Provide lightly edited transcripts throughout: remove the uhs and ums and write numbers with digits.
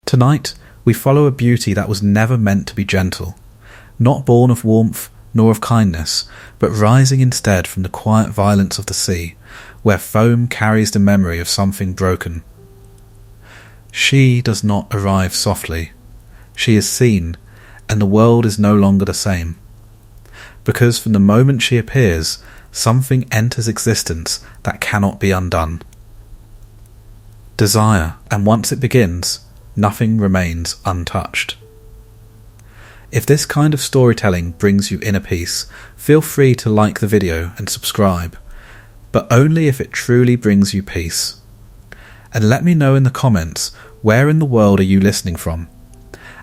Tonight, we follow a beauty that was never meant to be gentle, not born of warmth nor of kindness, but rising instead from the quiet violence of the sea, where foam carries the memory of something broken. She does not arrive softly. She is seen, and the world is no longer the same. Because from the moment she appears, something enters existence that cannot be undone. Desire, and once it begins, nothing remains untouched. If this kind of storytelling brings you inner peace, feel free to like the video and subscribe, but only if it truly brings you peace. And let me know in the comments, where in the world are you listening from,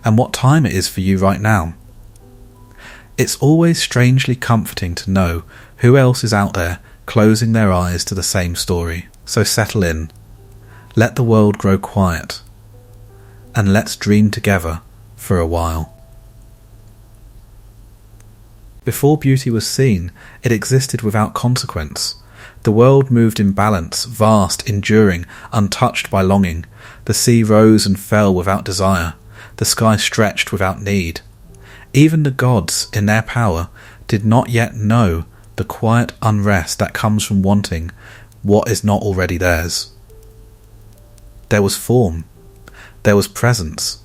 and what time it is for you right now. It's always strangely comforting to know who else is out there closing their eyes to the same story. So settle in, let the world grow quiet, and let's dream together for a while. Before beauty was seen, it existed without consequence. The world moved in balance, vast, enduring, untouched by longing. The sea rose and fell without desire. The sky stretched without need. Even the gods, in their power, did not yet know the quiet unrest that comes from wanting what is not already theirs. There was form, there was presence,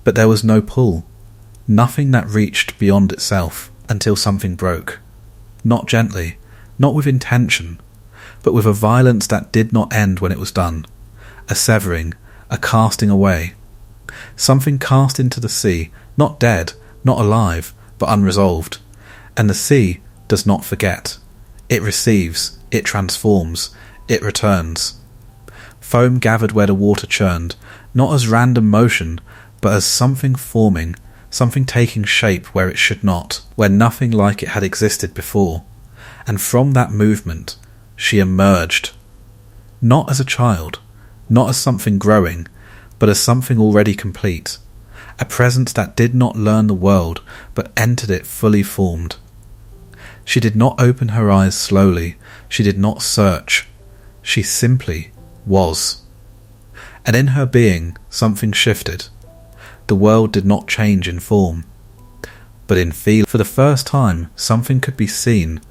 but there was no pull, nothing that reached beyond itself until something broke. Not gently, not with intention, but with a violence that did not end when it was done. A severing, a casting away. Something cast into the sea, not dead, not alive, but unresolved. And the sea does not forget. It receives, it transforms, it returns. Foam gathered where the water churned, not as random motion, but as something forming, something taking shape where it should not, where nothing like it had existed before. And from that movement, she emerged. Not as a child, not as something growing, but as something already complete. A presence that did not learn the world, but entered it fully formed. She did not open her eyes slowly, she did not search. She simply was. And in her being, something shifted. The world did not change in form, but in feel. For the first time, something could be seen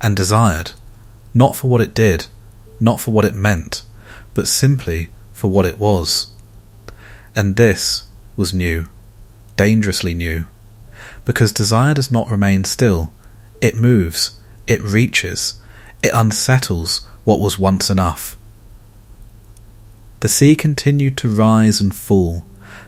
and desired, not for what it did, not for what it meant, but simply for what it was. And this was new, dangerously new, because desire does not remain still. It moves, it reaches, it unsettles what was once enough. The sea continued to rise and fall.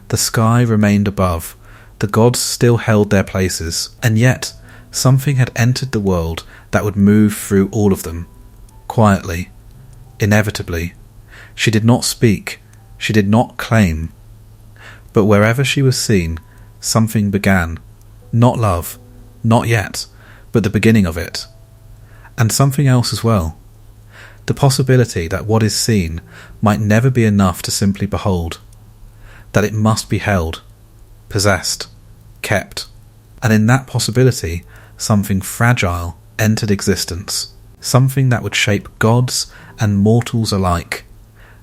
The sky remained above. The gods still held their places. And yet, something had entered the world that would move through all of them. Quietly. Inevitably. She did not speak. She did not claim. But wherever she was seen, something began. Not love. Not yet. But the beginning of it. And something else as well. The possibility that what is seen might never be enough to simply behold. That it must be held, possessed, kept. And in that possibility, something fragile entered existence. Something that would shape gods and mortals alike.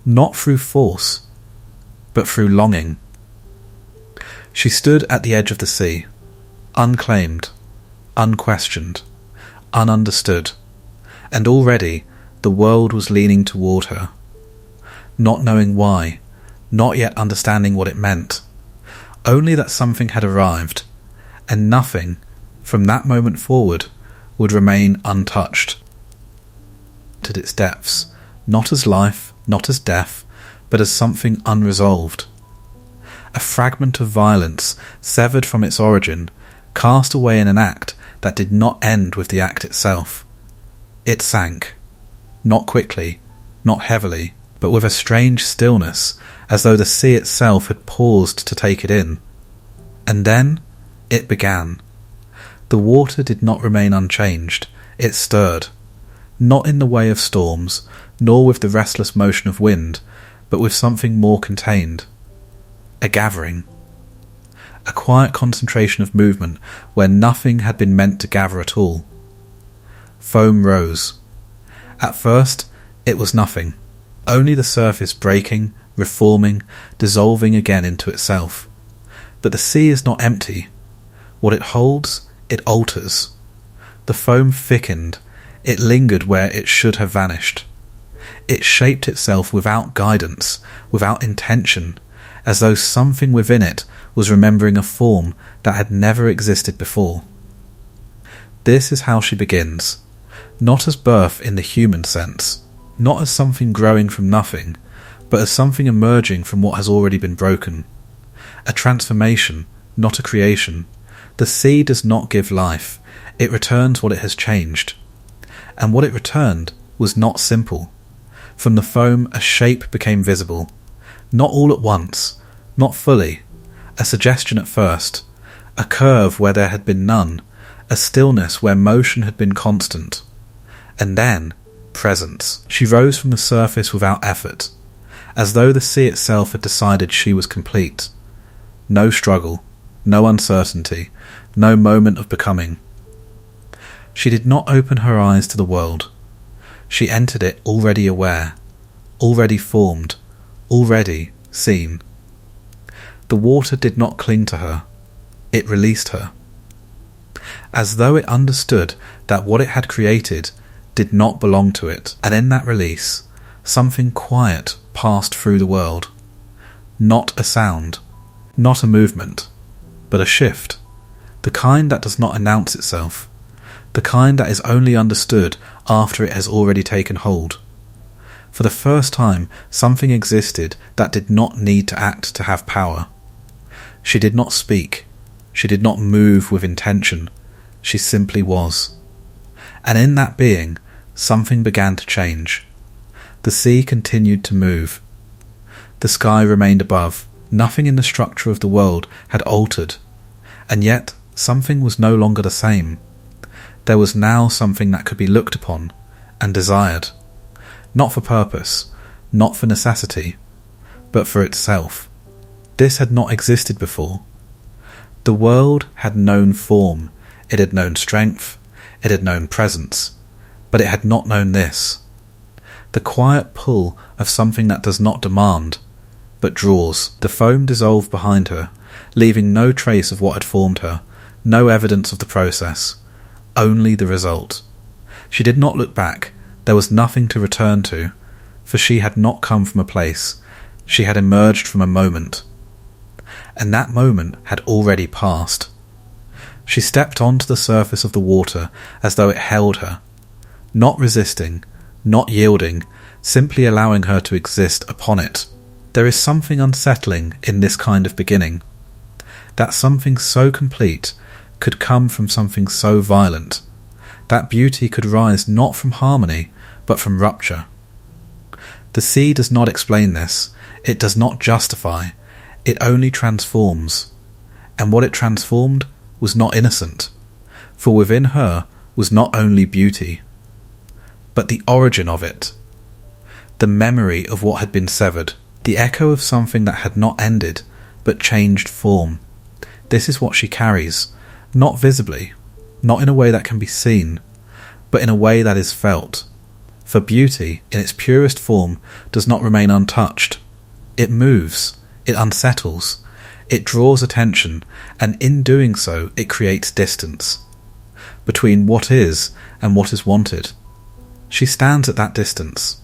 Not through force, but through longing. She stood at the edge of the sea, unclaimed, unquestioned, ununderstood, and already the world was leaning toward her, not knowing why, not yet understanding what it meant, only that something had arrived, and nothing, from that moment forward, would remain untouched. To its depths, not as life, not as death, but as something unresolved. A fragment of violence, severed from its origin, cast away in an act that did not end with the act itself. It sank, not quickly, not heavily, but with a strange stillness, as though the sea itself had paused to take it in. And then it began. The water did not remain unchanged, it stirred, not in the way of storms, nor with the restless motion of wind, but with something more contained. A gathering. A quiet concentration of movement where nothing had been meant to gather at all. Foam rose. At first, it was nothing, only the surface breaking, reforming, dissolving again into itself. But the sea is not empty. What it holds, it alters. The foam thickened, it lingered where it should have vanished. It shaped itself without guidance, without intention, as though something within it was remembering a form that had never existed before. This is how she begins, not as birth in the human sense, not as something growing from nothing, but as something emerging from what has already been broken. A transformation, not a creation. The sea does not give life, it returns what it has changed. And what it returned was not simple. From the foam a shape became visible, not all at once, not fully, a suggestion at first, a curve where there had been none, a stillness where motion had been constant. And then, presence. She rose from the surface without effort, as though the sea itself had decided she was complete. No struggle, no uncertainty, no moment of becoming. She did not open her eyes to the world. She entered it already aware, already formed, already seen. The water did not cling to her, it released her. As though it understood that what it had created did not belong to it, and in that release, something quiet passed through the world. Not a sound, not a movement, but a shift, the kind that does not announce itself, the kind that is only understood after it has already taken hold. For the first time, something existed that did not need to act to have power. She did not speak, she did not move with intention, she simply was. And in that being, something began to change. The sea continued to move. The sky remained above. Nothing in the structure of the world had altered, and yet something was no longer the same. There was now something that could be looked upon and desired, not for purpose, not for necessity, but for itself. This had not existed before. The world had known form, it had known strength, it had known presence, but it had not known this. The quiet pull of something that does not demand, but draws. The foam dissolved behind her, leaving no trace of what had formed her, no evidence of the process, only the result. She did not look back, there was nothing to return to, for she had not come from a place, she had emerged from a moment. And that moment had already passed. She stepped onto the surface of the water as though it held her, not resisting, not yielding, simply allowing her to exist upon it. There is something unsettling in this kind of beginning, that something so complete could come from something so violent, that beauty could rise not from harmony, but from rupture. The sea does not explain this, it does not justify, it only transforms, and what it transformed was not innocent, for within her was not only beauty, but the origin of it, the memory of what had been severed, the echo of something that had not ended, but changed form. This is what she carries, not visibly, not in a way that can be seen, but in a way that is felt. For beauty, in its purest form, does not remain untouched. It moves, it unsettles, it draws attention, and in doing so it creates distance between what is and what is wanted. She stands at that distance,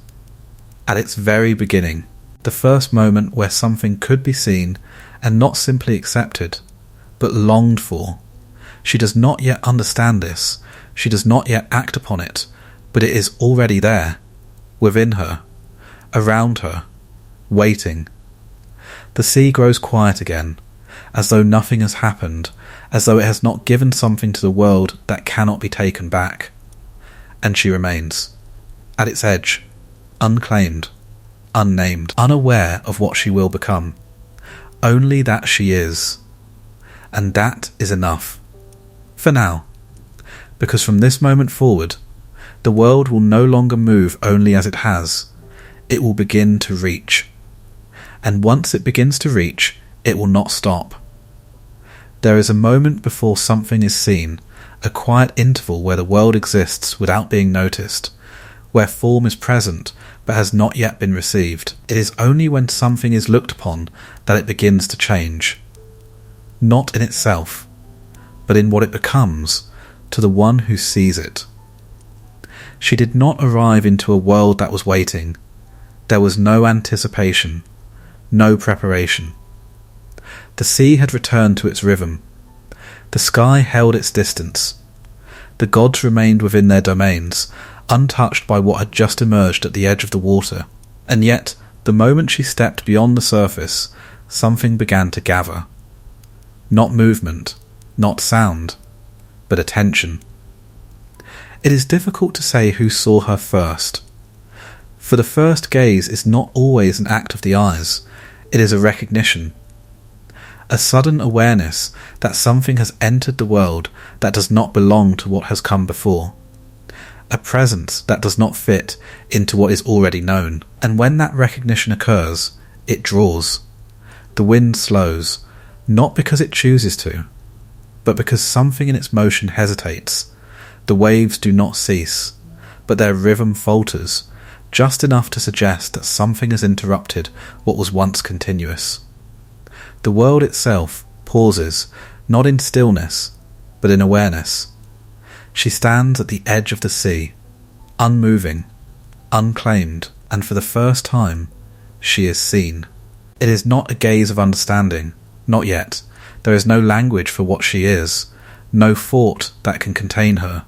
at its very beginning, the first moment where something could be seen and not simply accepted, but longed for. She does not yet understand this, she does not yet act upon it, but it is already there, within her, around her, waiting. The sea grows quiet again, as though nothing has happened, as though it has not given something to the world that cannot be taken back. And she remains, at its edge, unclaimed, unnamed, unaware of what she will become, only that she is. And that is enough. For now. Because from this moment forward, the world will no longer move only as it has. It will begin to reach. And once it begins to reach, it will not stop. There is a moment before something is seen, a quiet interval where the world exists without being noticed, where form is present, but has not yet been received. It is only when something is looked upon that it begins to change. Not in itself, but in what it becomes to the one who sees it. She did not arrive into a world that was waiting. There was no anticipation, no preparation. The sea had returned to its rhythm. The sky held its distance. The gods remained within their domains, untouched by what had just emerged at the edge of the water. And yet, the moment she stepped beyond the surface, something began to gather. Not movement, not sound, but attention. It is difficult to say who saw her first. For the first gaze is not always an act of the eyes, it is a recognition. A sudden awareness that something has entered the world that does not belong to what has come before. A presence that does not fit into what is already known. And when that recognition occurs, it draws. The wind slows, not because it chooses to, but because something in its motion hesitates. The waves do not cease, but their rhythm falters, just enough to suggest that something has interrupted what was once continuous. The world itself pauses, not in stillness, but in awareness. She stands at the edge of the sea, unmoving, unclaimed, and for the first time, she is seen. It is not a gaze of understanding, not yet. There is no language for what she is, no thought that can contain her,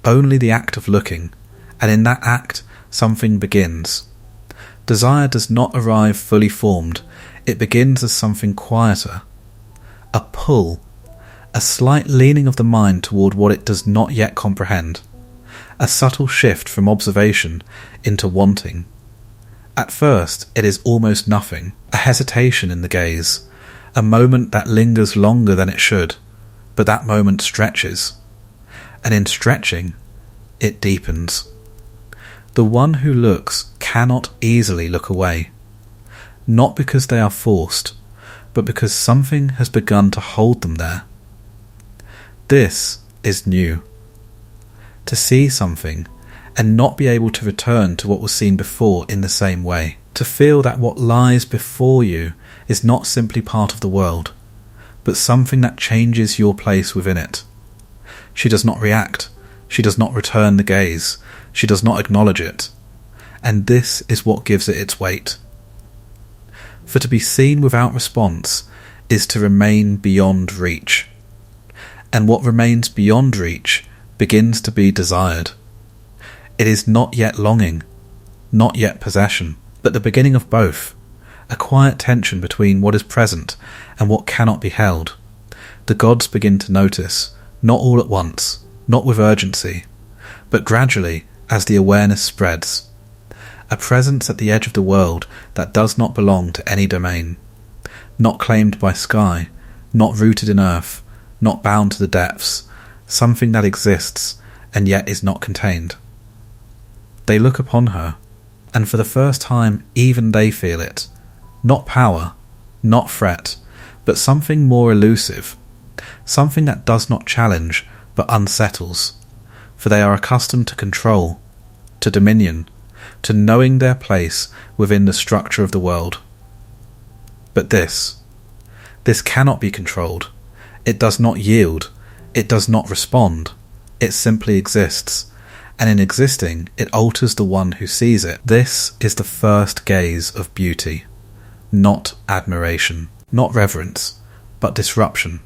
only the act of looking, and in that act, something begins. Desire does not arrive fully formed, it begins as something quieter. A pull, a slight leaning of the mind toward what it does not yet comprehend. A subtle shift from observation into wanting. At first, it is almost nothing, a hesitation in the gaze, a moment that lingers longer than it should, but that moment stretches. And in stretching, it deepens. The one who looks cannot easily look away. Not because they are forced, but because something has begun to hold them there. This is new. To see something and not be able to return to what was seen before in the same way. To feel that what lies before you is not simply part of the world, but something that changes your place within it. She does not react. She does not return the gaze. She does not acknowledge it. And this is what gives it its weight. For to be seen without response is to remain beyond reach. And what remains beyond reach begins to be desired. It is not yet longing, not yet possession, but the beginning of both, a quiet tension between what is present and what cannot be held. The gods begin to notice, not all at once, not with urgency, but gradually as the awareness spreads. A presence at the edge of the world that does not belong to any domain, not claimed by sky, not rooted in earth, not bound to the depths, something that exists and yet is not contained. They look upon her, and for the first time even they feel it. Not power, not threat, but something more elusive, something that does not challenge but unsettles, for they are accustomed to control, to dominion, to knowing their place within the structure of the world. But this cannot be controlled. It does not yield. It does not respond. It simply exists. And in existing, it alters the one who sees it. This is the first gaze of beauty. Not admiration. Not reverence. But disruption.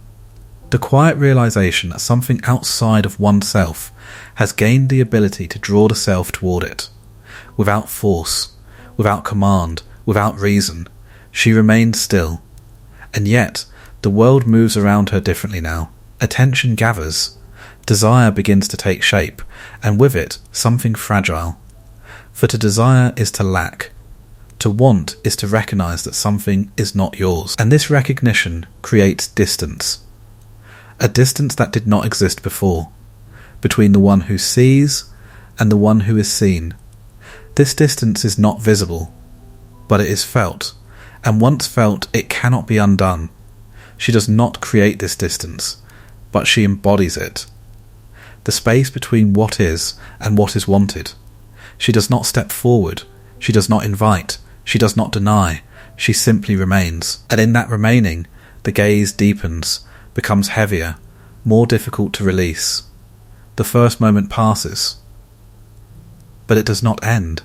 The quiet realization that something outside of oneself has gained the ability to draw the self toward it. Without force, without command, without reason, she remains still. And yet, the world moves around her differently now. Attention gathers. Desire begins to take shape, and with it, something fragile. For to desire is to lack. To want is to recognize that something is not yours. And this recognition creates distance. A distance that did not exist before, between the one who sees and the one who is seen. This distance is not visible, but it is felt, and once felt it cannot be undone. She does not create this distance, but she embodies it. The space between what is and what is wanted. She does not step forward, She does not invite. She does not deny. She simply remains. And in that remaining, the gaze deepens, becomes heavier, more difficult to release. The first moment passes. But it does not end.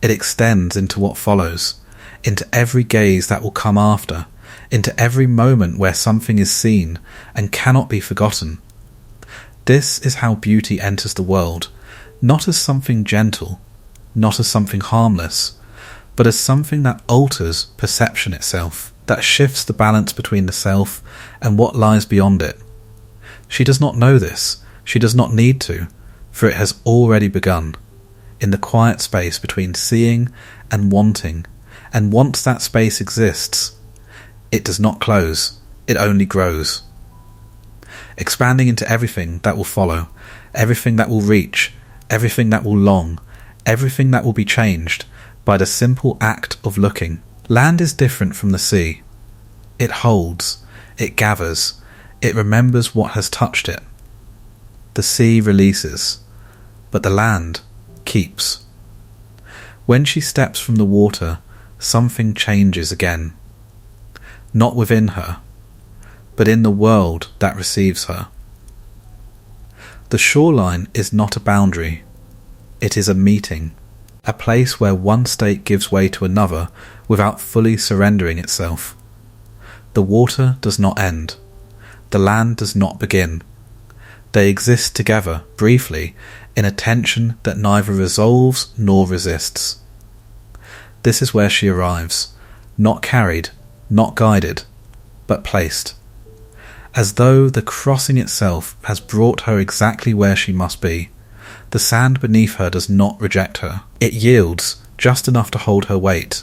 It extends into what follows, into every gaze that will come after, into every moment where something is seen and cannot be forgotten. This is how beauty enters the world, not as something gentle, not as something harmless, but as something that alters perception itself, that shifts the balance between the self and what lies beyond it. She does not know this, she does not need to, for it has already begun, in the quiet space between seeing and wanting, and once that space exists, it does not close, it only grows, expanding into everything that will follow, everything that will reach, everything that will long, everything that will be changed by the simple act of looking. Land is different from the sea. It holds, it gathers, it remembers what has touched it. The sea releases, but the land keeps. When she steps from the water, something changes again. Not within her, but in the world that receives her. The shoreline is not a boundary. It is a meeting, a place where one state gives way to another without fully surrendering itself. The water does not end. The land does not begin. They exist together, briefly, in a tension that neither resolves nor resists. This is where she arrives, not carried, not guided, but placed, as though the crossing itself has brought her exactly where she must be. The sand beneath her does not reject her. It yields just enough to hold her weight.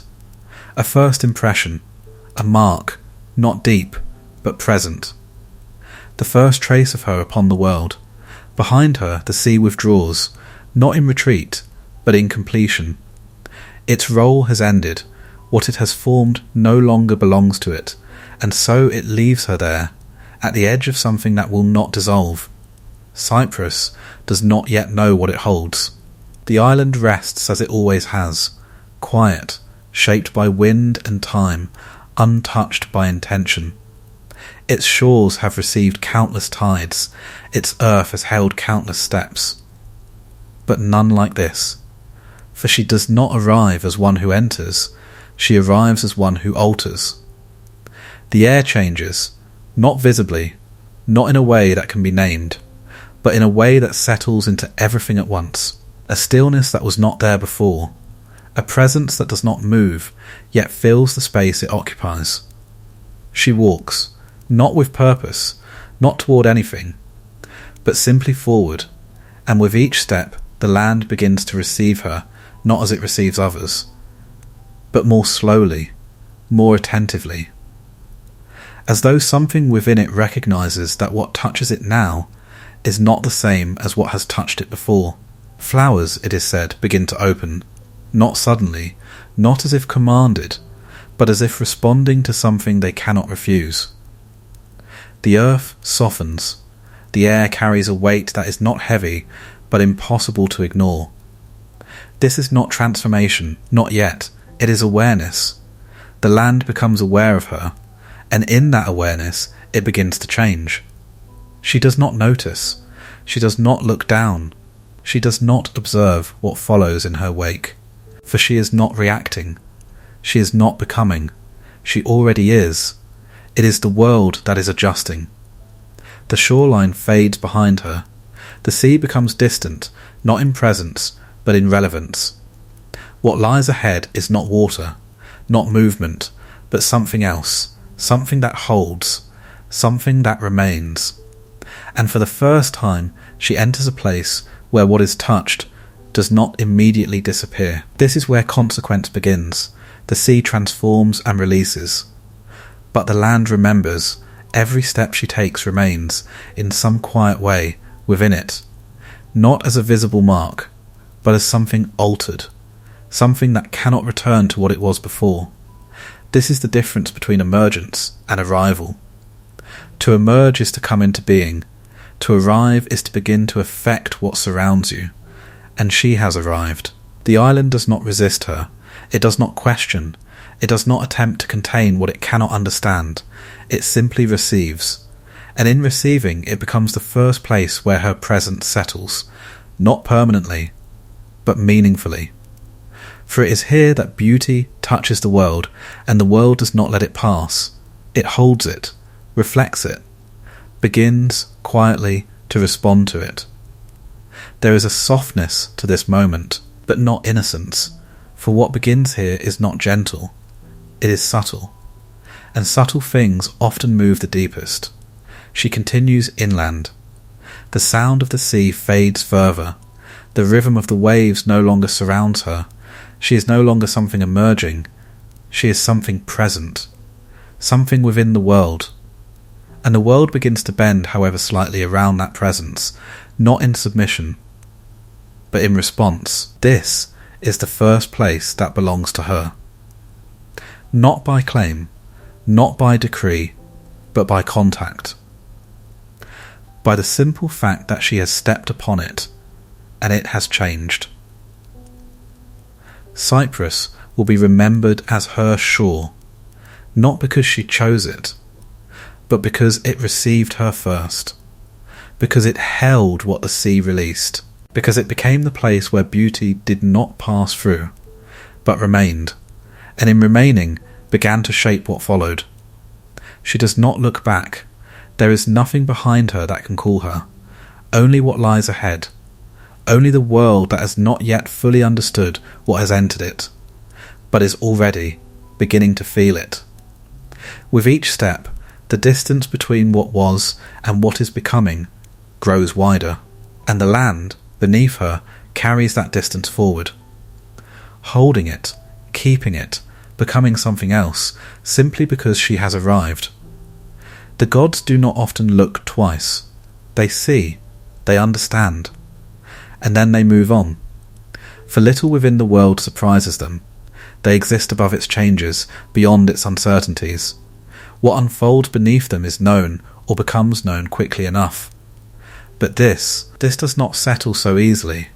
A first impression, a mark, not deep, but present. The first trace of her upon the world. Behind her the sea withdraws, not in retreat, but in completion. Its role has ended. What it has formed no longer belongs to it, and so it leaves her there, at the edge of something that will not dissolve. Cyprus does not yet know what it holds. The island rests as it always has, quiet, shaped by wind and time, untouched by intention. Its shores have received countless tides, its earth has held countless steps. But none like this, for she does not arrive as one who enters, she arrives as one who alters. The air changes, not visibly, not in a way that can be named, but in a way that settles into everything at once, a stillness that was not there before, a presence that does not move, yet fills the space it occupies. She walks, not with purpose, not toward anything, but simply forward, and with each step the land begins to receive her, not as it receives others, but more slowly, more attentively, as though something within it recognizes that what touches it now is not the same as what has touched it before. Flowers, it is said, begin to open, not suddenly, not as if commanded, but as if responding to something they cannot refuse. The earth softens, the air carries a weight that is not heavy, but impossible to ignore. This is not transformation, not yet, it is awareness. The land becomes aware of her, and in that awareness it begins to change. She does not notice, she does not look down, she does not observe what follows in her wake, for she is not reacting, she is not becoming, she already is. It is the world that is adjusting. The shoreline fades behind her, the sea becomes distant, not in presence, but in relevance. What lies ahead is not water, not movement, but something else, something that holds, something that remains. And for the first time she enters a place where what is touched does not immediately disappear. This is where consequence begins. The sea transforms and releases. But the land remembers, every step she takes remains, in some quiet way, within it, not as a visible mark, but as something altered, something that cannot return to what it was before. This is the difference between emergence and arrival. To emerge is to come into being, to arrive is to begin to affect what surrounds you, and she has arrived. The island does not resist her, It does not question. It does not attempt to contain what it cannot understand. It simply receives. And in receiving, it becomes the first place where her presence settles, not permanently, but meaningfully. For it is here that beauty touches the world, and the world does not let it pass. It holds it, reflects it, begins quietly to respond to it. There is a softness to this moment, but not innocence, for what begins here is not gentle, it is subtle, and subtle things often move the deepest. She continues inland. The sound of the sea fades further. The rhythm of the waves no longer surrounds her. She is no longer something emerging. She is something present, something within the world. And the world begins to bend, however slightly, around that presence, not in submission, but in response. This is the first place that belongs to her. Not by claim, not by decree, but by contact. By the simple fact that she has stepped upon it, and it has changed. Cyprus will be remembered as her shore, not because she chose it, but because it received her first, because it held what the sea released, because it became the place where beauty did not pass through, but remained, and in remaining began to shape what followed. She does not look back. There is nothing behind her that can call her, only what lies ahead, only the world that has not yet fully understood what has entered it, but is already beginning to feel it. With each step, the distance between what was and what is becoming grows wider, and the land beneath her carries that distance forward, holding it, keeping it, becoming something else, simply because she has arrived. The gods do not often look twice. They see, they understand, and then they move on. For little within the world surprises them. They exist above its changes, beyond its uncertainties. What unfolds beneath them is known, or becomes known quickly enough. But this does not settle so easily.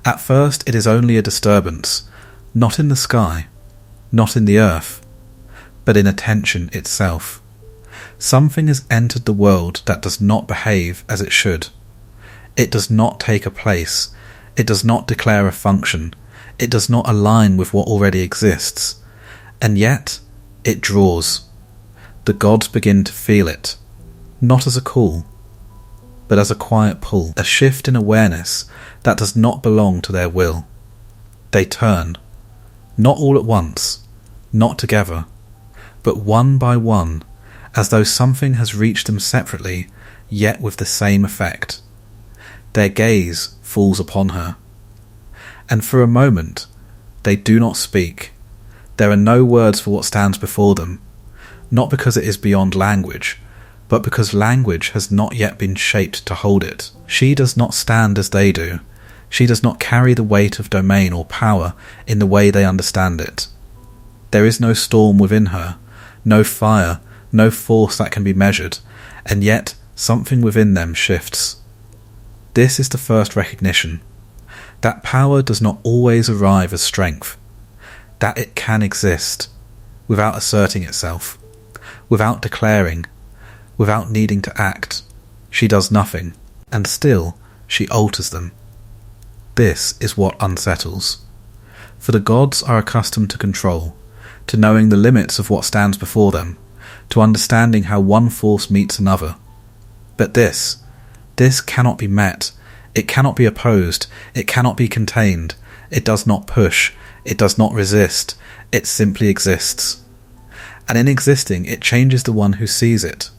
At first it is only a disturbance, not in the sky, not in the earth, but in attention itself. Something has entered the world that does not behave as it should. It does not take a place. It does not declare a function. It does not align with what already exists. And yet, it draws. The gods begin to feel it, not as a call, but as a quiet pull, a shift in awareness that does not belong to their will. They turn, not all at once, not together, but one by one, as though something has reached them separately, yet with the same effect. Their gaze falls upon her, and for a moment they do not speak. There are no words for what stands before them, not because it is beyond language, but because language has not yet been shaped to hold it. She does not stand as they do. She does not carry the weight of domain or power in the way they understand it. There is no storm within her, no fire, no force that can be measured, and yet something within them shifts. This is the first recognition, that power does not always arrive as strength, that it can exist, without asserting itself, without declaring, without needing to act. She does nothing, and still she alters them. This is what unsettles. For the gods are accustomed to control, to knowing the limits of what stands before them, to understanding how one force meets another. But this cannot be met, it cannot be opposed, it cannot be contained, it does not push, it does not resist, it simply exists. And in existing, it changes the one who sees it.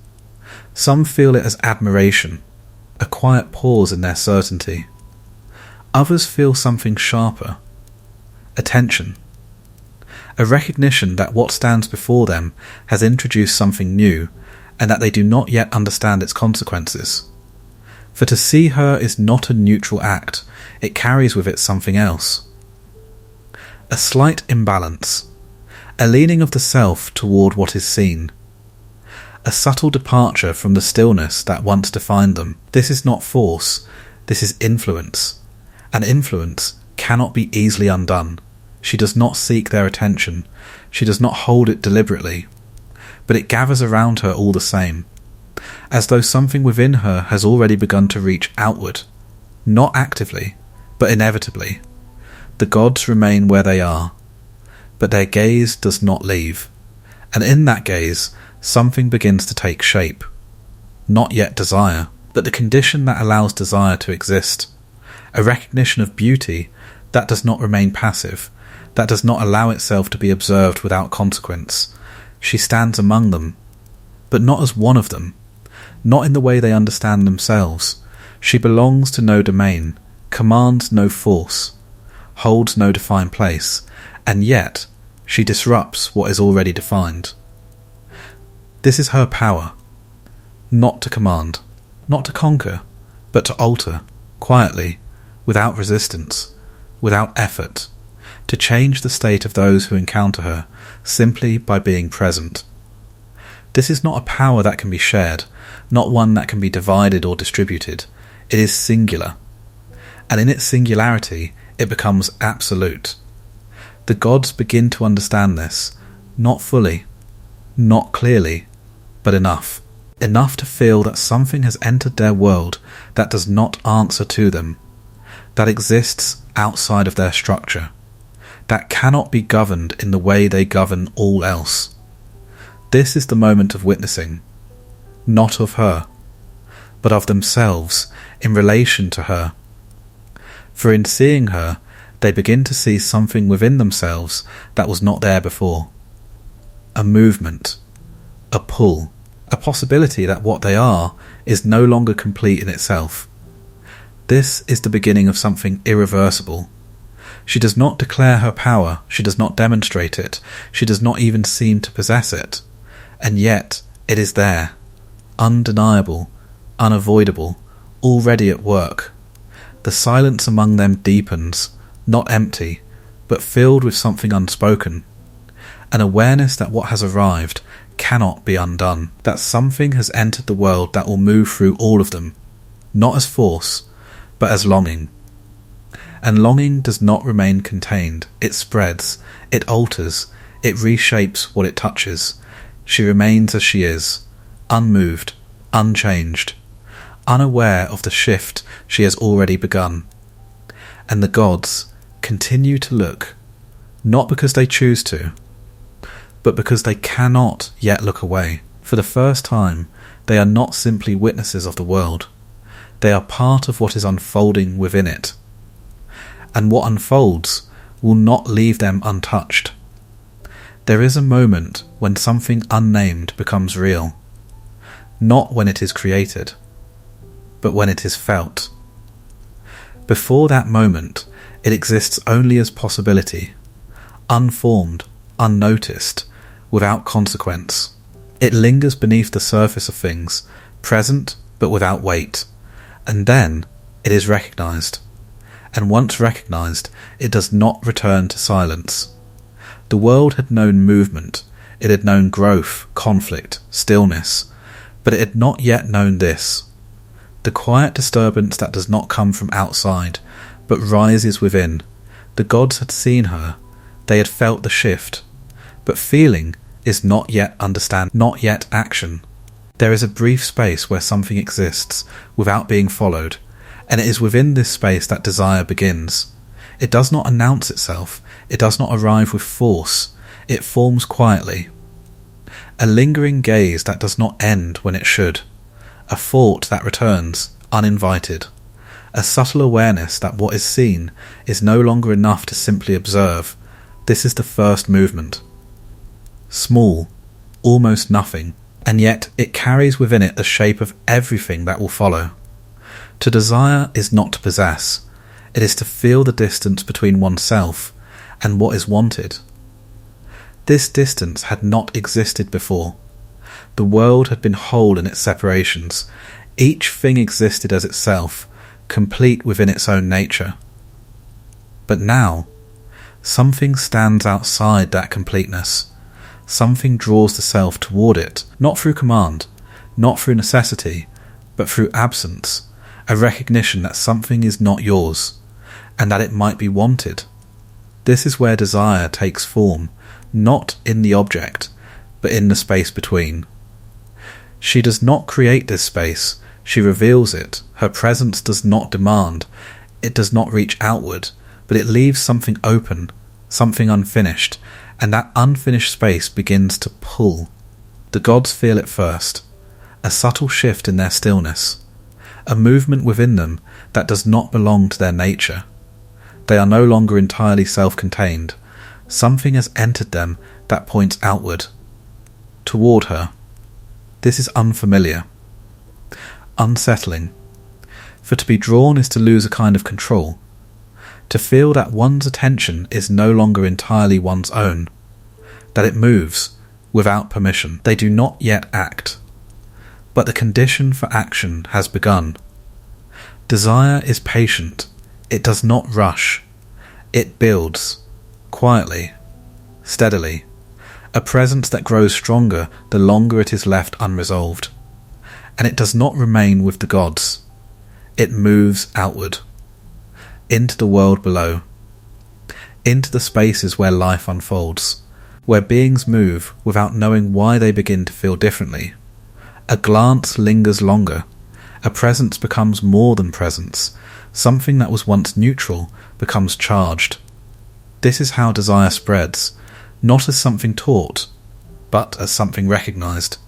Some feel it as admiration, a quiet pause in their certainty. Others feel something sharper, attention, a recognition that what stands before them has introduced something new, and that they do not yet understand its consequences. For to see her is not a neutral act, it carries with it something else. A slight imbalance, a leaning of the self toward what is seen, a subtle departure from the stillness that once defined them. This is not force, this is influence, and influence cannot be easily undone. She does not seek their attention. She does not hold it deliberately. But it gathers around her all the same, as though something within her has already begun to reach outward, not actively, but inevitably. The gods remain where they are, but their gaze does not leave, and in that gaze something begins to take shape. Not yet desire, but the condition that allows desire to exist. A recognition of beauty that does not remain passive, that does not allow itself to be observed without consequence. She stands among them, but not as one of them, not in the way they understand themselves. She belongs to no domain, commands no force, holds no defined place, and yet she disrupts what is already defined. This is her power, not to command, not to conquer, but to alter, quietly, without resistance, without effort, to change the state of those who encounter her simply by being present. This is not a power that can be shared, not one that can be divided or distributed. It is singular, and in its singularity it becomes absolute. The gods begin to understand this, not fully, not clearly, but enough. Enough to feel that something has entered their world that does not answer to them, that exists outside of their structure, that cannot be governed in the way they govern all else. This is the moment of witnessing, not of her, but of themselves in relation to her. For in seeing her, they begin to see something within themselves that was not there before. A movement, a pull, a possibility that what they are is no longer complete in itself. This is the beginning of something irreversible. She does not declare her power, she does not demonstrate it, she does not even seem to possess it, and yet it is there, undeniable, unavoidable, already at work. The silence among them deepens, not empty, but filled with something unspoken, an awareness that what has arrived cannot be undone, that something has entered the world that will move through all of them, not as force, but as longing. And longing does not remain contained, it spreads, it alters, it reshapes what it touches. She remains as she is, unmoved, unchanged, unaware of the shift she has already begun. And the gods continue to look, not because they choose to, but because they cannot yet look away. For the first time, they are not simply witnesses of the world. They are part of what is unfolding within it. And what unfolds will not leave them untouched. There is a moment when something unnamed becomes real, not when it is created, but when it is felt. Before that moment, it exists only as possibility, unformed, unnoticed, without consequence. It lingers beneath the surface of things, present but without weight, and then it is recognized. And once recognized, it does not return to silence. The world had known movement, it had known growth, conflict, stillness, but it had not yet known this. The quiet disturbance that does not come from outside, but rises within. The gods had seen her, they had felt the shift, but feeling is not yet understand, not yet action. There is a brief space where something exists without being followed, and it is within this space that desire begins. It does not announce itself, it does not arrive with force, it forms quietly. A lingering gaze that does not end when it should, a thought that returns, uninvited, a subtle awareness that what is seen is no longer enough to simply observe. This is the first movement. Small, almost nothing, and yet it carries within it the shape of everything that will follow. To desire is not to possess, it is to feel the distance between oneself and what is wanted. This distance had not existed before. The world had been whole in its separations. Each thing existed as itself, complete within its own nature. But now, something stands outside that completeness. Something draws the self toward it, not through command, not through necessity, but through absence, a recognition that something is not yours, and that it might be wanted. This is where desire takes form, not in the object, but in the space between. She does not create this space, she reveals it. Her presence does not demand, it does not reach outward, but it leaves something open, something unfinished, and that unfinished space begins to pull. The gods feel it first, a subtle shift in their stillness, a movement within them that does not belong to their nature. They are no longer entirely self-contained. Something has entered them that points outward, toward her. This is unfamiliar, unsettling, for to be drawn is to lose a kind of control, to feel that one's attention is no longer entirely one's own, that it moves without permission. They do not yet act, but the condition for action has begun. Desire is patient, it does not rush, it builds, quietly, steadily, a presence that grows stronger the longer it is left unresolved. And it does not remain with the gods, it moves outward, into the world below, into the spaces where life unfolds, where beings move without knowing why they begin to feel differently. A glance lingers longer, a presence becomes more than presence, something that was once neutral becomes charged. This is how desire spreads, not as something taught, but as something recognized.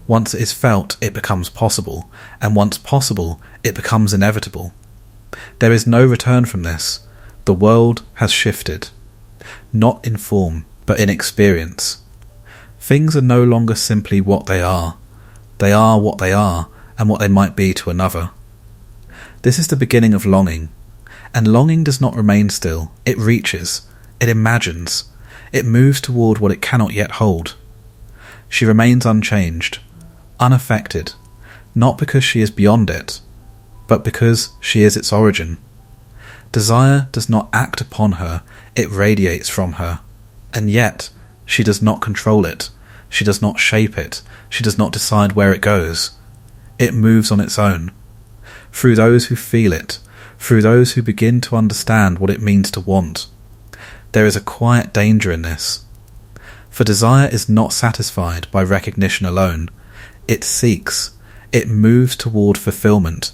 Once it is felt, it becomes possible, and once possible, it becomes inevitable. There is no return from this. The world has shifted, not in form, but in experience. Things are no longer simply what they are. They are what they are, and what they might be to another. This is the beginning of longing, and longing does not remain still. It reaches, it imagines, it moves toward what it cannot yet hold. She remains unchanged, unaffected, not because she is beyond it, but because she is its origin. Desire does not act upon her, it radiates from her, and yet she does not control it, she does not shape it, she does not decide where it goes. It moves on its own, through those who feel it, through those who begin to understand what it means to want. There is a quiet danger in this, for desire is not satisfied by recognition alone. It seeks, it moves toward fulfillment,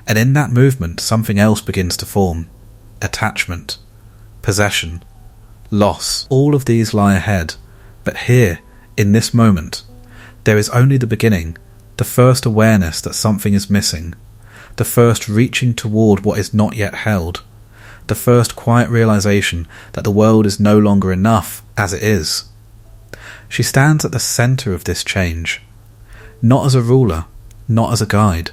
and in that movement something else begins to form. Attachment, possession, loss, all of these lie ahead, but here, in this moment, there is only the beginning, the first awareness that something is missing, the first reaching toward what is not yet held, the first quiet realization that the world is no longer enough as it is. She stands at the center of this change, not as a ruler, not as a guide,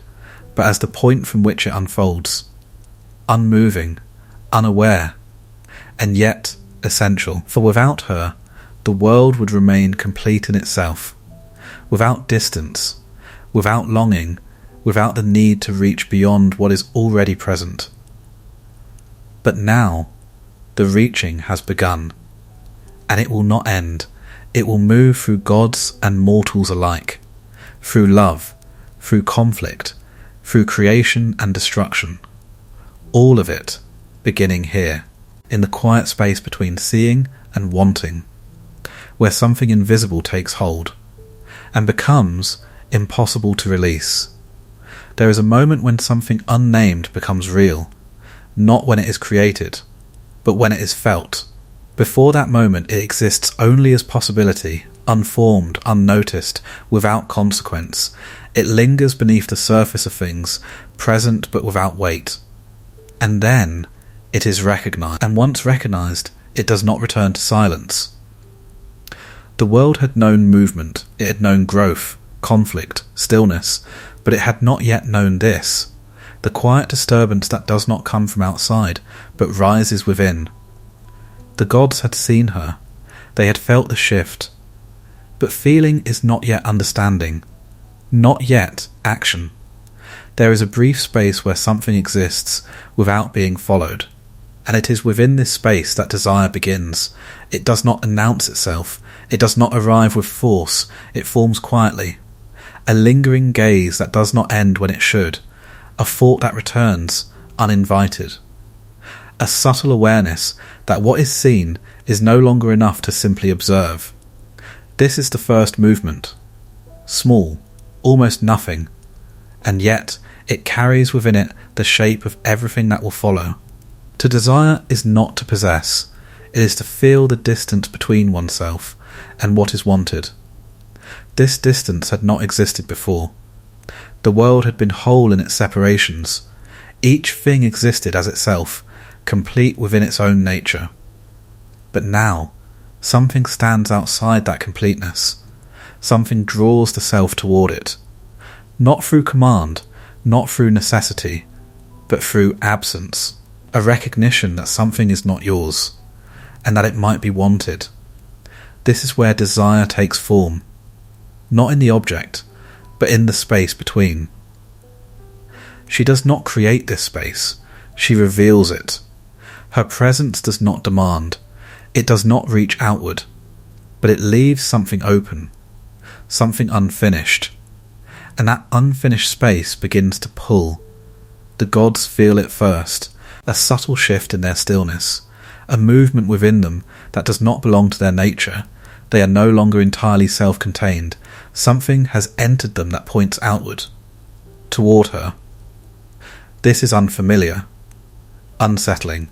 but as the point from which it unfolds, unmoving, unaware, and yet essential, for without her, the world would remain complete in itself, without distance, without longing, without the need to reach beyond what is already present. But now, the reaching has begun, and it will not end. It will move through gods and mortals alike, through love, through conflict, through creation and destruction. All of it beginning here, in the quiet space between seeing and wanting, where something invisible takes hold, and becomes impossible to release. There is a moment when something unnamed becomes real, not when it is created, but when it is felt. Before that moment it exists only as possibility, unformed, unnoticed, without consequence. It lingers beneath the surface of things, present but without weight. And then it is recognized, and once recognized, it does not return to silence. The world had known movement, it had known growth, conflict, stillness, but it had not yet known this, the quiet disturbance that does not come from outside, but rises within. The gods had seen her, they had felt the shift, but feeling is not yet understanding, not yet action. There is a brief space where something exists without being followed, and it is within this space that desire begins. It does not announce itself, it does not arrive with force, it forms quietly. A lingering gaze that does not end when it should, a thought that returns, uninvited. a subtle awareness that what is seen is no longer enough to simply observe. This is the first movement. Small, almost nothing, and yet it carries within it the shape of everything that will follow. To desire is not to possess, it is to feel the distance between oneself and what is wanted. This distance had not existed before. The world had been whole in its separations. Each thing existed as itself, complete within its own nature. But now, something stands outside that completeness. Something draws the self toward it. Not through command, not through necessity, but through absence. A recognition that something is not yours, and that it might be wanted. This is where desire takes form. Not in the object, but in the space between. She does not create this space, she reveals it. Her presence does not demand, it does not reach outward, but it leaves something open, something unfinished. And that unfinished space begins to pull. The gods feel it first, a subtle shift in their stillness, a movement within them that does not belong to their nature. They are no longer entirely self-contained. Something has entered them that points outward, toward her. This is unfamiliar, unsettling.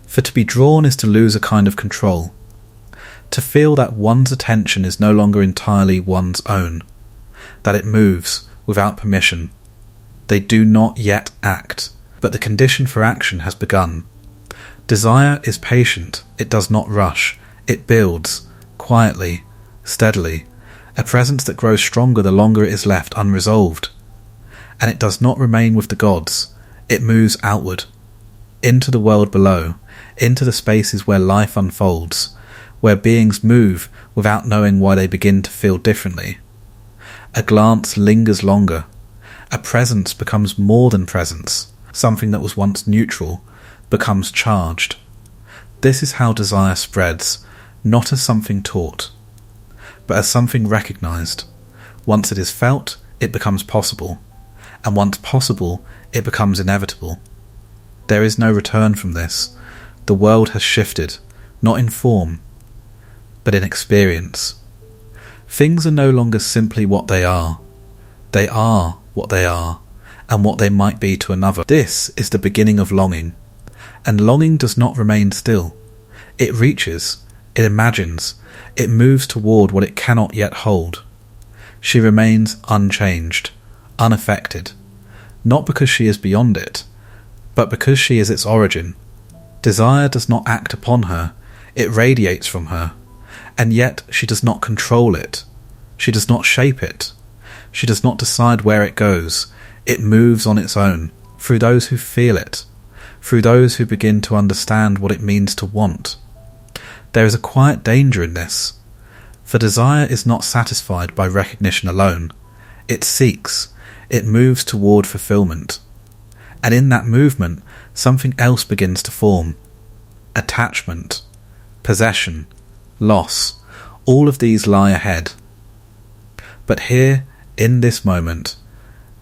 For to be drawn is to lose a kind of control, to feel that one's attention is no longer entirely one's own, that it moves without permission. They do not yet act, but the condition for action has begun. Desire is patient, it does not rush, it builds, quietly, steadily, a presence that grows stronger the longer it is left unresolved. And it does not remain with the gods, it moves outward, into the world below, into the spaces where life unfolds, where beings move without knowing why they begin to feel differently. A glance lingers longer, a presence becomes more than presence, something that was once neutral becomes charged. This is how desire spreads, not as something taught, but as something recognized. Once it is felt, it becomes possible, and once possible, it becomes inevitable. There is no return from this. The world has shifted, not in form, but in experience. Things are no longer simply what they are. They are what they are, and what they might be to another. This is the beginning of longing, and longing does not remain still. It reaches, it imagines, it moves toward what it cannot yet hold. She remains unchanged, unaffected, not because she is beyond it, but because she is its origin. Desire does not act upon her, it radiates from her, and yet she does not control it. She does not shape it. She does not decide where it goes. It moves on its own, through those who feel it, through those who begin to understand what it means to want. There is a quiet danger in this, for desire is not satisfied by recognition alone. It seeks, it moves toward fulfillment. And in that movement, something else begins to form. Attachment, possession, loss, all of these lie ahead. But here, in this moment,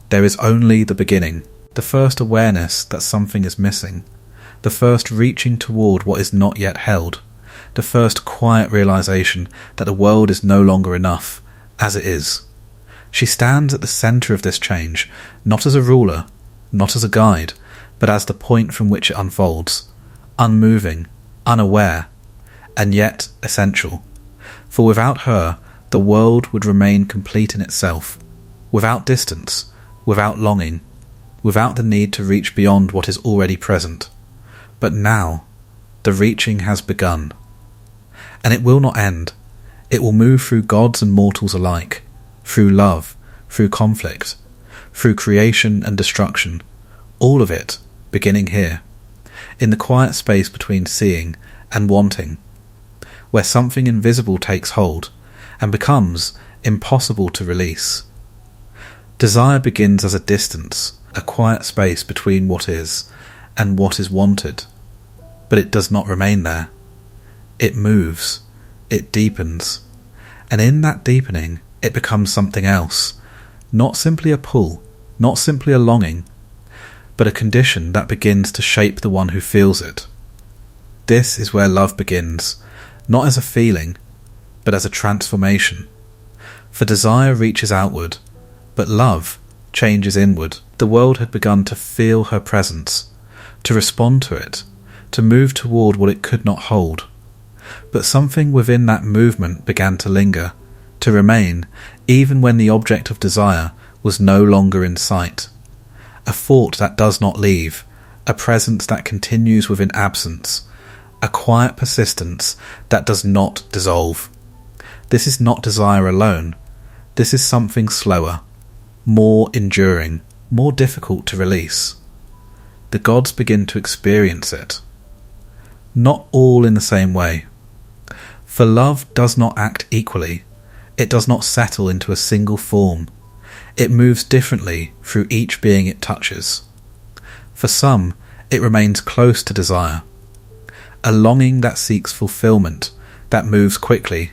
there is only the beginning, the first awareness that something is missing, the first reaching toward what is not yet held, the first quiet realization that the world is no longer enough, as it is. She stands at the center of this change, not as a ruler, not as a guide, but as the point from which it unfolds, unmoving, unaware, and yet essential. For without her, the world would remain complete in itself, without distance, without longing, without the need to reach beyond what is already present. But now, the reaching has begun. And it will not end. It will move through gods and mortals alike, through love, through conflict, through creation and destruction, all of it beginning here, in the quiet space between seeing and wanting, where something invisible takes hold and becomes impossible to release. Desire begins as a distance, a quiet space between what is and what is wanted, but it does not remain there. It moves, it deepens, and in that deepening it becomes something else, not simply a pull, not simply a longing, but a condition that begins to shape the one who feels it. This is where love begins, not as a feeling, but as a transformation. For desire reaches outward, but love changes inward. The world had begun to feel her presence, to respond to it, to move toward what it could not hold. But something within that movement began to linger, to remain, even when the object of desire was no longer in sight. A thought that does not leave, a presence that continues within absence, a quiet persistence that does not dissolve. This is not desire alone. This is something slower, more enduring, more difficult to release. The gods begin to experience it. Not all in the same way. For love does not act equally. It does not settle into a single form. It moves differently through each being it touches. For some, it remains close to desire, a longing that seeks fulfillment, that moves quickly,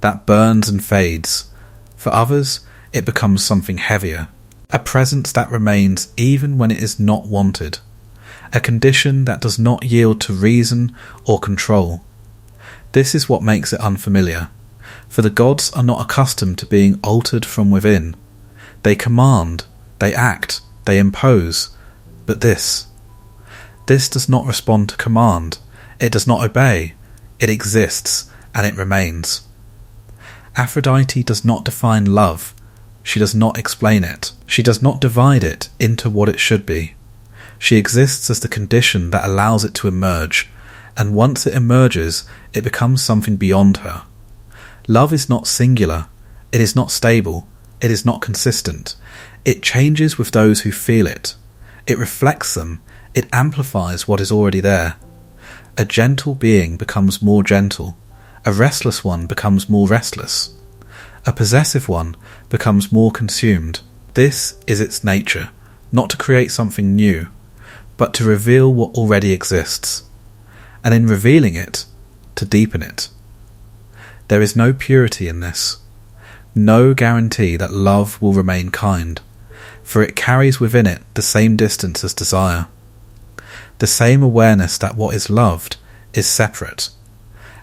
that burns and fades. For others, it becomes something heavier, a presence that remains even when it is not wanted, a condition that does not yield to reason or control. This is what makes it unfamiliar, for the gods are not accustomed to being altered from within. They command, they act, they impose, but this does not respond to command. It does not obey. It exists, and it remains. Aphrodite does not define love. She does not explain it. She does not divide it into what it should be. She exists as the condition that allows it to emerge, and once it emerges, it becomes something beyond her. Love is not singular. It is not stable. It is not consistent. It changes with those who feel it. It reflects them. It amplifies what is already there. A gentle being becomes more gentle. A restless one becomes more restless. A possessive one becomes more consumed. This is its nature, not to create something new, but to reveal what already exists, and in revealing it, to deepen it. There is no purity in this, no guarantee that love will remain kind, for it carries within it the same distance as desire, the same awareness that what is loved is separate,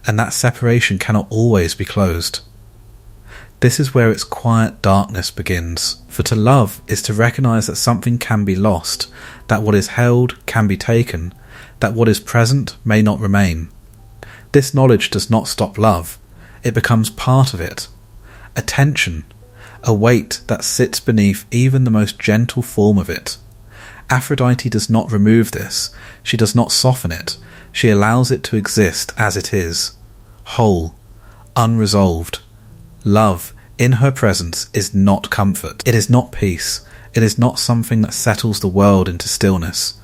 and that separation cannot always be closed. This is where its quiet darkness begins, for to love is to recognize that something can be lost, that what is held can be taken, that what is present may not remain. This knowledge does not stop love, it becomes part of it, a tension, a weight that sits beneath even the most gentle form of it. Aphrodite does not remove this, she does not soften it, she allows it to exist as it is, whole, unresolved. Love, in her presence, is not comfort, it is not peace, it is not something that settles the world into stillness.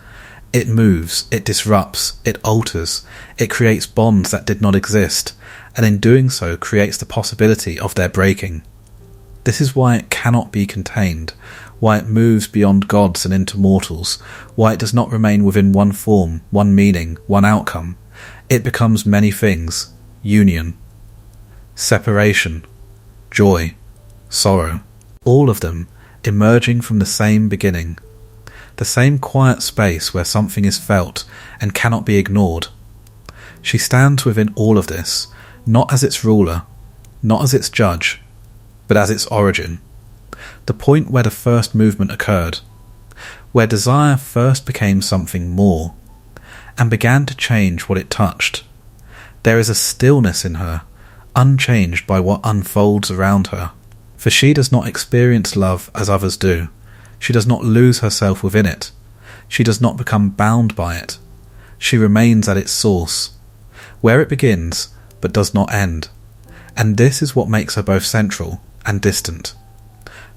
It moves, it disrupts, it alters, it creates bonds that did not exist, and in doing so creates the possibility of their breaking. This is why it cannot be contained, why it moves beyond gods and into mortals, why it does not remain within one form, one meaning, one outcome. It becomes many things: union, separation, joy, sorrow, all of them emerging from the same beginning, the same quiet space where something is felt and cannot be ignored. She stands within all of this, not as its ruler, not as its judge, but as its origin, the point where the first movement occurred, where desire first became something more, and began to change what it touched. There is a stillness in her, unchanged by what unfolds around her, for she does not experience love as others do. She does not lose herself within it. She does not become bound by it. She remains at its source, where it begins but does not end, and this is what makes her both central and distant.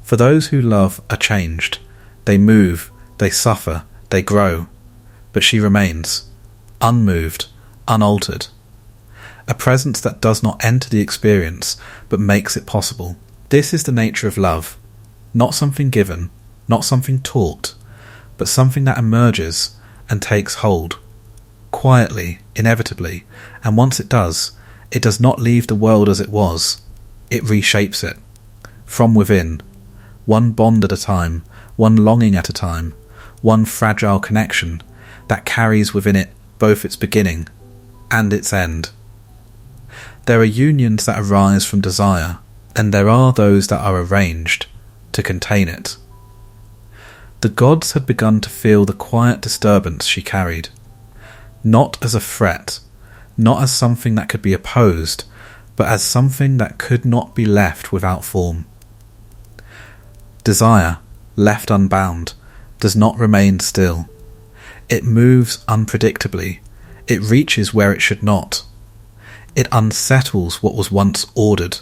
For those who love are changed. They move, they suffer, they grow, but she remains, unmoved, unaltered. A presence that does not enter the experience, but makes it possible. This is the nature of love, not something given, not something taught, but something that emerges and takes hold, quietly, inevitably, and once it does not leave the world as it was, it reshapes it, from within, one bond at a time, one longing at a time, one fragile connection that carries within it both its beginning and its end. There are unions that arise from desire, and there are those that are arranged to contain it. The gods had begun to feel the quiet disturbance she carried, not as a threat, not as something that could be opposed, but as something that could not be left without form. Desire, left unbound, does not remain still. It moves unpredictably. It reaches where it should not. It unsettles what was once ordered,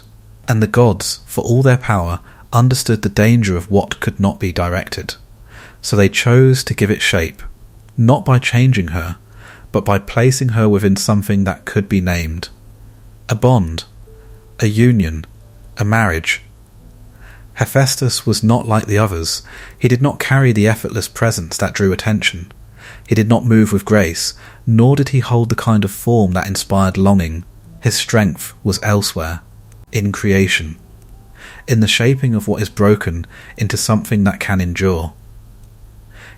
and the gods, for all their power, understood the danger of what could not be directed. So they chose to give it shape, not by changing her, but by placing her within something that could be named. A bond, a union, a marriage. Hephaestus was not like the others. He did not carry the effortless presence that drew attention. He did not move with grace, nor did he hold the kind of form that inspired longing. His strength was elsewhere, in creation, in the shaping of what is broken into something that can endure.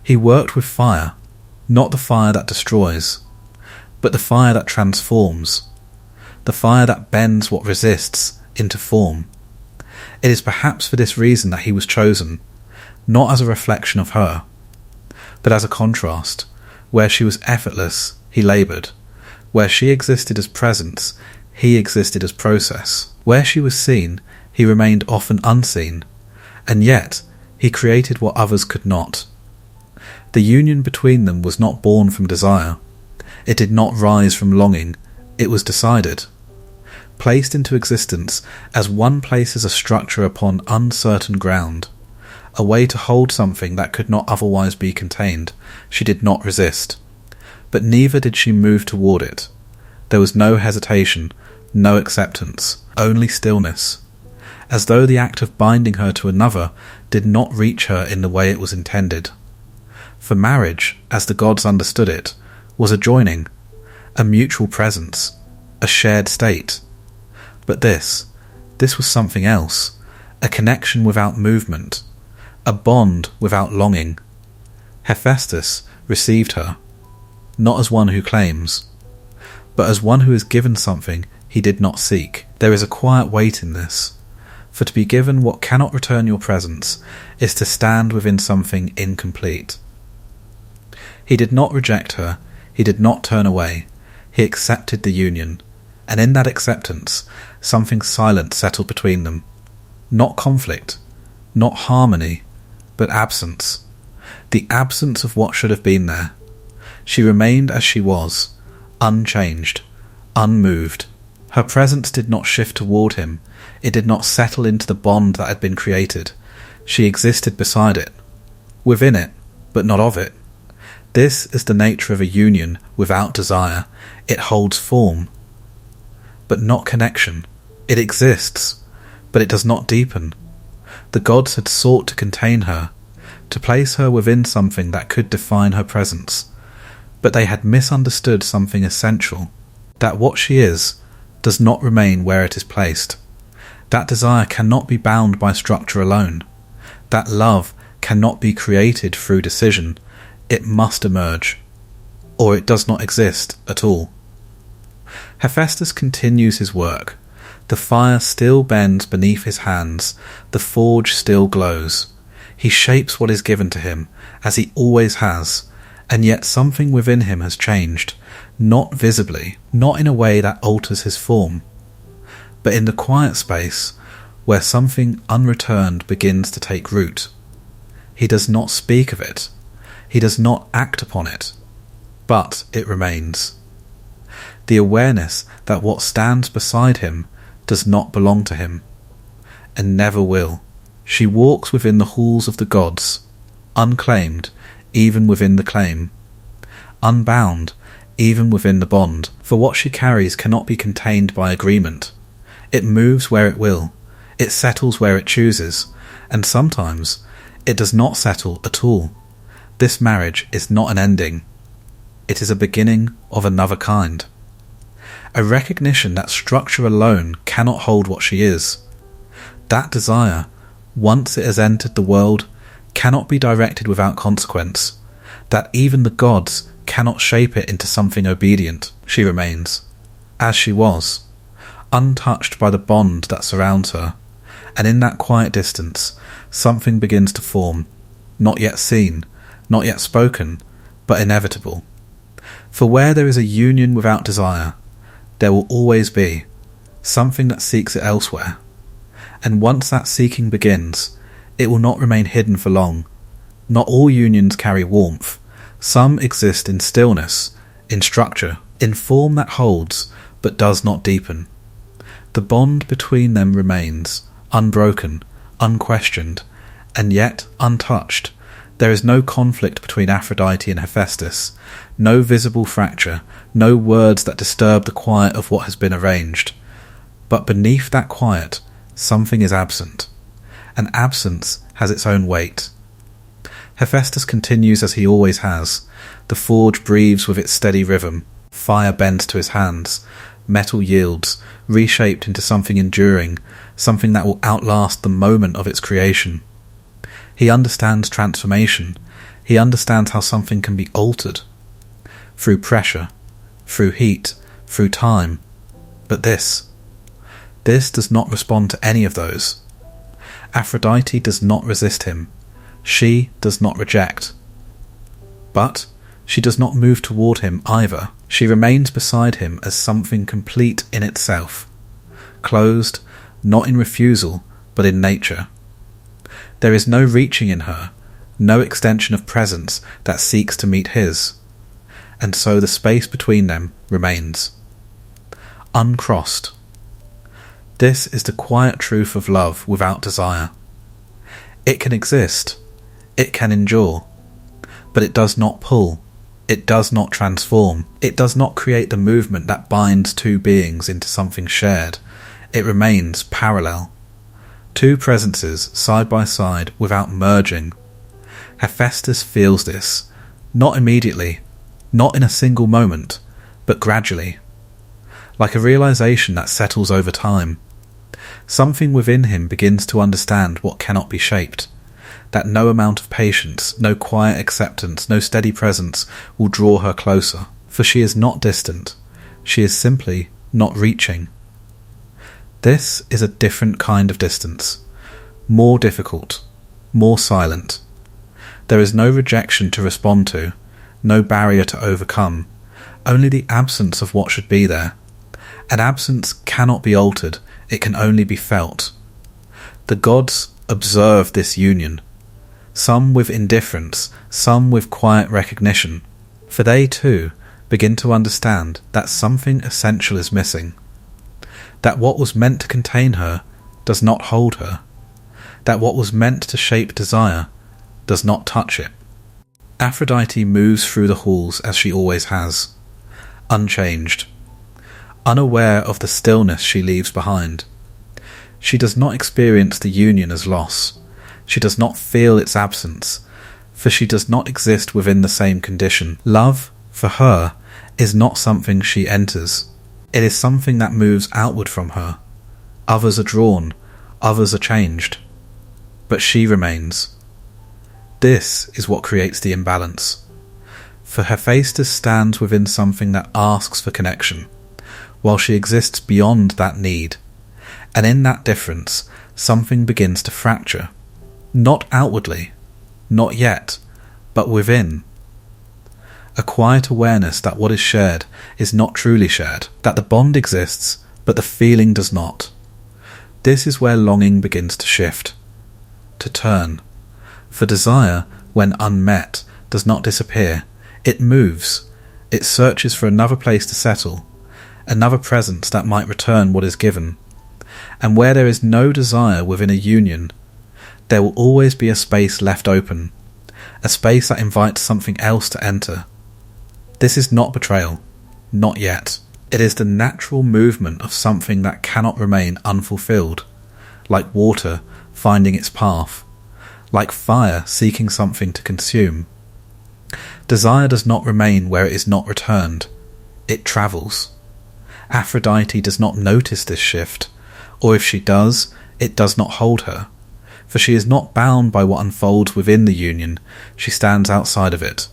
He worked with fire, not the fire that destroys, but the fire that transforms, the fire that bends what resists into form. It is perhaps for this reason that he was chosen, not as a reflection of her, but as a contrast. Where she was effortless, he laboured. Where she existed as presence, he existed as process. Where she was seen, he remained often unseen, and yet he created what others could not. The union between them was not born from desire. It did not rise from longing. It was decided, placed into existence as one places a structure upon uncertain ground, a way to hold something that could not otherwise be contained. She did not resist, but neither did she move toward it. There was no hesitation, no acceptance, only stillness, as though the act of binding her to another did not reach her in the way it was intended. For marriage, as the gods understood it, was a joining, a mutual presence, a shared state. But this was something else, a connection without movement, a bond without longing. Hephaestus received her, not as one who claims, but as one who is given something he did not seek. There is a quiet weight in this, for to be given what cannot return your presence is to stand within something incomplete. He did not reject her, he did not turn away, he accepted the union, and in that acceptance something silent settled between them. Not conflict, not harmony, but absence. The absence of what should have been there. She remained as she was, unchanged, unmoved. Her presence did not shift toward him, it did not settle into the bond that had been created. She existed beside it, within it, but not of it. This is the nature of a union without desire. It holds form, but not connection. It exists, but it does not deepen. The gods had sought to contain her, to place her within something that could define her presence, but they had misunderstood something essential, that what she is does not remain where it is placed. That desire cannot be bound by structure alone. That love cannot be created through decision. It must emerge, or it does not exist at all. Hephaestus continues his work. The fire still bends beneath his hands, the forge still glows. He shapes what is given to him, as he always has, and yet something within him has changed, not visibly, not in a way that alters his form, but in the quiet space where something unreturned begins to take root. He does not speak of it, he does not act upon it, but it remains. The awareness that what stands beside him does not belong to him, and never will. She walks within the halls of the gods, unclaimed even within the claim, unbound even within the bond, for what she carries cannot be contained by agreement. It moves where it will, it settles where it chooses, and sometimes it does not settle at all. This marriage is not an ending, it is a beginning of another kind. A recognition that structure alone cannot hold what she is. That desire, once it has entered the world, cannot be directed without consequence. that even the gods cannot shape it into something obedient. She remains, as she was, untouched by the bond that surrounds her, and in that quiet distance, something begins to form, not yet seen, not yet spoken, but inevitable. For where there is a union without desire, there will always be something that seeks it elsewhere, and once that seeking begins, it will not remain hidden for long. Not all unions carry warmth. Some exist in stillness, in structure, in form that holds, but does not deepen. The bond between them remains, unbroken, unquestioned, and yet untouched. There is no conflict between Aphrodite and Hephaestus, no visible fracture, no words that disturb the quiet of what has been arranged. But beneath that quiet, something is absent. And absence has its own weight. Hephaestus continues as he always has. The forge breathes with its steady rhythm. Fire bends to his hands. Metal yields, reshaped into something enduring, something that will outlast the moment of its creation. He understands transformation. He understands how something can be altered. Through pressure, through heat, through time. But this does not respond to any of those. Aphrodite does not resist him. She does not reject. But she does not move toward him either. She remains beside him as something complete in itself, closed, not in refusal, but in nature. There is no reaching in her, no extension of presence that seeks to meet his, and so the space between them remains, uncrossed. This is the quiet truth of love without desire. It can exist, it can endure, but it does not pull, it does not transform, it does not create the movement that binds two beings into something shared. It remains parallel. Two presences side by side without merging. Hephaestus feels this, not immediately, not in a single moment, but gradually, like a realization that settles over time. Something within him begins to understand what cannot be shaped, that no amount of patience, no quiet acceptance, no steady presence will draw her closer, for she is not distant, she is simply not reaching. This is a different kind of distance, more difficult, more silent. There is no rejection to respond to, no barrier to overcome, only the absence of what should be there. An absence cannot be altered, it can only be felt. The gods observe this union, some with indifference, some with quiet recognition, for they too begin to understand that something essential is missing, that what was meant to contain her does not hold her, that what was meant to shape desire does not touch it. Aphrodite moves through the halls as she always has, unchanged, unaware of the stillness she leaves behind. She does not experience the union as loss. She does not feel its absence, for she does not exist within the same condition. Love, for her, is not something she enters. It is something that moves outward from her. Others are drawn, others are changed. But she remains. This is what creates the imbalance. For Hephaestus stands within something that asks for connection, while she exists beyond that need. And in that difference, something begins to fracture. Not outwardly, not yet, but within. A quiet awareness that what is shared is not truly shared, that the bond exists, but the feeling does not. This is where longing begins to shift, to turn. For desire, when unmet, does not disappear. It moves. It searches for another place to settle, another presence that might return what is given. And where there is no desire within a union, there will always be a space left open, a space that invites something else to enter. This is not betrayal, not yet. It is the natural movement of something that cannot remain unfulfilled, like water finding its path, like fire seeking something to consume. Desire does not remain where it is not returned. It travels. Aphrodite does not notice this shift, or if she does, it does not hold her, for she is not bound by what unfolds within the union, she stands outside of it.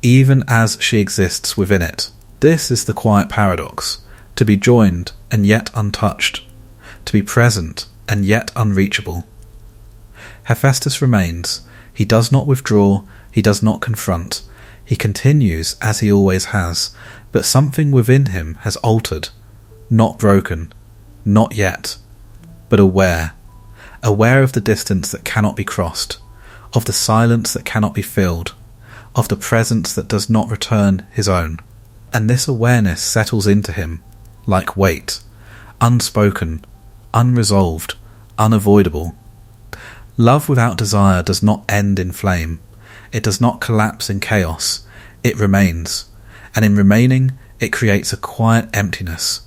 even as she exists within it. This is the quiet paradox, to be joined and yet untouched, to be present and yet unreachable. Hephaestus remains. He does not withdraw, he does not confront, he continues as he always has, but something within him has altered, not broken, not yet, but aware of the distance that cannot be crossed, of the silence that cannot be filled, of the presence that does not return his own. And this awareness settles into him, like weight, unspoken, unresolved, unavoidable. Love without desire does not end in flame. It does not collapse in chaos. It remains. And in remaining, it creates a quiet emptiness,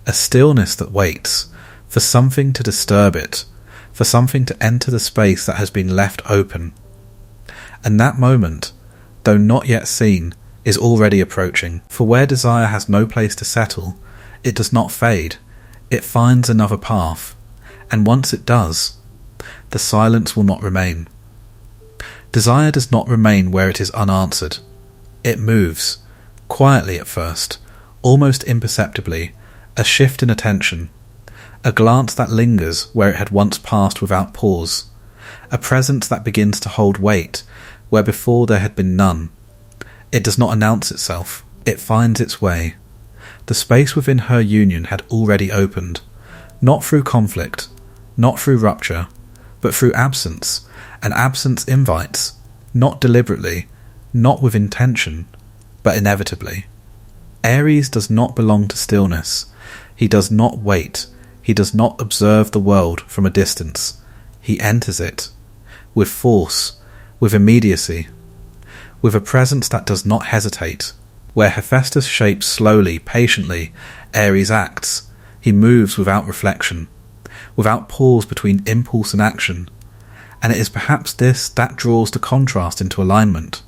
a stillness that waits for something to disturb it, for something to enter the space that has been left open. And that moment, though not yet seen, is already approaching. For where desire has no place to settle, it does not fade. It finds another path. And once it does, the silence will not remain. Desire does not remain where it is unanswered. It moves, quietly at first, almost imperceptibly, a shift in attention, a glance that lingers where it had once passed without pause, a presence that begins to hold weight where before there had been none. It does not announce itself, it finds its way. The space within her union had already opened, not through conflict, not through rupture, but through absence, and absence invites, not deliberately, not with intention, but inevitably. Aries does not belong to stillness. He does not wait. He does not observe the world from a distance. He enters it, with force, with immediacy, with a presence that does not hesitate. Where Hephaestus shapes slowly, patiently, Aries acts. He moves without reflection, without pause between impulse and action, and it is perhaps this that draws the contrast into alignment.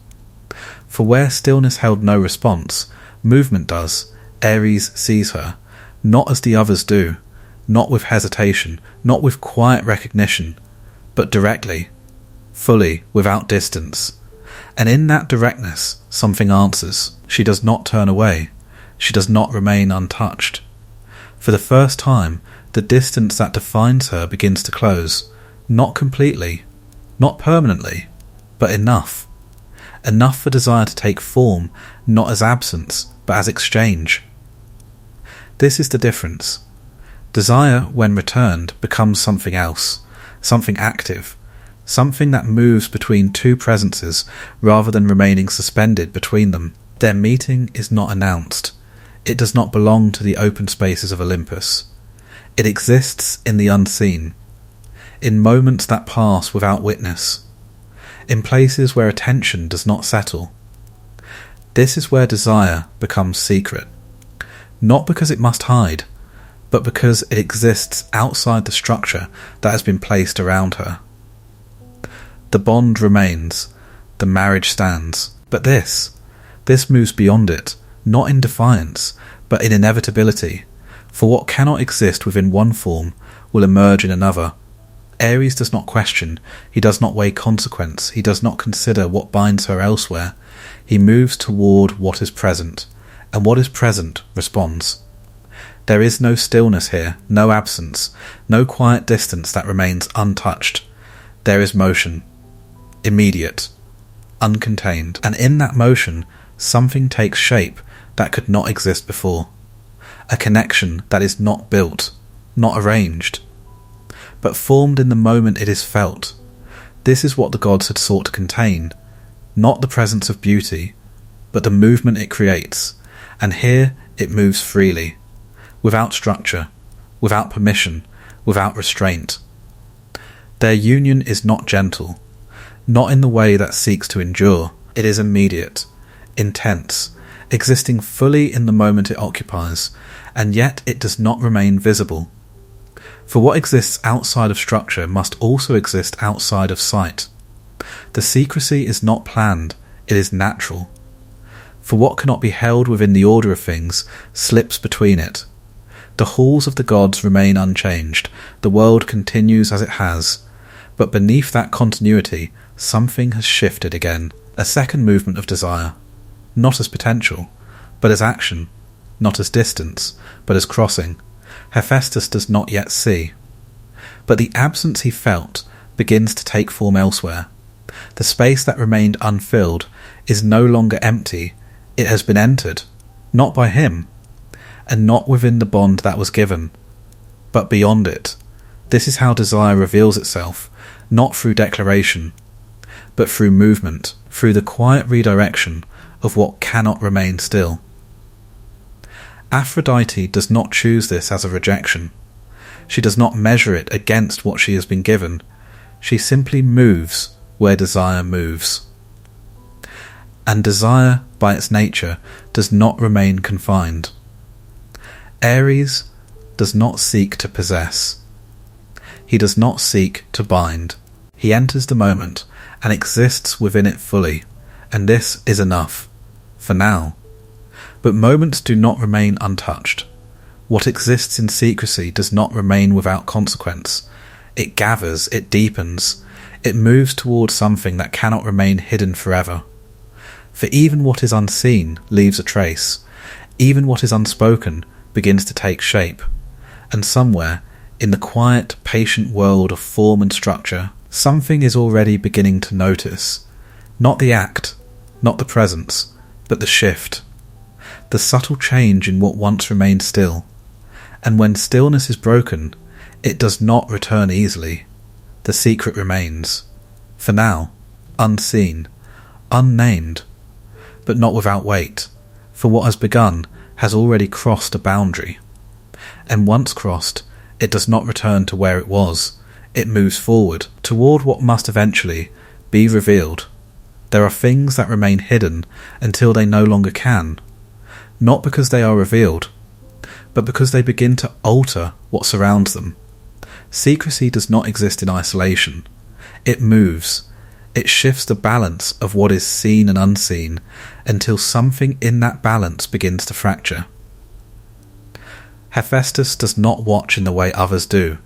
For where stillness held no response, movement does. Aries sees her, not as the others do, not with hesitation, not with quiet recognition, but directly, fully, without distance. And in that directness, something answers. She does not turn away. She does not remain untouched. For the first time, the distance that defines her begins to close, not completely, not permanently, but enough. Enough for desire to take form, not as absence, but as exchange. This is the difference. Desire, when returned, becomes something else, something active, something that moves between two presences rather than remaining suspended between them. Their meeting is not announced. It does not belong to the open spaces of Olympus. It exists in the unseen, in moments that pass without witness, in places where attention does not settle. This is where desire becomes secret, not because it must hide, but because it exists outside the structure that has been placed around her. The bond remains, the marriage stands, but this moves beyond it, not in defiance, but in inevitability, for what cannot exist within one form will emerge in another. Aries does not question, he does not weigh consequence, he does not consider what binds her elsewhere. He moves toward what is present, and what is present responds. There is no stillness here, no absence, no quiet distance that remains untouched. There is motion, immediate, uncontained, and in that motion something takes shape that could not exist before. A connection that is not built, not arranged, but formed in the moment it is felt. This is what the gods had sought to contain, not the presence of beauty, but the movement it creates, and here it moves freely, without structure, without permission, without restraint. Their union is not gentle, not in the way that seeks to endure. It is immediate, intense, existing fully in the moment it occupies, and yet it does not remain visible. For what exists outside of structure must also exist outside of sight. The secrecy is not planned, it is natural. For what cannot be held within the order of things slips between it. The halls of the gods remain unchanged, the world continues as it has, but beneath that continuity something has shifted again. A second movement of desire, not as potential, but as action, not as distance, but as crossing, Hephaestus does not yet see. But the absence he felt begins to take form elsewhere. The space that remained unfilled is no longer empty, it has been entered, not by him, and not within the bond that was given, but beyond it. This is how desire reveals itself, not through declaration, but through movement, through the quiet redirection of what cannot remain still. Aphrodite does not choose this as a rejection. She does not measure it against what she has been given. She simply moves where desire moves. And desire, by its nature, does not remain confined. Ares does not seek to possess. He does not seek to bind. He enters the moment and exists within it fully, and this is enough, for now. But moments do not remain untouched. What exists in secrecy does not remain without consequence. It gathers, it deepens, it moves towards something that cannot remain hidden forever. For even what is unseen leaves a trace, even what is unspoken begins to take shape, and somewhere, in the quiet, patient world of form and structure, something is already beginning to notice. Not the act, not the presence, but the shift. The subtle change in what once remained still. And when stillness is broken, it does not return easily. The secret remains. For now, unseen, unnamed, but not without weight, for what has begun has already crossed a boundary. And once crossed, it does not return to where it was. It moves forward, toward what must eventually be revealed. There are things that remain hidden until they no longer can, not because they are revealed, but because they begin to alter what surrounds them. Secrecy does not exist in isolation. It moves. It shifts the balance of what is seen and unseen until something in that balance begins to fracture. Hephaestus does not watch in the way others do.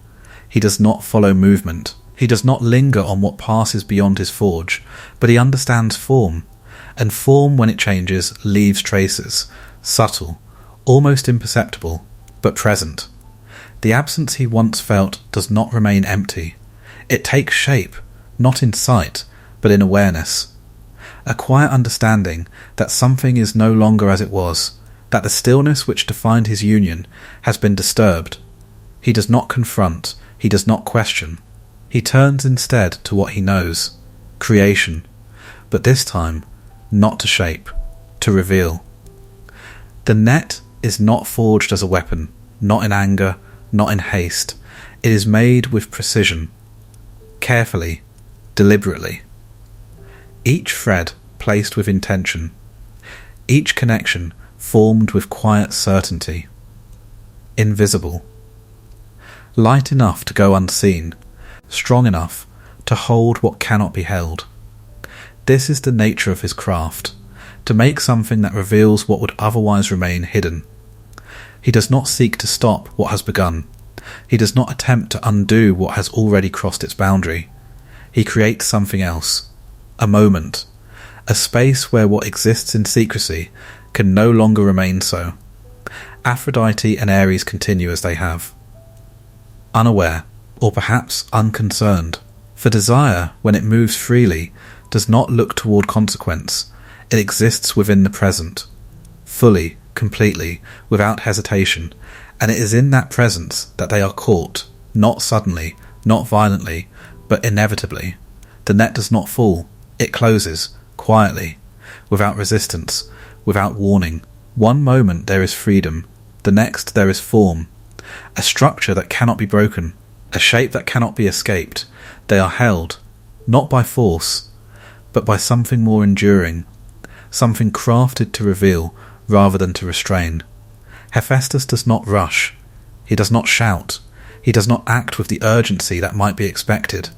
He does not follow movement. He does not linger on what passes beyond his forge, but he understands form, and form, when it changes, leaves traces, subtle, almost imperceptible, but present. The absence he once felt does not remain empty. It takes shape, not in sight, but in awareness. A quiet understanding that something is no longer as it was, that the stillness which defined his union has been disturbed. He does not confront, he does not question. He turns instead to what he knows, creation, but this time not to shape, to reveal. The net is not forged as a weapon, not in anger, not in haste. It is made with precision, carefully, deliberately. Each thread placed with intention, each connection formed with quiet certainty. Invisible. Light enough to go unseen, strong enough to hold what cannot be held. This is the nature of his craft, to make something that reveals what would otherwise remain hidden. He does not seek to stop what has begun. He does not attempt to undo what has already crossed its boundary. He creates something else, a moment, a space where what exists in secrecy can no longer remain so. Aphrodite and Ares continue as they have, unaware, or perhaps unconcerned. For desire, when it moves freely, does not look toward consequence. It exists within the present, fully, completely, without hesitation, and it is in that presence that they are caught, not suddenly, not violently, but inevitably. The net does not fall, it closes, quietly, without resistance, without warning. One moment there is freedom, the next there is form, a structure that cannot be broken, a shape that cannot be escaped. They are held, not by force, but by something more enduring, something crafted to reveal rather than to restrain. Hephaestus does not rush, he does not shout, he does not act with the urgency that might be expected.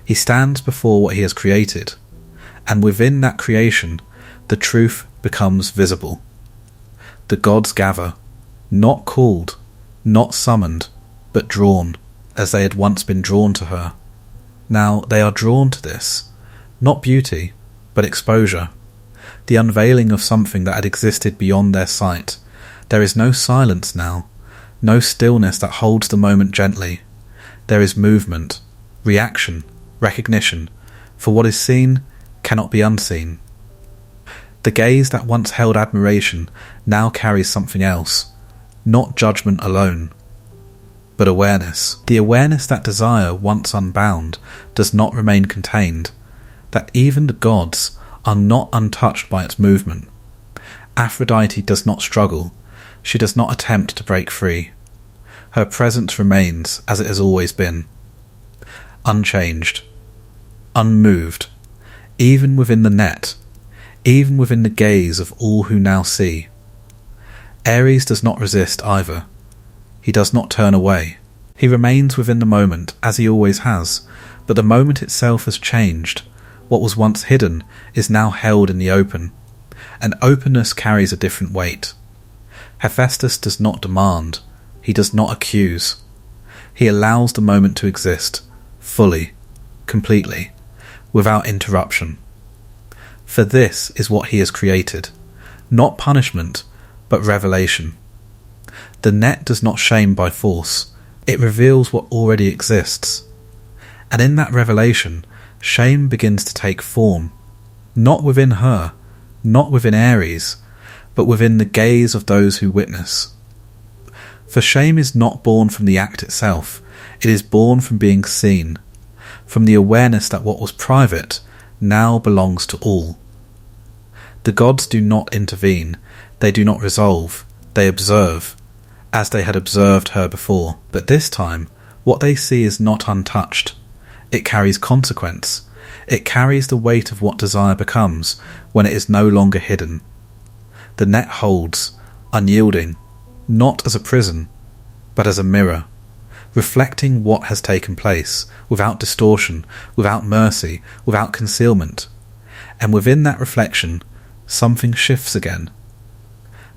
He stands before what he has created, and within that creation, the truth becomes visible. The gods gather, not called, not summoned, but drawn, as they had once been drawn to her. Now they are drawn to this, not beauty, but exposure. the unveiling of something that had existed beyond their sight. There is no silence now, no stillness that holds the moment gently. There is movement, reaction, recognition, for what is seen cannot be unseen. The gaze that once held admiration now carries something else, not judgment alone, but awareness. The awareness that desire, once unbound, does not remain contained, that even the gods are not untouched by its movement. Aphrodite does not struggle, she does not attempt to break free. Her presence remains as it has always been, unchanged, unmoved, even within the net, even within the gaze of all who now see. Ares does not resist either. He does not turn away. He remains within the moment as he always has, but the moment itself has changed. What was once hidden is now held in the open, and openness carries a different weight. Hephaestus does not demand, he does not accuse. He allows the moment to exist, fully, completely, without interruption. For this is what he has created, not punishment, but revelation. The net does not shame by force, it reveals what already exists. And in that revelation, shame begins to take form, not within her, not within Ares, but within the gaze of those who witness. For shame is not born from the act itself, it is born from being seen, from the awareness that what was private now belongs to all. The gods do not intervene, they do not resolve, they observe, as they had observed her before. But this time, what they see is not untouched. It carries consequence. It carries the weight of what desire becomes when it is no longer hidden. The net holds, unyielding, not as a prison, but as a mirror, reflecting what has taken place, without distortion, without mercy, without concealment. And within that reflection, something shifts again.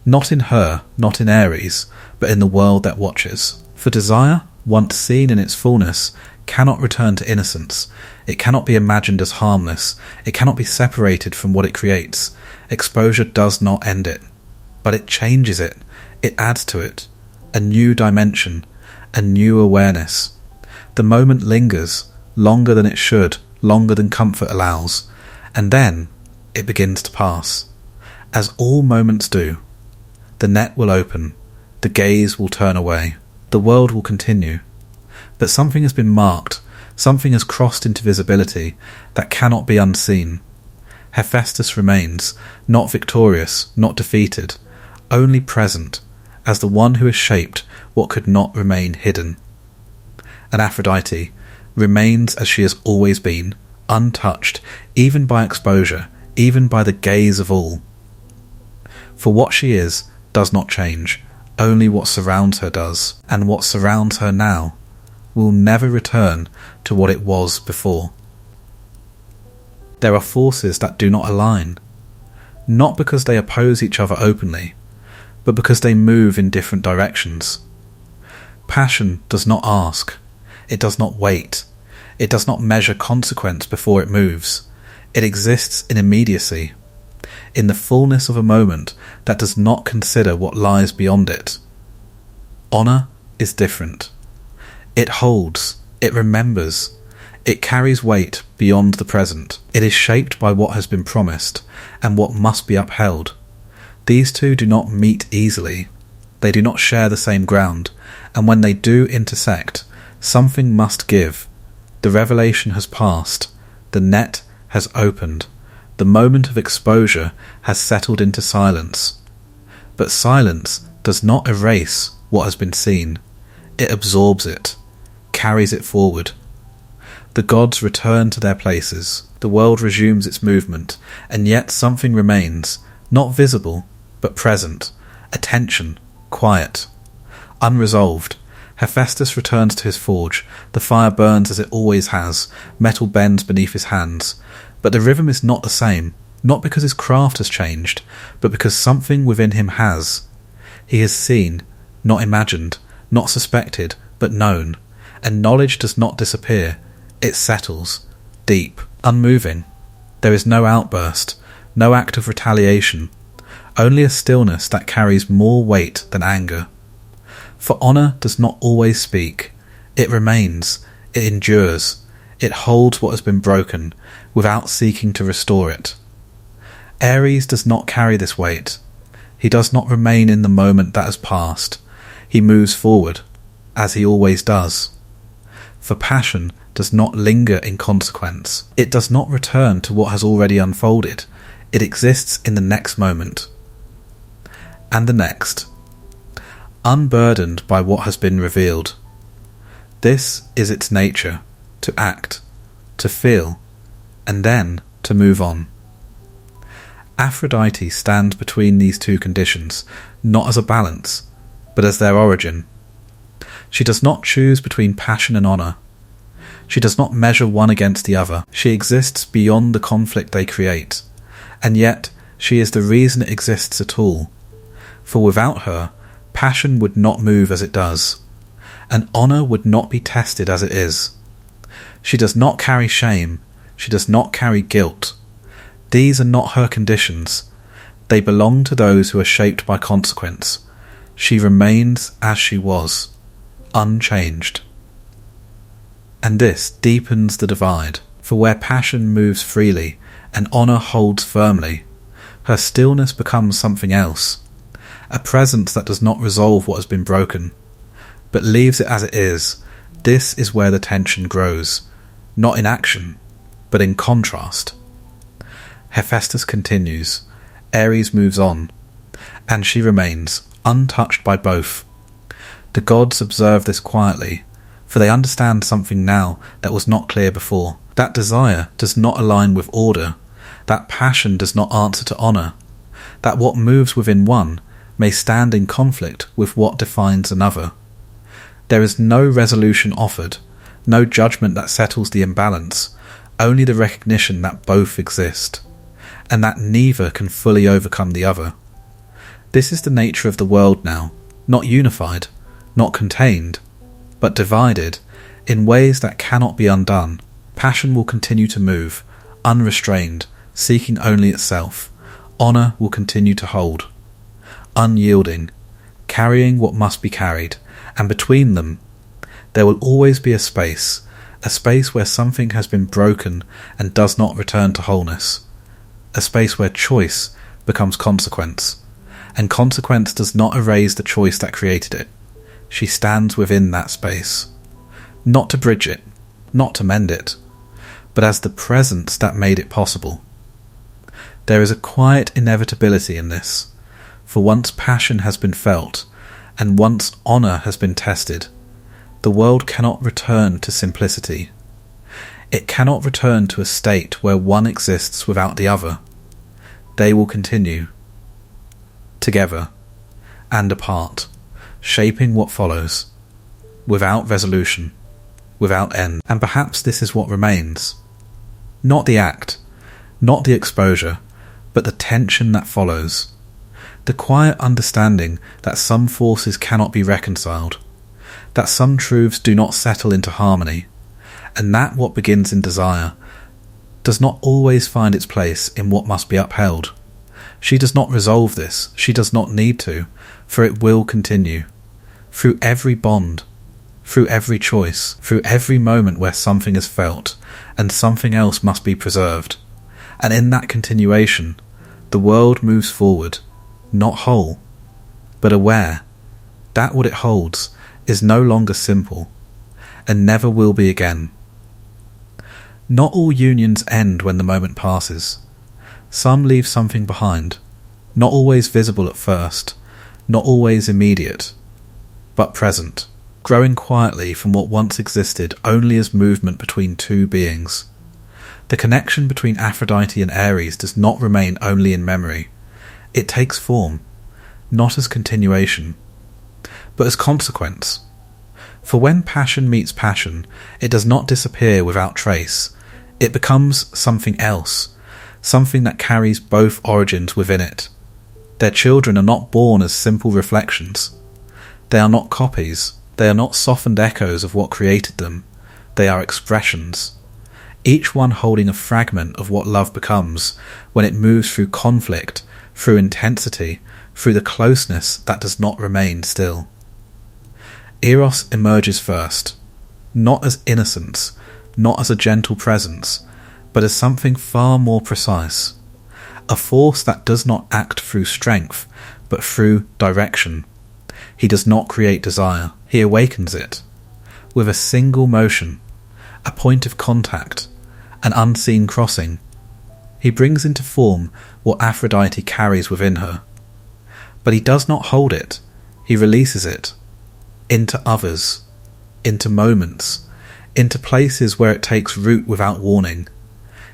Not in her, not in Ares, but in the world that watches. For desire, once seen in its fullness, cannot return to innocence. It cannot be imagined as harmless. It cannot be separated from what it creates. Exposure does not end it, but it changes it. It adds to it a new dimension, a new awareness. The moment lingers, longer than it should, longer than comfort allows, and then it begins to pass. As all moments do, the net will open, the gaze will turn away, the world will continue. But something has been marked, something has crossed into visibility that cannot be unseen. Hephaestus remains, not victorious, not defeated, only present, as the one who has shaped what could not remain hidden. And Aphrodite remains as she has always been, untouched, even by exposure, even by the gaze of all. For what she is does not change, only what surrounds her does, and what surrounds her now will never return to what it was before. There are forces that do not align, not because they oppose each other openly, but because they move in different directions. Passion does not ask, it does not wait, it does not measure consequence before it moves. It exists in immediacy, in the fullness of a moment that does not consider what lies beyond it. Honour is different. It holds, it remembers, it carries weight beyond the present. It is shaped by what has been promised and what must be upheld. These two do not meet easily. They do not share the same ground, and when they do intersect, something must give. The revelation has passed, the net has opened, the moment of exposure has settled into silence. But silence does not erase what has been seen. It absorbs it, carries it forward. The gods return to their places, the world resumes its movement, and yet something remains, not visible, but present, attention, quiet, unresolved. Hephaestus returns to his forge, the fire burns as it always has, metal bends beneath his hands, but the rhythm is not the same, not because his craft has changed, but because something within him has. He has seen, not imagined, not suspected, but known, and knowledge does not disappear, it settles, deep, unmoving. There is no outburst, no act of retaliation, only a stillness that carries more weight than anger. For honour does not always speak. It remains, it endures, it holds what has been broken without seeking to restore it. Aries does not carry this weight. He does not remain in the moment that has passed. He moves forward, as he always does. For passion does not linger in consequence. It does not return to what has already unfolded. It exists in the next moment. And the next. Unburdened by what has been revealed. This is its nature, to act, to feel, and then to move on. Aphrodite stands between these two conditions, not as a balance, but as their origin. She does not choose between passion and honour. She does not measure one against the other. She exists beyond the conflict they create, and yet she is the reason it exists at all. For without her, passion would not move as it does, and honour would not be tested as it is. She does not carry shame. She does not carry guilt. These are not her conditions. They belong to those who are shaped by consequence. She remains as she was, unchanged. And this deepens the divide, for where passion moves freely and honour holds firmly, her stillness becomes something else, a presence that does not resolve what has been broken, but leaves it as it is. This is where the tension grows, not in action, but in contrast. Hephaestus continues, Ares moves on, and she remains, untouched by both. The gods observe this quietly, for they understand something now that was not clear before. That desire does not align with order, that passion does not answer to honour, that what moves within one may stand in conflict with what defines another. There is no resolution offered, no judgment that settles the imbalance, only the recognition that both exist, and that neither can fully overcome the other. This is the nature of the world now, not unified, not contained, but divided in ways that cannot be undone. Passion will continue to move, unrestrained, seeking only itself. Honour will continue to hold, unyielding, carrying what must be carried, and between them there will always be a space where something has been broken and does not return to wholeness, a space where choice becomes consequence, and consequence does not erase the choice that created it. She stands within that space, not to bridge it, not to mend it, but as the presence that made it possible. There is a quiet inevitability in this, for once passion has been felt, and once honour has been tested, the world cannot return to simplicity. It cannot return to a state where one exists without the other. They will continue, together and apart, shaping what follows, without resolution, without end. And perhaps this is what remains. Not the act, not the exposure, but the tension that follows. The quiet understanding that some forces cannot be reconciled, that some truths do not settle into harmony, and that what begins in desire does not always find its place in what must be upheld. She does not resolve this, she does not need to, for it will continue. Through every bond, through every choice, through every moment where something is felt, and something else must be preserved. And in that continuation, the world moves forward, not whole, but aware that what it holds is no longer simple, and never will be again. Not all unions end when the moment passes. Some leave something behind, not always visible at first, not always immediate, but present, growing quietly from what once existed only as movement between two beings. The connection between Aphrodite and Ares does not remain only in memory. It takes form, not as continuation, but as consequence. For when passion meets passion, it does not disappear without trace. It becomes something else, something that carries both origins within it. Their children are not born as simple reflections. They are not copies. They are not softened echoes of what created them. They are expressions. each one holding a fragment of what love becomes when it moves through conflict, through intensity, through the closeness that does not remain still. Eros emerges first, not as innocence, not as a gentle presence, but as something far more precise, a force that does not act through strength, but through direction. He does not create desire, he awakens it. With a single motion, a point of contact, an unseen crossing, he brings into form what Aphrodite carries within her. But he does not hold it, he releases it, into others, into moments, into places where it takes root without warning.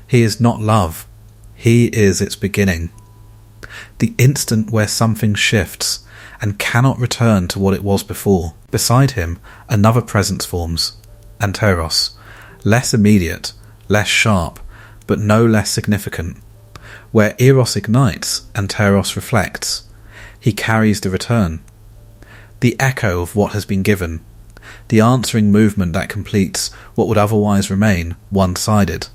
He is not love, he is its beginning. The instant where something shifts and cannot return to what it was before. Beside him, another presence forms, Anteros, less immediate, less sharp, but no less significant. Where Eros ignites, Anteros reflects. He carries the return, the echo of what has been given, the answering movement that completes what would otherwise remain one-sided.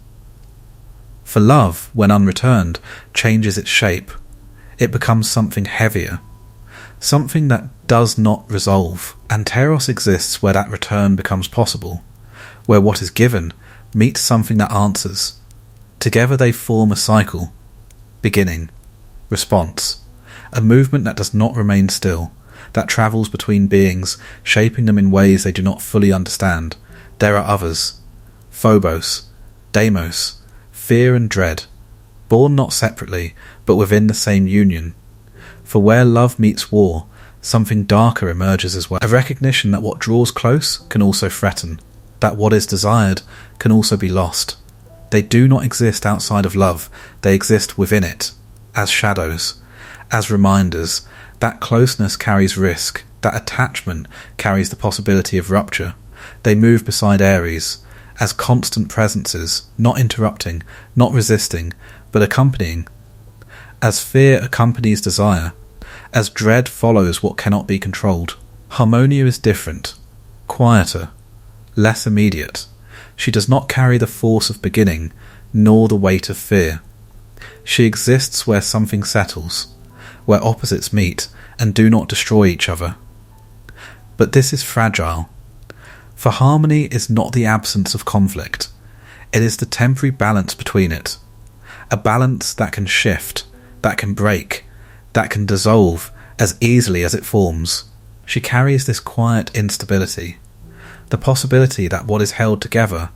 For love, when unreturned, changes its shape. It becomes something heavier, something that does not resolve. Anteros exists where that return becomes possible, where what is given meets something that answers. Together they form a cycle, beginning, response, a movement that does not remain still, that travels between beings, shaping them in ways they do not fully understand. There are others, Phobos, Deimos, fear and dread, born not separately, but within the same union. For where love meets war, something darker emerges as well, a recognition that what draws close can also threaten, that what is desired can also be lost. They do not exist outside of love, they exist within it, as shadows, as reminders. That closeness carries risk, that attachment carries the possibility of rupture. They move beside Ares, as constant presences, not interrupting, not resisting, but accompanying. As fear accompanies desire, as dread follows what cannot be controlled. Harmonia is different, quieter, less immediate. She does not carry the force of beginning, nor the weight of fear. She exists where something settles, where opposites meet and do not destroy each other. But this is fragile, for harmony is not the absence of conflict, it is the temporary balance between it, a balance that can shift, that can break, that can dissolve as easily as it forms. She carries this quiet instability, the possibility that what is held together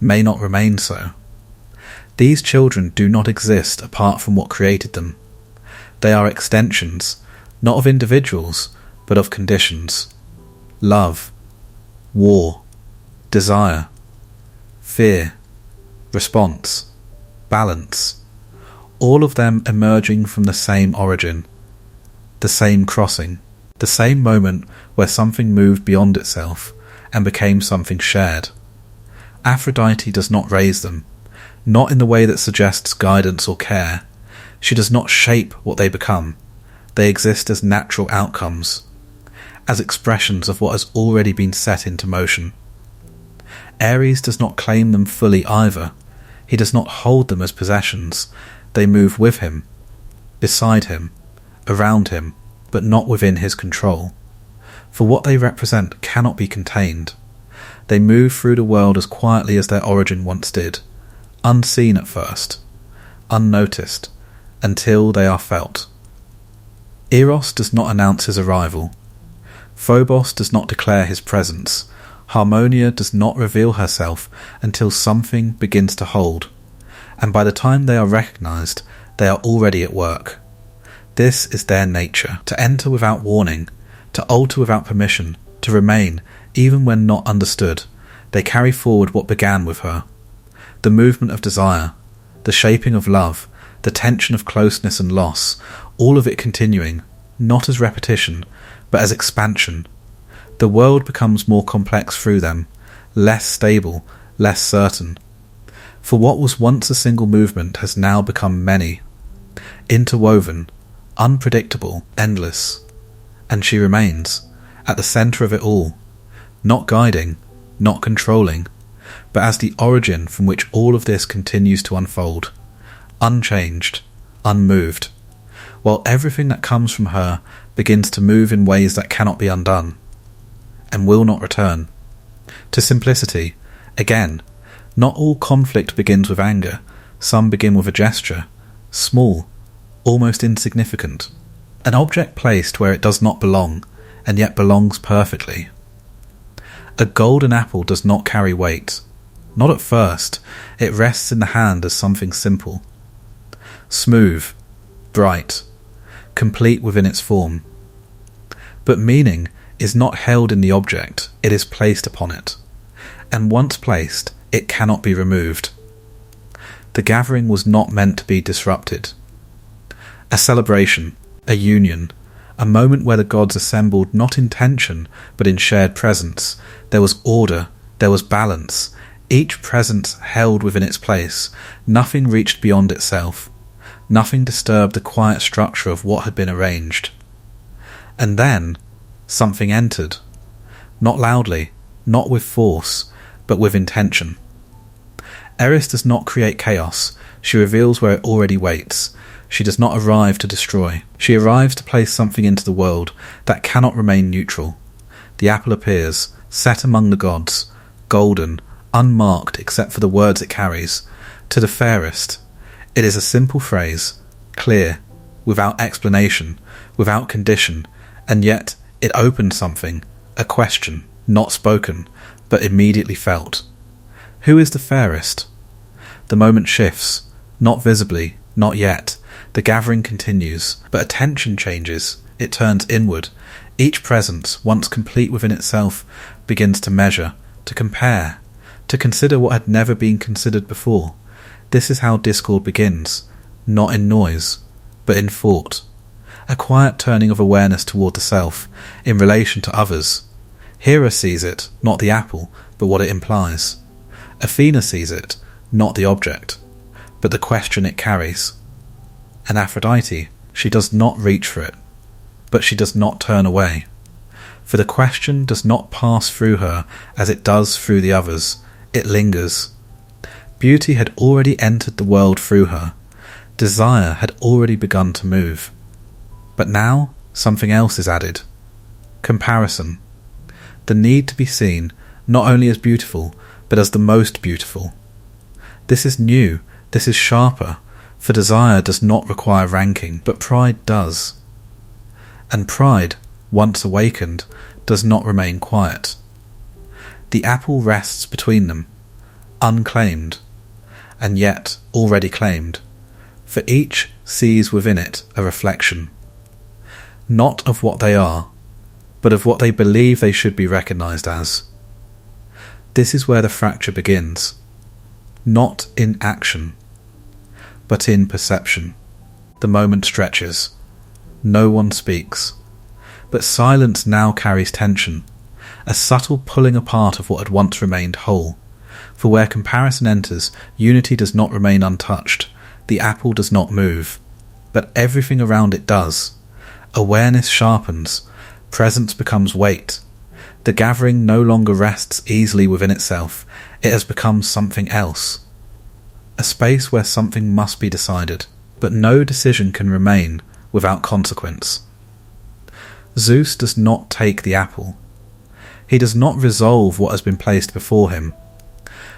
may not remain so. These children do not exist apart from what created them. They are extensions, not of individuals, but of conditions. Love, war, desire, fear, response, balance, all of them emerging from the same origin, the same crossing, the same moment where something moved beyond itself and became something shared. Aphrodite does not raise them, not in the way that suggests guidance or care. She does not shape what they become. They exist as natural outcomes, as expressions of what has already been set into motion. Ares does not claim them fully either. He does not hold them as possessions. They move with him, beside him, around him, but not within his control. For what they represent cannot be contained. They move through the world as quietly as their origin once did, unseen at first, unnoticed, until they are felt. Eros does not announce his arrival. Phobos does not declare his presence. Harmonia does not reveal herself until something begins to hold, and by the time they are recognized, they are already at work. This is their nature, to enter without warning, to alter without permission, to remain even when not understood. They carry forward what began with her. The movement of desire, the shaping of love, the tension of closeness and loss, all of it continuing, not as repetition, but as expansion. The world becomes more complex through them, less stable, less certain. For what was once a single movement has now become many, interwoven, unpredictable, endless. And she remains, at the centre of it all, not guiding, not controlling, but as the origin from which all of this continues to unfold, unchanged, unmoved, while everything that comes from her begins to move in ways that cannot be undone, and will not return. To simplicity, again, not all conflict begins with anger. Some begin with a gesture, small, almost insignificant. An object placed where it does not belong, and yet belongs perfectly. A golden apple does not carry weight. Not at first. It rests in the hand as something simple. Smooth, bright, complete within its form. But meaning is not held in the object, it is placed upon it. And once placed, it cannot be removed. The gathering was not meant to be disrupted. A celebration, a union, a moment where the gods assembled not in tension, but in shared presence. There was order, there was balance, each presence held within its place. Nothing reached beyond itself. Nothing disturbed the quiet structure of what had been arranged. And then, something entered. Not loudly, not with force, but with intention. Eris does not create chaos. She reveals where it already waits. She does not arrive to destroy. She arrives to place something into the world that cannot remain neutral. The apple appears, set among the gods, golden, unmarked except for the words it carries. To the fairest, it is a simple phrase, clear, without explanation, without condition, and yet it opens something, a question, not spoken, but immediately felt. Who is the fairest? The moment shifts, not visibly, not yet. The gathering continues, but attention changes. It turns inward. Each presence, once complete within itself, begins to measure, to compare, to consider what had never been considered before. This is how discord begins, not in noise, but in thought. A quiet turning of awareness toward the self, in relation to others. Hera sees it, not the apple, but what it implies. Athena sees it, not the object, but the question it carries. And Aphrodite, she does not reach for it, but she does not turn away. For the question does not pass through her as it does through the others. It lingers. Beauty had already entered the world through her. Desire had already begun to move. But now something else is added. Comparison. The need to be seen not only as beautiful, but as the most beautiful. This is new, this is sharper, for desire does not require ranking, but pride does. And pride, once awakened, does not remain quiet. The apple rests between them, unclaimed, and yet already claimed, for each sees within it a reflection, not of what they are, but of what they believe they should be recognized as. This is where the fracture begins, not in action, but in perception. The moment stretches. No one speaks. But silence now carries tension, a subtle pulling apart of what had once remained whole. For where comparison enters, unity does not remain untouched. The apple does not move, but everything around it does. Awareness sharpens. Presence becomes weight. The gathering no longer rests easily within itself. It has become something else. A space where something must be decided, but no decision can remain without consequence. Zeus does not take the apple. He does not resolve what has been placed before him.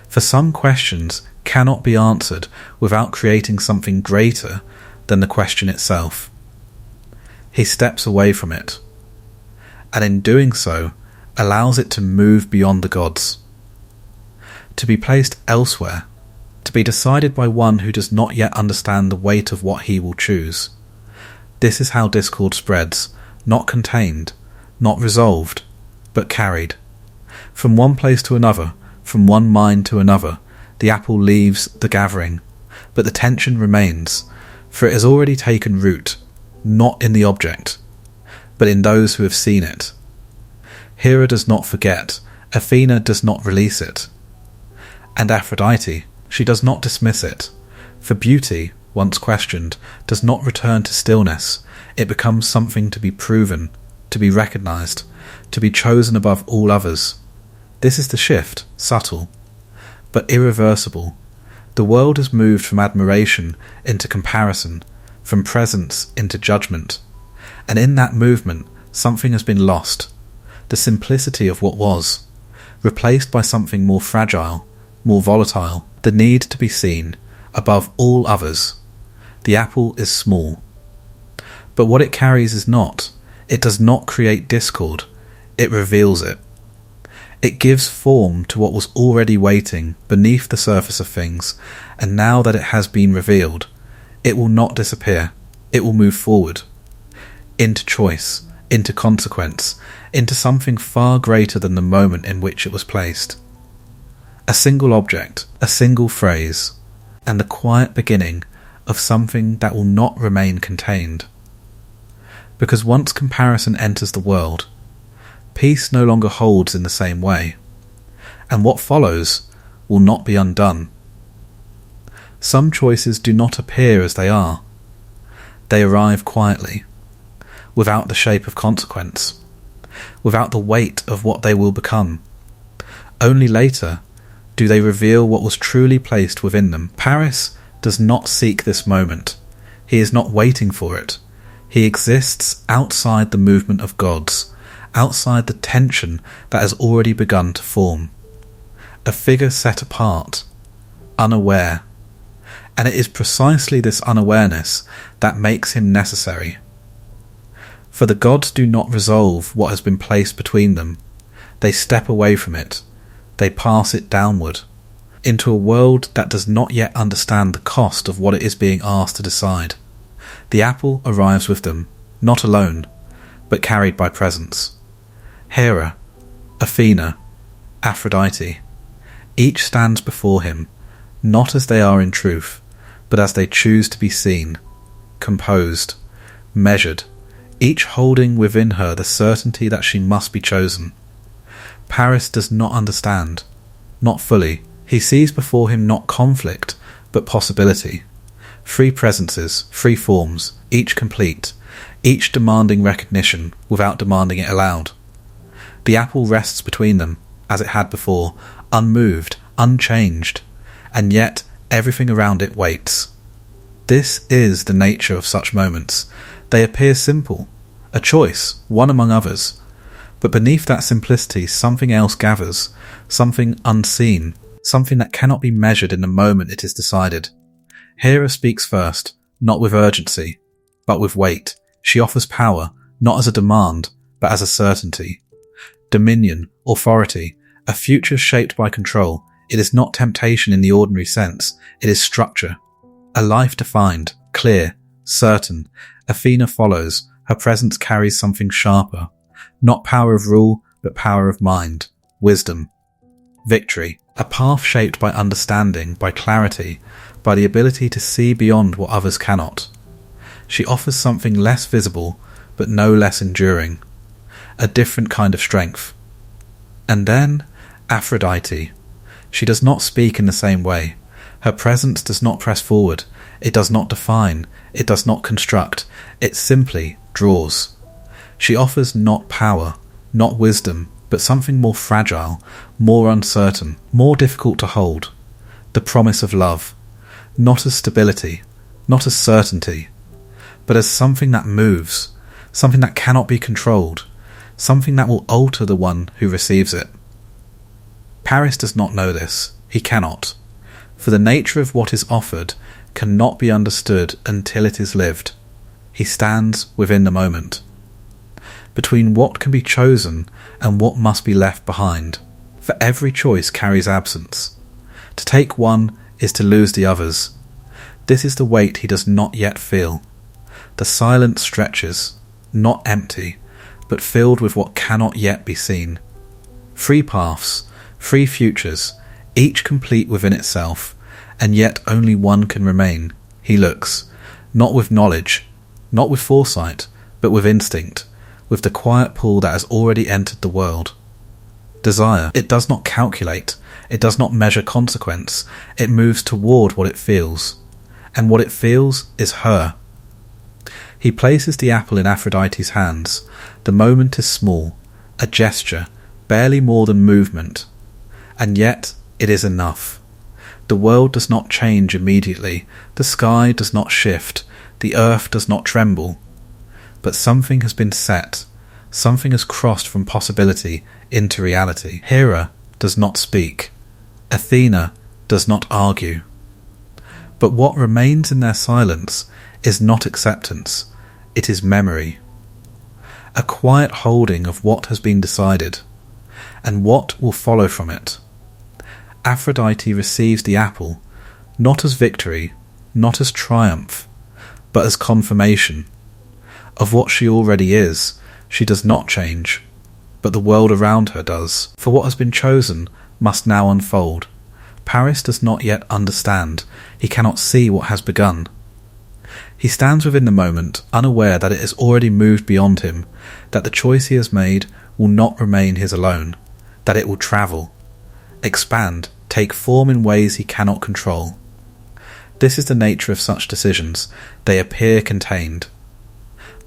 For some questions cannot be answered without creating something greater than the question itself. He steps away from it, and in doing so allows it to move beyond the gods, to be placed elsewhere, to be decided by one who does not yet understand the weight of what he will choose. This is how discord spreads, not contained, not resolved, but carried. From one place to another, from one mind to another, the apple leaves the gathering, but the tension remains, for it has already taken root, not in the object, but in those who have seen it. Hera does not forget, Athena does not release it. And Aphrodite, she does not dismiss it, for beauty, once questioned, does not return to stillness. It becomes something to be proven, to be recognized, to be chosen above all others. This is the shift, subtle, but irreversible. The world has moved from admiration into comparison, from presence into judgment, and in that movement something has been lost, the simplicity of what was, replaced by something more fragile, more volatile, the need to be seen above all others. The apple is small, but what it carries is not. It does not create discord, it reveals it. It gives form to what was already waiting beneath the surface of things, and now that it has been revealed, it will not disappear, it will move forward, into choice, into consequence, into something far greater than the moment in which it was placed. A single object, a single phrase, and the quiet beginning of something that will not remain contained. Because once comparison enters the world, peace no longer holds in the same way, and what follows will not be undone. Some choices do not appear as they are. They arrive quietly, without the shape of consequence, without the weight of what they will become. Only later do they reveal what was truly placed within them. Paris does not seek this moment. He is not waiting for it. He exists outside the movement of gods, outside the tension that has already begun to form. A figure set apart, unaware, and it is precisely this unawareness that makes him necessary. For the gods do not resolve what has been placed between them. They step away from it. They pass it downward, into a world that does not yet understand the cost of what it is being asked to decide. The apple arrives with them, not alone, but carried by presence. Hera, Athena, Aphrodite, each stands before him, not as they are in truth, but as they choose to be seen, composed, measured, each holding within her the certainty that she must be chosen. Paris does not understand, not fully. He sees before him not conflict, but possibility. Free presences, free forms, each complete, each demanding recognition without demanding it aloud. The apple rests between them, as it had before, unmoved, unchanged, and yet everything around it waits. This is the nature of such moments. They appear simple, a choice, one among others, but beneath that simplicity something else gathers, something unseen, something that cannot be measured in the moment it is decided. Hera speaks first, not with urgency, but with weight. She offers power, not as a demand, but as a certainty. Dominion, authority, a future shaped by control. It is not temptation in the ordinary sense, it is structure. A life defined, clear, certain. Athena follows, her presence carries something sharper. Not power of rule, but power of mind, wisdom. Victory, a path shaped by understanding, by clarity, by the ability to see beyond what others cannot. She offers something less visible, but no less enduring. A different kind of strength. And then, Aphrodite. She does not speak in the same way. Her presence does not press forward. It does not define. It does not construct. It simply draws. She offers not power, not wisdom, but something more fragile, more uncertain, more difficult to hold. The promise of love. Not as stability, not as certainty, but as something that moves, something that cannot be controlled, something that will alter the one who receives it. Paris does not know this. He cannot. For the nature of what is offered cannot be understood until it is lived. He stands within the moment, between what can be chosen and what must be left behind. For every choice carries absence. To take one is to lose the others. This is the weight he does not yet feel. The silence stretches, not empty, but filled with what cannot yet be seen. Free paths, free futures, each complete within itself, and yet only one can remain. He looks, not with knowledge, not with foresight, but with instinct, with the quiet pull that has already entered the world. Desire, it does not calculate, it does not measure consequence, it moves toward what it feels, and what it feels is her. He places the apple in Aphrodite's hands. The moment is small, a gesture, barely more than movement, and yet it is enough. The world does not change immediately, the sky does not shift, the earth does not tremble. But something has been set, something has crossed from possibility into reality. Hera does not speak, Athena does not argue. But what remains in their silence is not acceptance, it is memory. A quiet holding of what has been decided, and what will follow from it. Aphrodite receives the apple, not as victory, not as triumph, but as confirmation. Of what she already is, she does not change, but the world around her does. For what has been chosen must now unfold. Paris does not yet understand, he cannot see what has begun. He stands within the moment, unaware that it has already moved beyond him, that the choice he has made will not remain his alone, that it will travel, expand, take form in ways he cannot control. This is the nature of such decisions. They appear contained.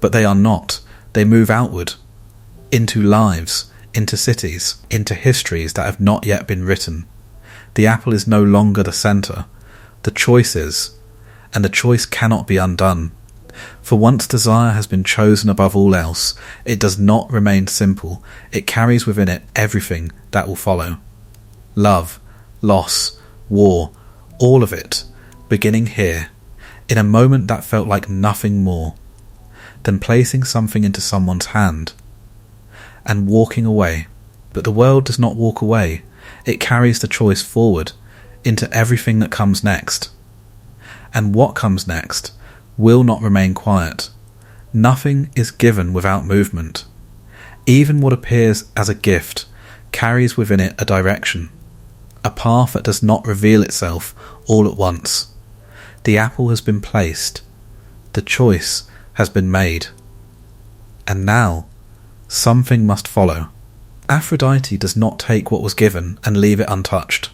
But they are not. They move outward, into lives, into cities, into histories that have not yet been written. The apple is no longer the centre. The choice is, and the choice cannot be undone. For once desire has been chosen above all else, it does not remain simple, it carries within it everything that will follow. Love, loss, war, all of it, beginning here, in a moment that felt like nothing more, than placing something into someone's hand, and walking away. But the world does not walk away, it carries the choice forward, into everything that comes next. And what comes next will not remain quiet. Nothing is given without movement. Even what appears as a gift carries within it a direction, a path that does not reveal itself all at once. The apple has been placed, the choice has been made, and now something must follow. Aphrodite does not take what was given and leave it untouched,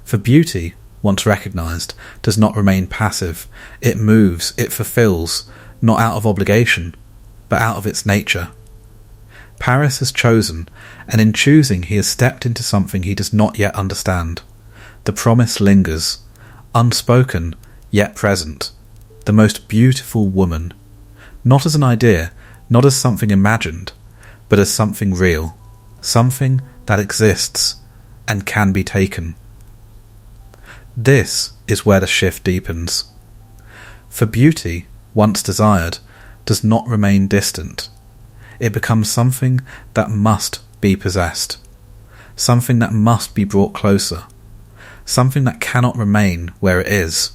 for beauty, once recognised, does not remain passive. It moves, it fulfills, not out of obligation, but out of its nature. Paris has chosen, and in choosing he has stepped into something he does not yet understand. The promise lingers, unspoken yet present. The most beautiful woman, not as an idea, not as something imagined, but as something real, something that exists and can be taken. This is where the shift deepens. For beauty, once desired, does not remain distant. It becomes something that must be possessed, something that must be brought closer, something that cannot remain where it is.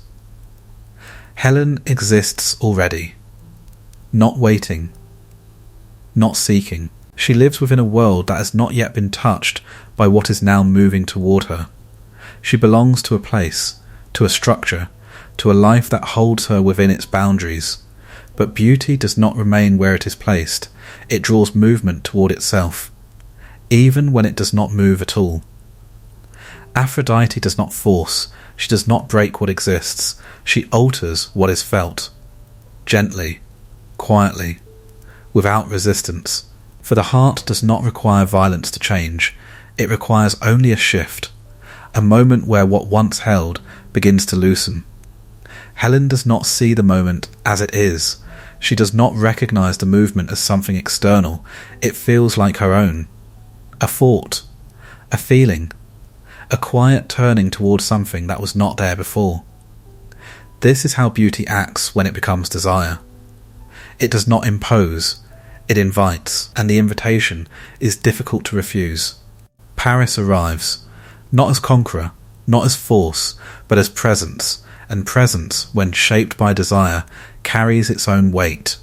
Helen exists already, not waiting, not seeking. She lives within a world that has not yet been touched by what is now moving toward her. She belongs to a place, to a structure, to a life that holds her within its boundaries. But beauty does not remain where it is placed. It draws movement toward itself, even when it does not move at all. Aphrodite does not force, she does not break what exists, she alters what is felt. Gently, quietly, without resistance. For the heart does not require violence to change, it requires only a shift. A moment where what once held begins to loosen. Helen does not see the moment as it is. She does not recognise the movement as something external. It feels like her own. A thought, a feeling, a quiet turning towards something that was not there before. This is how beauty acts when it becomes desire. It does not impose, it invites, and the invitation is difficult to refuse. Paris arrives, not as conqueror, not as force, but as presence, and presence, when shaped by desire, carries its own weight.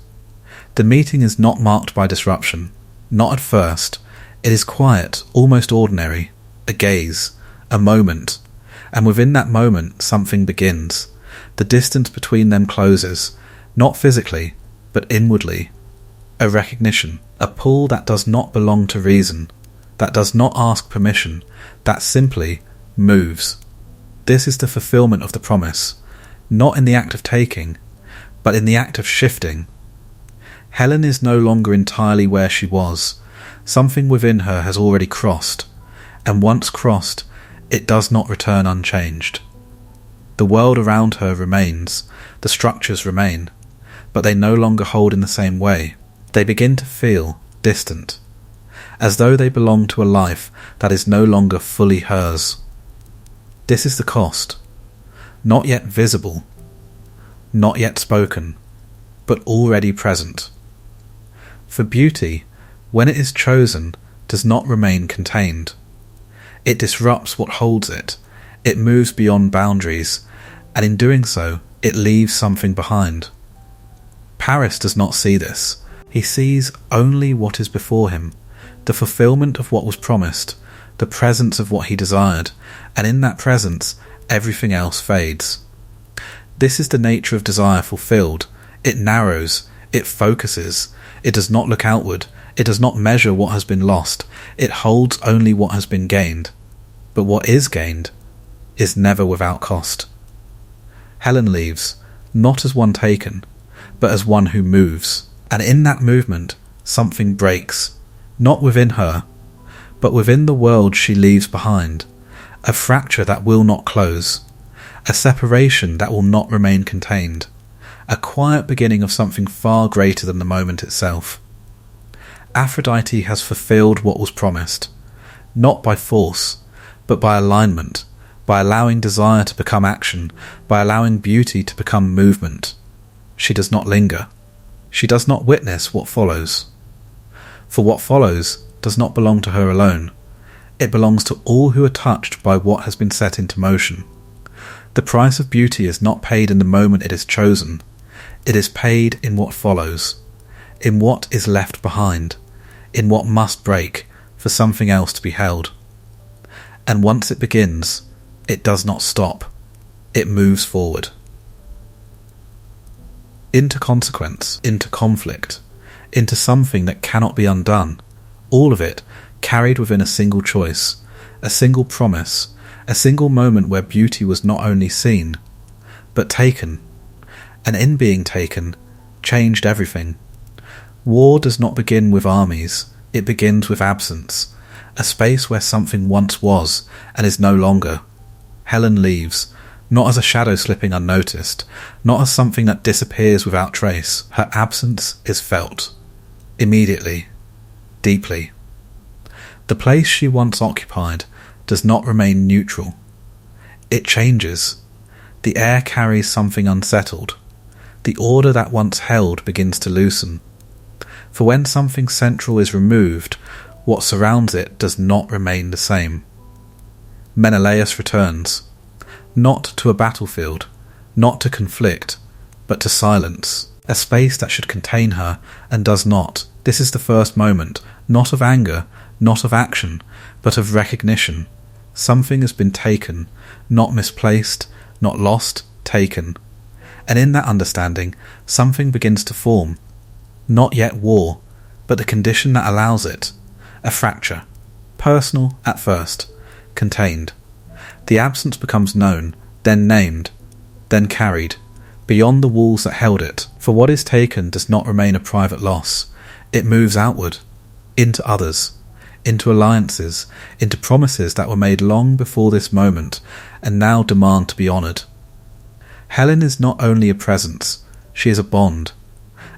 The meeting is not marked by disruption, not at first. It is quiet, almost ordinary, a gaze, a moment, and within that moment something begins. The distance between them closes, not physically, but inwardly. A recognition, a pull that does not belong to reason, that does not ask permission, that simply moves. This is the fulfillment of the promise, not in the act of taking, but in the act of shifting. Helen is no longer entirely where she was. Something within her has already crossed, and once crossed, it does not return unchanged. The world around her remains, the structures remain, but they no longer hold in the same way. They begin to feel distant, as though they belong to a life that is no longer fully hers. This is the cost. Not yet visible, not yet spoken, but already present. For beauty, when it is chosen, does not remain contained. It disrupts what holds it. It moves beyond boundaries, and in doing so, it leaves something behind. Paris does not see this. He sees only what is before him, the fulfillment of what was promised, the presence of what he desired, and in that presence, everything else fades. This is the nature of desire fulfilled. It narrows, it focuses, it does not look outward, it does not measure what has been lost, it holds only what has been gained. But what is gained is never without cost. Helen leaves, not as one taken, but as one who moves, and in that movement something breaks, not within her, but within the world she leaves behind, a fracture that will not close, a separation that will not remain contained, a quiet beginning of something far greater than the moment itself. Aphrodite has fulfilled what was promised, not by force, but by alignment, by allowing desire to become action, by allowing beauty to become movement. She does not linger. She does not witness what follows. For what follows does not belong to her alone. It belongs to all who are touched by what has been set into motion. The price of beauty is not paid in the moment it is chosen. It is paid in what follows, in what is left behind, in what must break for something else to be held. And once it begins, it does not stop. It moves forward. Into consequence, into conflict, into something that cannot be undone, all of it carried within a single choice, a single promise, a single moment where beauty was not only seen, but taken, and in being taken, changed everything. War does not begin with armies, it begins with absence, a space where something once was and is no longer. Helen leaves, not as a shadow slipping unnoticed, not as something that disappears without trace. Her absence is felt, immediately, deeply. The place she once occupied does not remain neutral. It changes. The air carries something unsettled. The order that once held begins to loosen. For when something central is removed, what surrounds it does not remain the same. Menelaus returns, not to a battlefield, not to conflict, but to silence, a space that should contain her and does not. This is the first moment, not of anger, not of action, but of recognition. Something has been taken, not misplaced, not lost, taken. And in that understanding, something begins to form. Not yet war, but the condition that allows it. A fracture. Personal at first. Contained. The absence becomes known, then named, then carried, beyond the walls that held it. For what is taken does not remain a private loss. It moves outward, into others, into alliances, into promises that were made long before this moment, and now demand to be honoured. Helen is not only a presence, she is a bond,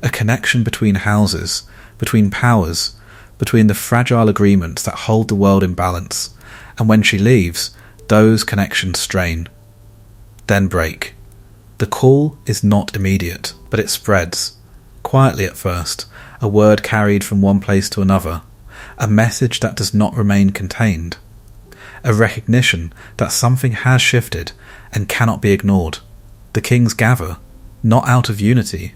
a connection between houses, between powers, between the fragile agreements that hold the world in balance, and when she leaves, those connections strain, then break. The call is not immediate, but it spreads, quietly at first, a word carried from one place to another, a message that does not remain contained, a recognition that something has shifted and cannot be ignored. The kings gather, not out of unity,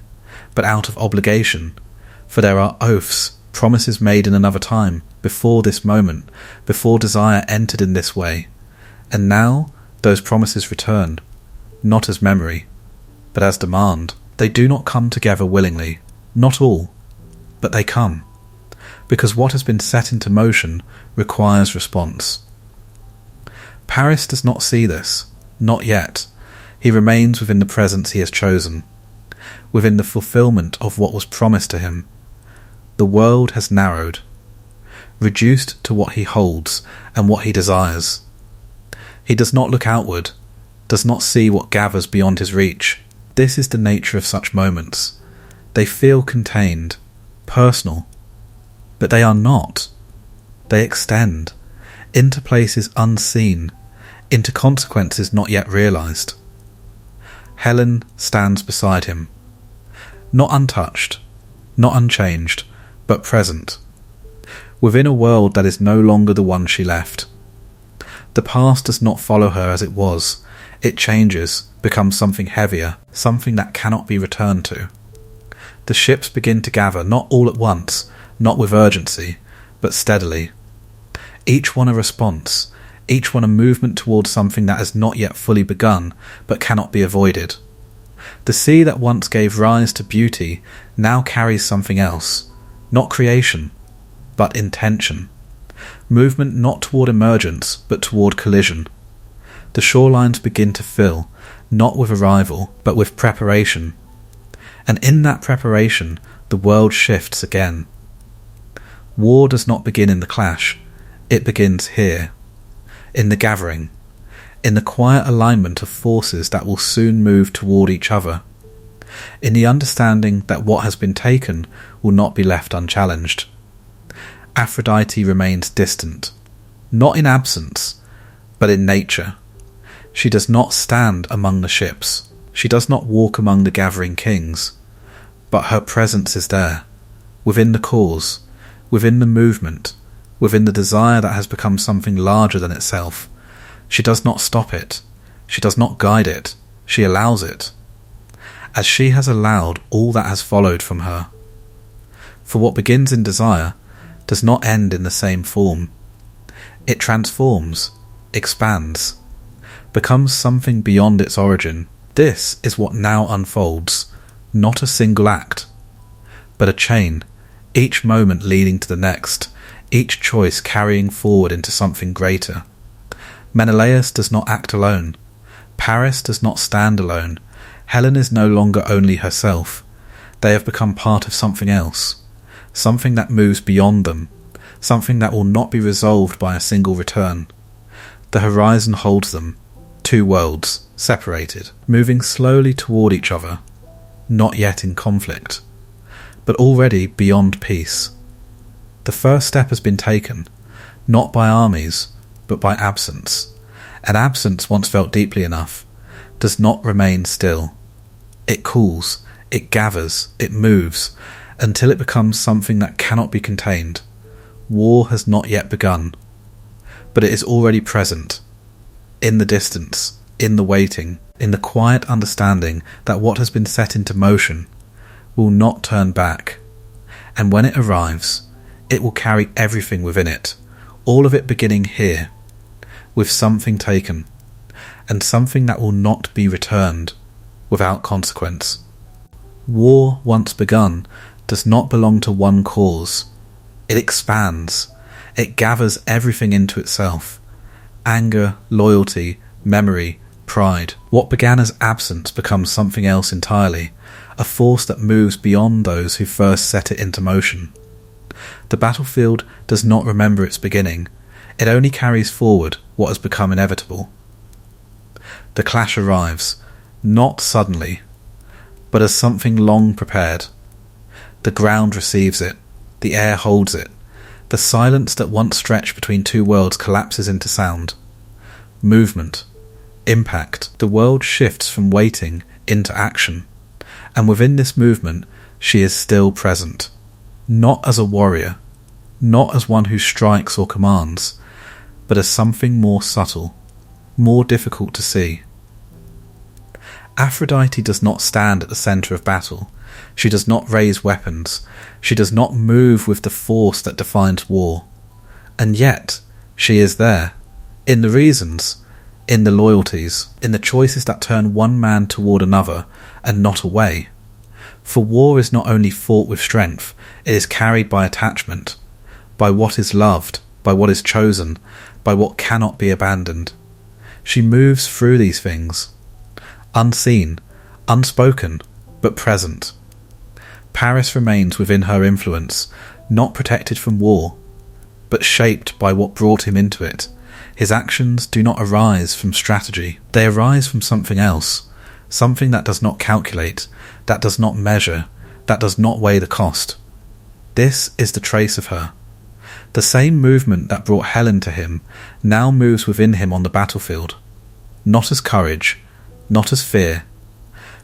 but out of obligation, for there are oaths, promises made in another time, before this moment, before desire entered in this way, and now those promises return, not as memory, but as demand. They do not come together willingly, not all, but they come, because what has been set into motion requires response. Paris does not see this, not yet. He remains within the presence he has chosen, within the fulfillment of what was promised to him. The world has narrowed, reduced to what he holds and what he desires. He does not look outward, does not see what gathers beyond his reach. This is the nature of such moments. They feel contained, personal, but they are not. They extend into places unseen, into consequences not yet realized. Helen stands beside him, not untouched, not unchanged, but present, within a world that is no longer the one she left. The past does not follow her as it was. It changes, becomes something heavier, something that cannot be returned to. The ships begin to gather, not all at once, not with urgency, but steadily. Each one a response, each one a movement towards something that has not yet fully begun, but cannot be avoided. The sea that once gave rise to beauty now carries something else, not creation, but intention. Movement not toward emergence, but toward collision. The shorelines begin to fill, not with arrival, but with preparation. And in that preparation, the world shifts again. War does not begin in the clash. It begins here, in the gathering, in the quiet alignment of forces that will soon move toward each other, in the understanding that what has been taken will not be left unchallenged. Aphrodite remains distant, not in absence, but in nature. She does not stand among the ships. She does not walk among the gathering kings, but her presence is there, within the cause, within the movement, within the desire that has become something larger than itself. She does not stop it. She does not guide it. She allows it, as she has allowed all that has followed from her. For what begins in desire does not end in the same form. It transforms, expands, becomes something beyond its origin. This is what now unfolds, not a single act, but a chain, each moment leading to the next, each choice carrying forward into something greater. Menelaus does not act alone. Paris does not stand alone. Helen is no longer only herself. They have become part of something else, something that moves beyond them, something that will not be resolved by a single return. The horizon holds them, two worlds, separated, moving slowly toward each other, not yet in conflict, but already beyond peace. The first step has been taken, not by armies, but by absence. And absence, once felt deeply enough, does not remain still. It cools, it gathers, it moves, until it becomes something that cannot be contained. War has not yet begun, but it is already present, in the distance, in the waiting, in the quiet understanding that what has been set into motion will not turn back. And when it arrives, it will carry everything within it, all of it beginning here, with something taken, and something that will not be returned, without consequence. War, once begun, does not belong to one cause. It expands. It gathers everything into itself. Anger, loyalty, memory, pride. What began as absence becomes something else entirely, a force that moves beyond those who first set it into motion. The battlefield does not remember its beginning. It only carries forward what has become inevitable. The clash arrives, not suddenly, but as something long prepared. The ground receives it, the air holds it, the silence that once stretched between two worlds collapses into sound. Movement, impact, the world shifts from waiting into action, and within this movement she is still present, not as a warrior, not as one who strikes or commands, but as something more subtle, more difficult to see. Aphrodite does not stand at the centre of battle. She does not raise weapons. She does not move with the force that defines war. And yet, she is there, in the reasons, in the loyalties, in the choices that turn one man toward another and not away. For war is not only fought with strength, it is carried by attachment, by what is loved, by what is chosen, by what cannot be abandoned. She moves through these things, unseen, unspoken, but present. Paris remains within her influence, not protected from war, but shaped by what brought him into it, His actions do not arise from strategy. They arise from something else, something that does not calculate, that does not measure, that does not weigh the cost. This is the trace of her. The same movement that brought Helen to him now moves within him on the battlefield, not as courage, not as fear,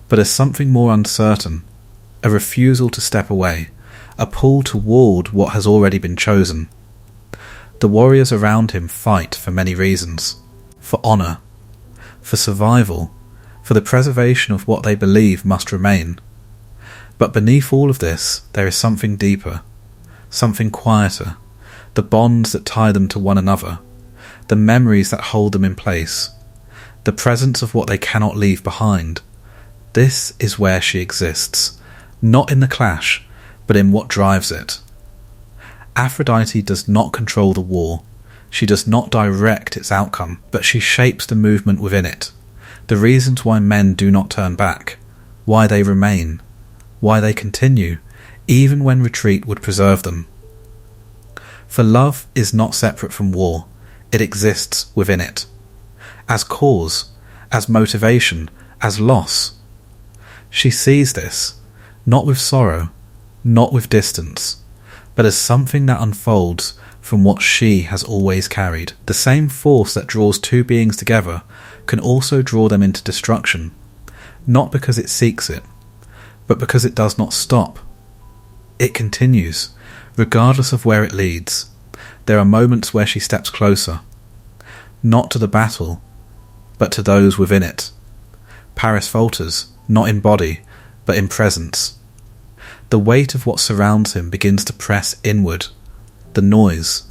but as something more uncertain, a refusal to step away, a pull toward what has already been chosen. The warriors around him fight for many reasons: for honour, for survival, for the preservation of what they believe must remain. But beneath all of this there is something deeper, something quieter, the bonds that tie them to one another, the memories that hold them in place, the presence of what they cannot leave behind. This is where she exists, not in the clash, but in what drives it. Aphrodite does not control the war, she does not direct its outcome, but she shapes the movement within it, the reasons why men do not turn back, why they remain, why they continue, even when retreat would preserve them. For love is not separate from war, it exists within it, as cause, as motivation, as loss. She sees this, not with sorrow, not with distance, but as something that unfolds from what she has always carried. The same force that draws two beings together can also draw them into destruction, not because it seeks it, but because it does not stop. It continues, regardless of where it leads. There are moments where she steps closer, not to the battle, but to those within it. Paris falters, not in body, but in presence. The weight of what surrounds him begins to press inward. The noise,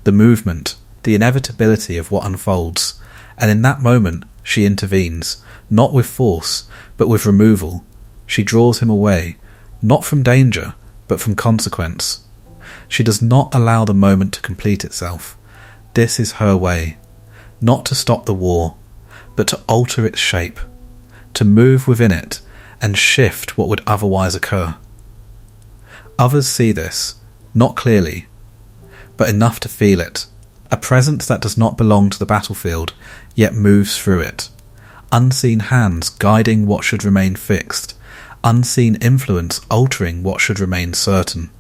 the movement, the inevitability of what unfolds, and in that moment she intervenes, not with force, but with removal. She draws him away, not from danger, but from consequence. She does not allow the moment to complete itself. This is her way, not to stop the war, but to alter its shape, to move within it and shift what would otherwise occur. Others see this, not clearly, but enough to feel it, a presence that does not belong to the battlefield, yet moves through it, unseen hands guiding what should remain fixed, unseen influence altering what should remain certain.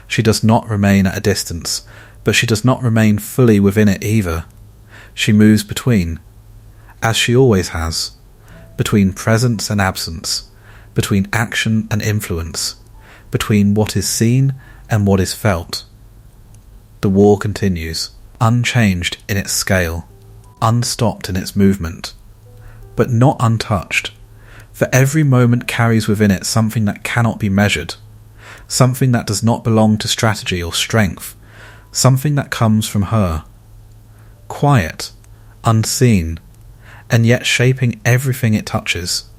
She does not remain at a distance, but she does not remain fully within it either. She moves between, as she always has, between presence and absence, between action and influence, between what is seen and what is felt. The war continues, unchanged in its scale, unstopped in its movement, but not untouched, for every moment carries within it something that cannot be measured, something that does not belong to strategy or strength, something that comes from her, quiet, unseen, and yet shaping everything it touches.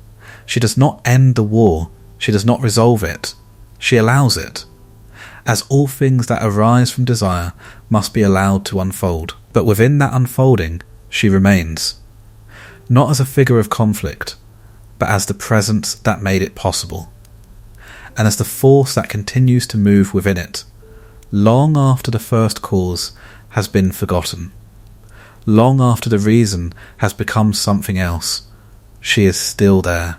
She does not end the war, she does not resolve it, she allows it, as all things that arise from desire must be allowed to unfold. But within that unfolding, she remains, not as a figure of conflict, but as the presence that made it possible, and as the force that continues to move within it, long after the first cause has been forgotten, long after the reason has become something else. She is still there,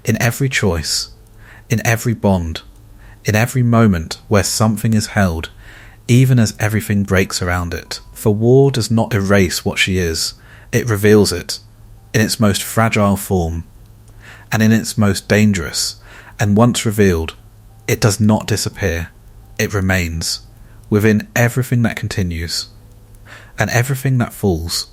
in every choice, in every bond, in every moment where something is held, even as everything breaks around it. For war does not erase what she is, it reveals it, in its most fragile form, and in its most dangerous, and once revealed, it does not disappear, it remains, within everything that continues, and everything that falls.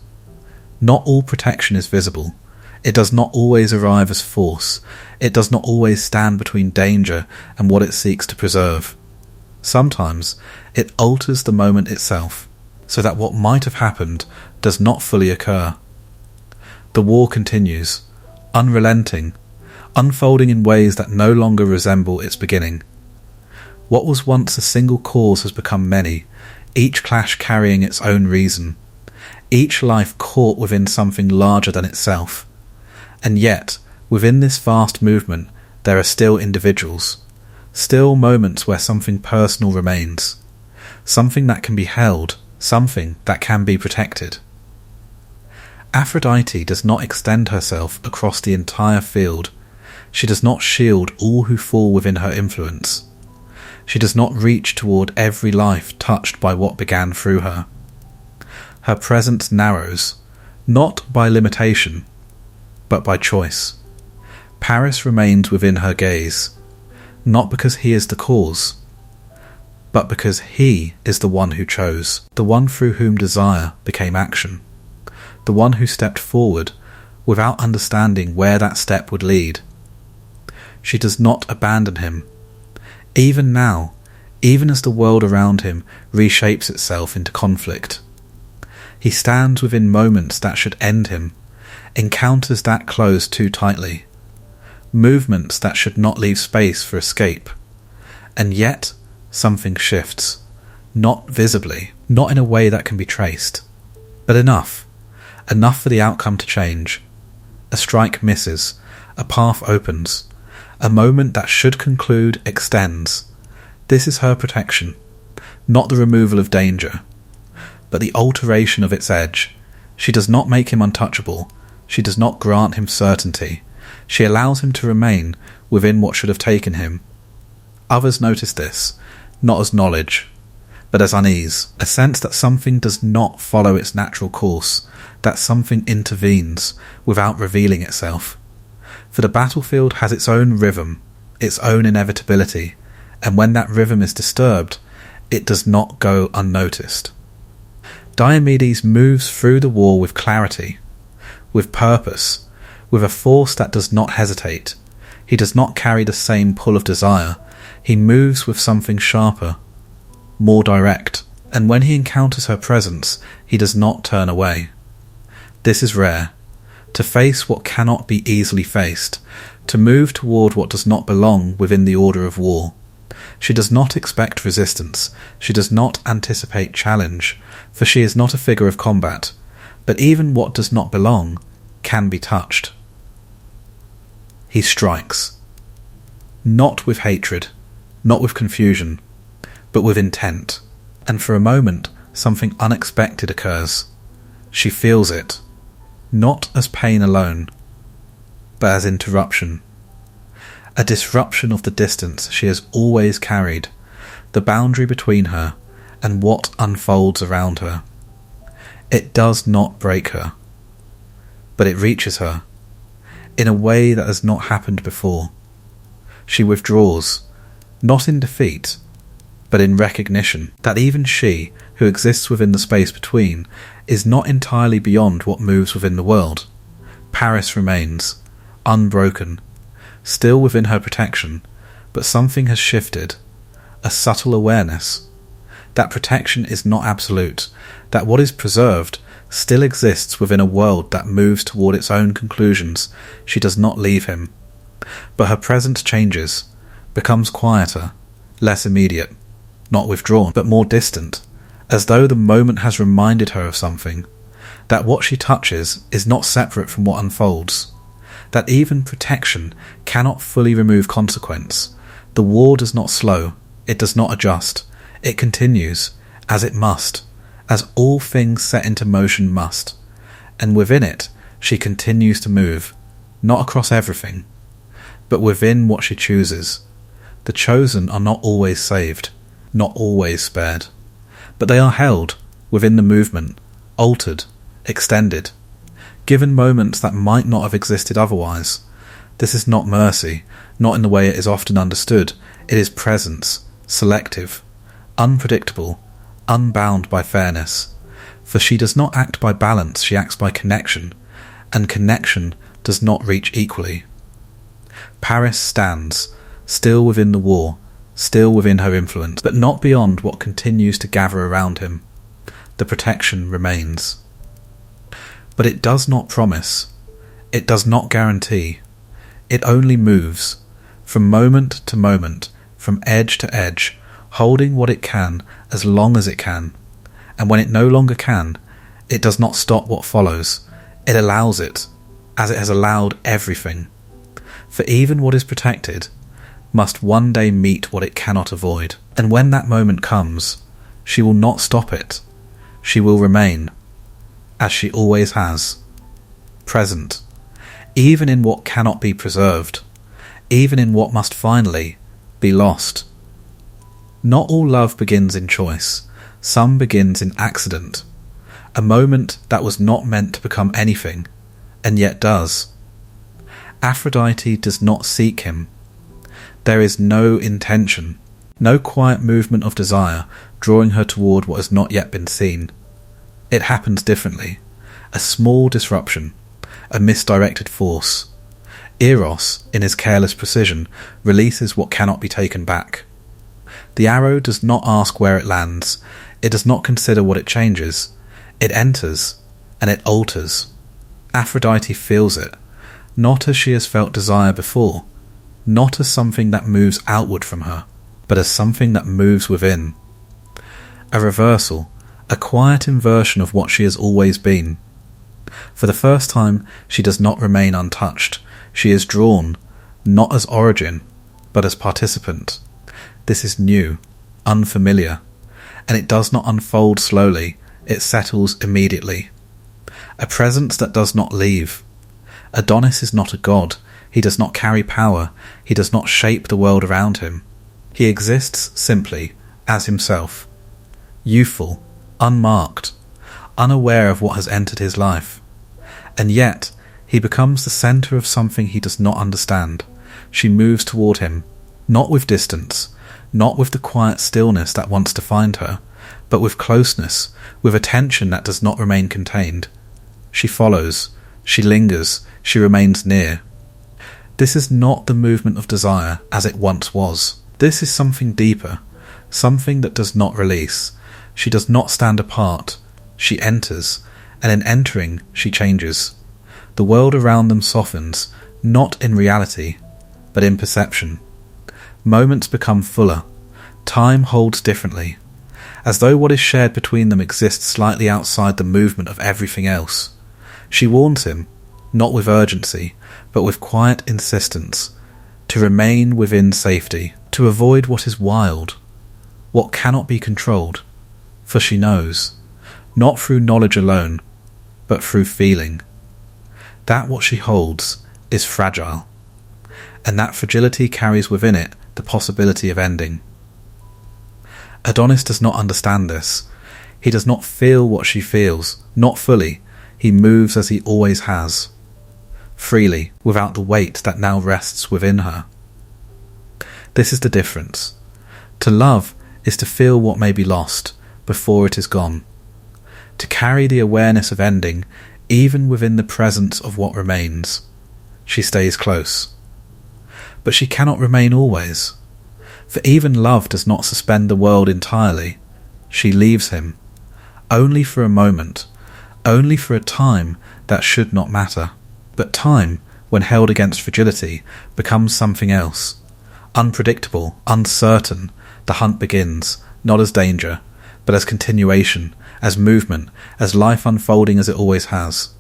Not all protection is visible, it does not always arrive as force, it does not always stand between danger and what it seeks to preserve. Sometimes it alters the moment itself, so that what might have happened does not fully occur. The war continues, unrelenting, unfolding in ways that no longer resemble its beginning. What was once a single cause has become many, each clash carrying its own reason, each life caught within something larger than itself. And yet, within this vast movement, there are still individuals, still moments where something personal remains, something that can be held, something that can be protected. Aphrodite does not extend herself across the entire field. She does not shield all who fall within her influence. She does not reach toward every life touched by what began through her. Her presence narrows, not by limitation, but by choice. Paris remains within her gaze, not because he is the cause, but because he is the one who chose, the one through whom desire became action, the one who stepped forward without understanding where that step would lead. She does not abandon him. Even now, even as the world around him reshapes itself into conflict, he stands within moments that should end him, encounters that close too tightly, movements that should not leave space for escape, and yet something shifts, not visibly, not in a way that can be traced, but enough for the outcome to change. A strike misses, a path opens, a moment that should conclude extends. This is her protection, not the removal of danger, but the alteration of its edge. She does not make him untouchable. She does not grant him certainty. She allows him to remain within what should have taken him. Others notice this, not as knowledge, but as unease, a sense that something does not follow its natural course, that something intervenes without revealing itself. For the battlefield has its own rhythm, its own inevitability, and when that rhythm is disturbed, it does not go unnoticed. Diomedes moves through the war with clarity, with purpose, with a force that does not hesitate. He does not carry the same pull of desire. He moves with something sharper, more direct, and when he encounters her presence, he does not turn away. This is rare. To face what cannot be easily faced, to move toward what does not belong within the order of war. She does not expect resistance, she does not anticipate challenge, for she is not a figure of combat, but even what does not belong can be touched. He strikes. Not with hatred, not with confusion, but with intent, and for a moment something unexpected occurs. She feels it, not as pain alone, but as interruption. A disruption of the distance she has always carried, the boundary between her and what unfolds around her. It does not break her, but it reaches her, in a way that has not happened before. She withdraws, not in defeat, but in recognition that even she, who exists within the space between, is not entirely beyond what moves within the world. Paris remains, unbroken, still within her protection, but something has shifted, a subtle awareness. That protection is not absolute, that what is preserved still exists within a world that moves toward its own conclusions. She does not leave him, but her presence changes, becomes quieter, less immediate, not withdrawn, but more distant, as though the moment has reminded her of something, that what she touches is not separate from what unfolds, that even protection cannot fully remove consequence. The war does not slow, it does not adjust, it continues, as it must, as all things set into motion must, and within it she continues to move, not across everything, but within what she chooses. The chosen are not always saved, not always spared, but they are held within the movement, altered, extended, given moments that might not have existed otherwise. This is not mercy, not in the way it is often understood. It is presence, selective, unpredictable, unbound by fairness. For she does not act by balance, she acts by connection, and connection does not reach equally. Paris stands, still within the war, still within her influence, but not beyond what continues to gather around him. The protection remains. But it does not promise, it does not guarantee, it only moves, from moment to moment, from edge to edge, holding what it can as long as it can, and when it no longer can, it does not stop what follows, it allows it, as it has allowed everything. For even what is protected must one day meet what it cannot avoid, and when that moment comes, she will not stop it, she will remain, as she always has. present, even in what cannot be preserved, even in what must finally be lost. Not all love begins in choice. Some begins in accident, a moment that was not meant to become anything, and yet does. Aphrodite does not seek him. There is no intention, no quiet movement of desire drawing her toward what has not yet been seen. It happens differently. A small disruption, a misdirected force. Eros, in his careless precision, releases what cannot be taken back. The arrow does not ask where it lands. It does not consider what it changes. It enters, and it alters. Aphrodite feels it, not as she has felt desire before, not as something that moves outward from her, but as something that moves within. A reversal, a quiet inversion of what she has always been. For the first time, she does not remain untouched. She is drawn, not as origin, but as participant. This is new, unfamiliar, and it does not unfold slowly, it settles immediately. A presence that does not leave. Adonis is not a god. He does not carry power. He does not shape the world around him. He exists simply as himself, youthful, unmarked, unaware of what has entered his life. And yet, he becomes the centre of something he does not understand. She moves toward him, not with distance, not with the quiet stillness that wants to find her, but with closeness, with attention that does not remain contained. She follows, she lingers, she remains near. This is not the movement of desire as it once was. This is something deeper, something that does not release. She does not stand apart. She enters, and in entering, she changes. The world around them softens, not in reality, but in perception. Moments become fuller. Time holds differently, as though what is shared between them exists slightly outside the movement of everything else. She warns him, not with urgency, but with quiet insistence, to remain within safety, to avoid what is wild, what cannot be controlled, for she knows, not through knowledge alone, but through feeling, that what she holds is fragile, and that fragility carries within it the possibility of ending. Adonis does not understand this. He does not feel what she feels, not fully. He moves as he always has, freely, without the weight that now rests within her. This is the difference. To love is to feel what may be lost before it is gone, to carry the awareness of ending even within the presence of what remains. She stays close. But she cannot remain always, for even love does not suspend the world entirely. She leaves him, only for a moment, only for a time that should not matter. But time, when held against fragility, becomes something else. Unpredictable, uncertain, the hunt begins, not as danger, but as continuation, as movement, as life unfolding as it always has.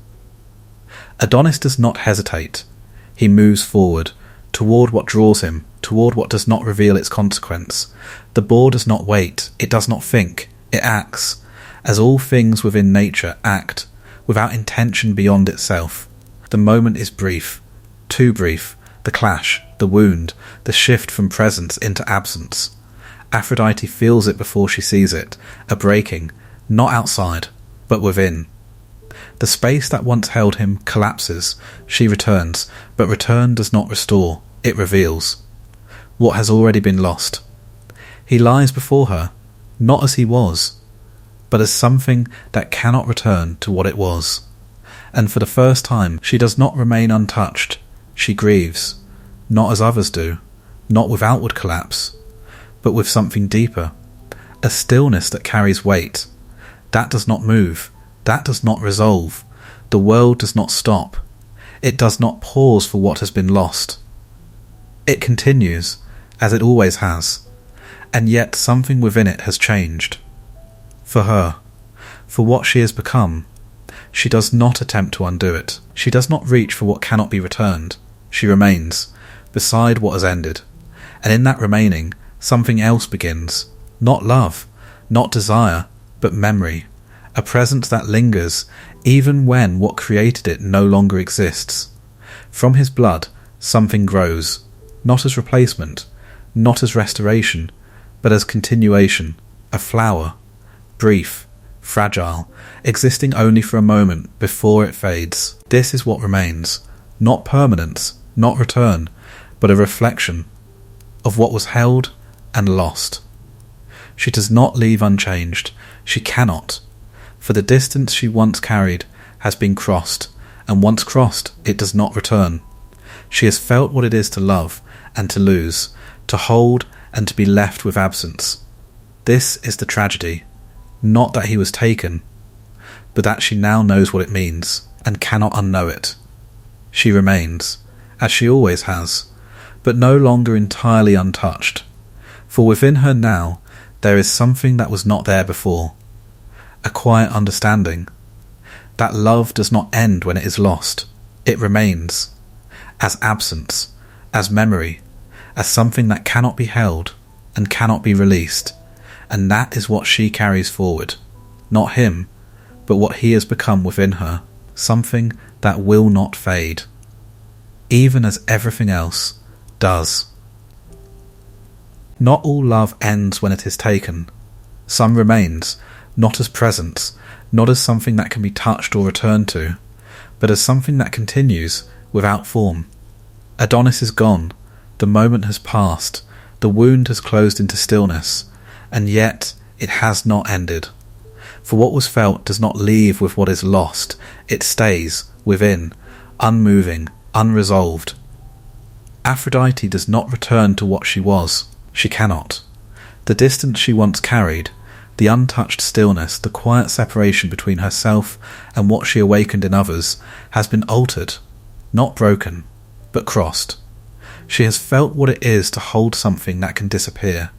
Adonis does not hesitate. He moves forward, toward what draws him, toward what does not reveal its consequence. The boar does not wait, it does not think, it acts, as all things within nature act, without intention beyond itself. The moment is brief, too brief, the clash, the wound, the shift from presence into absence. Aphrodite feels it before she sees it, a breaking, not outside, but within. The space that once held him collapses. She returns, but return does not restore, it reveals what has already been lost. He lies before her, not as he was, but as something that cannot return to what it was. And for the first time she does not remain untouched. She grieves, not as others do, not with outward collapse, but with something deeper, a stillness that carries weight. That does not move, that does not resolve. The world does not stop. It does not pause for what has been lost. It continues, as it always has, and yet something within it has changed. For her, for what she has become, she does not attempt to undo it. She does not reach for what cannot be returned. She remains, beside what has ended, and in that remaining, something else begins. Not love, not desire, but memory, a presence that lingers even when what created it no longer exists. From his blood, something grows, not as replacement, not as restoration, but as continuation, a flower, brief, fragile, existing only for a moment before it fades. This is what remains, not permanence, not return, but a reflection of what was held and lost. She does not leave unchanged. She cannot, for the distance she once carried has been crossed, and once crossed it does not return. She has felt what it is to love and to lose, to hold and to be left with absence. This is the tragedy, not that he was taken, but that she now knows what it means, and cannot unknow it. She remains, as she always has, but no longer entirely untouched, for within her now there is something that was not there before, a quiet understanding that love does not end when it is lost. It remains, as absence, as memory, as something that cannot be held and cannot be released, and that is what she carries forward, not him, but what he has become within her, something that will not fade, even as everything else does. Not all love ends when it is taken. Some remains, not as presence, not as something that can be touched or returned to, but as something that continues without form. Adonis is gone, the moment has passed, the wound has closed into stillness, and yet it has not ended. For what was felt does not leave with what is lost, it stays within, unmoving, unresolved. Aphrodite does not return to what she was. She cannot. The distance she once carried, the untouched stillness, the quiet separation between herself and what she awakened in others, has been altered, not broken, but crossed. She has felt what it is to hold something that can disappear,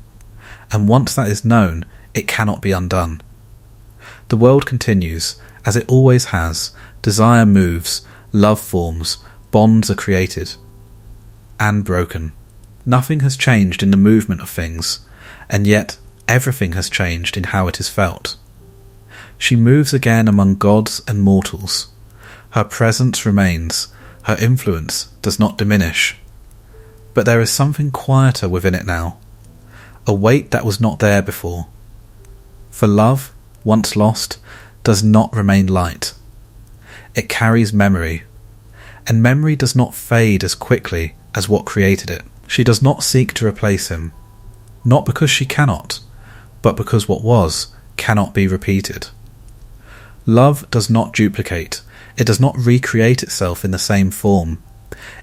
and once that is known, it cannot be undone. The world continues, as it always has. Desire moves, love forms, bonds are created, and broken. Nothing has changed in the movement of things, and yet everything has changed in how it is felt. She moves again among gods and mortals. Her presence remains, her influence does not diminish. But there is something quieter within it now, a weight that was not there before. For love, once lost, does not remain light. It carries memory, and memory does not fade as quickly as what created it. She does not seek to replace him, not because she cannot, but because what was cannot be repeated. Love does not duplicate, it does not recreate itself in the same form.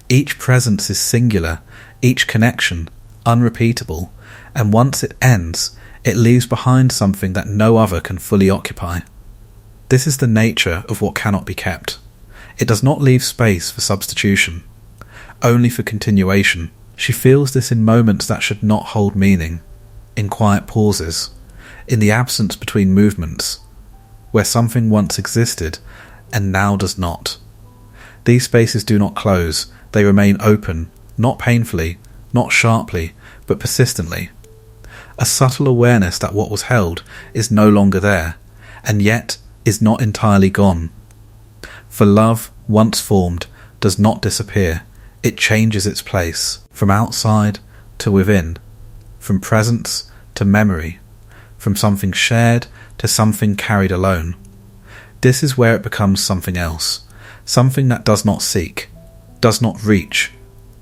Each presence is singular, each connection unrepeatable, and once it ends, it leaves behind something that no other can fully occupy. This is the nature of what cannot be kept. It does not leave space for substitution, only for continuation. She feels this in moments that should not hold meaning, in quiet pauses, in the absence between movements, where something once existed and now does not. These spaces do not close, they remain open, not painfully, not sharply, but persistently. A subtle awareness that what was held is no longer there, and yet is not entirely gone. For love, once formed, does not disappear, it changes its place, from outside to within, from presence to memory, from something shared to something carried alone. This is where it becomes something else, something that does not seek, does not reach,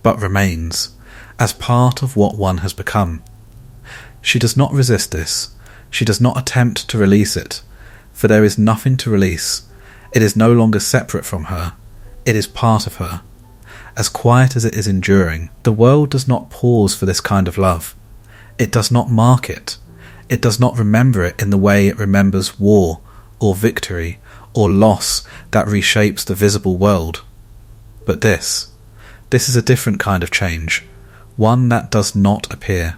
but remains, as part of what one has become. She does not resist this, she does not attempt to release it, for there is nothing to release. It is no longer separate from her, it is part of her. As quiet as it is enduring, the world does not pause for this kind of love. It does not mark it. It does not remember it in the way it remembers war, or victory, or loss that reshapes the visible world. But this is a different kind of change, one that does not appear,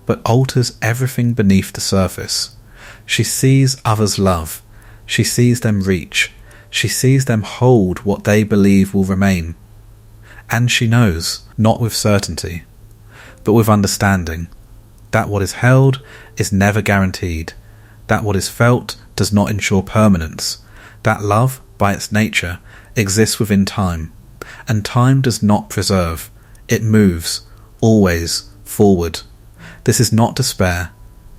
but alters everything beneath the surface. She sees others' love, she sees them reach, she sees them hold what they believe will remain. And she knows, not with certainty, but with understanding, that what is held is never guaranteed, that what is felt does not ensure permanence, that love, by its nature, exists within time, and time does not preserve, it moves, always, forward. This is not despair,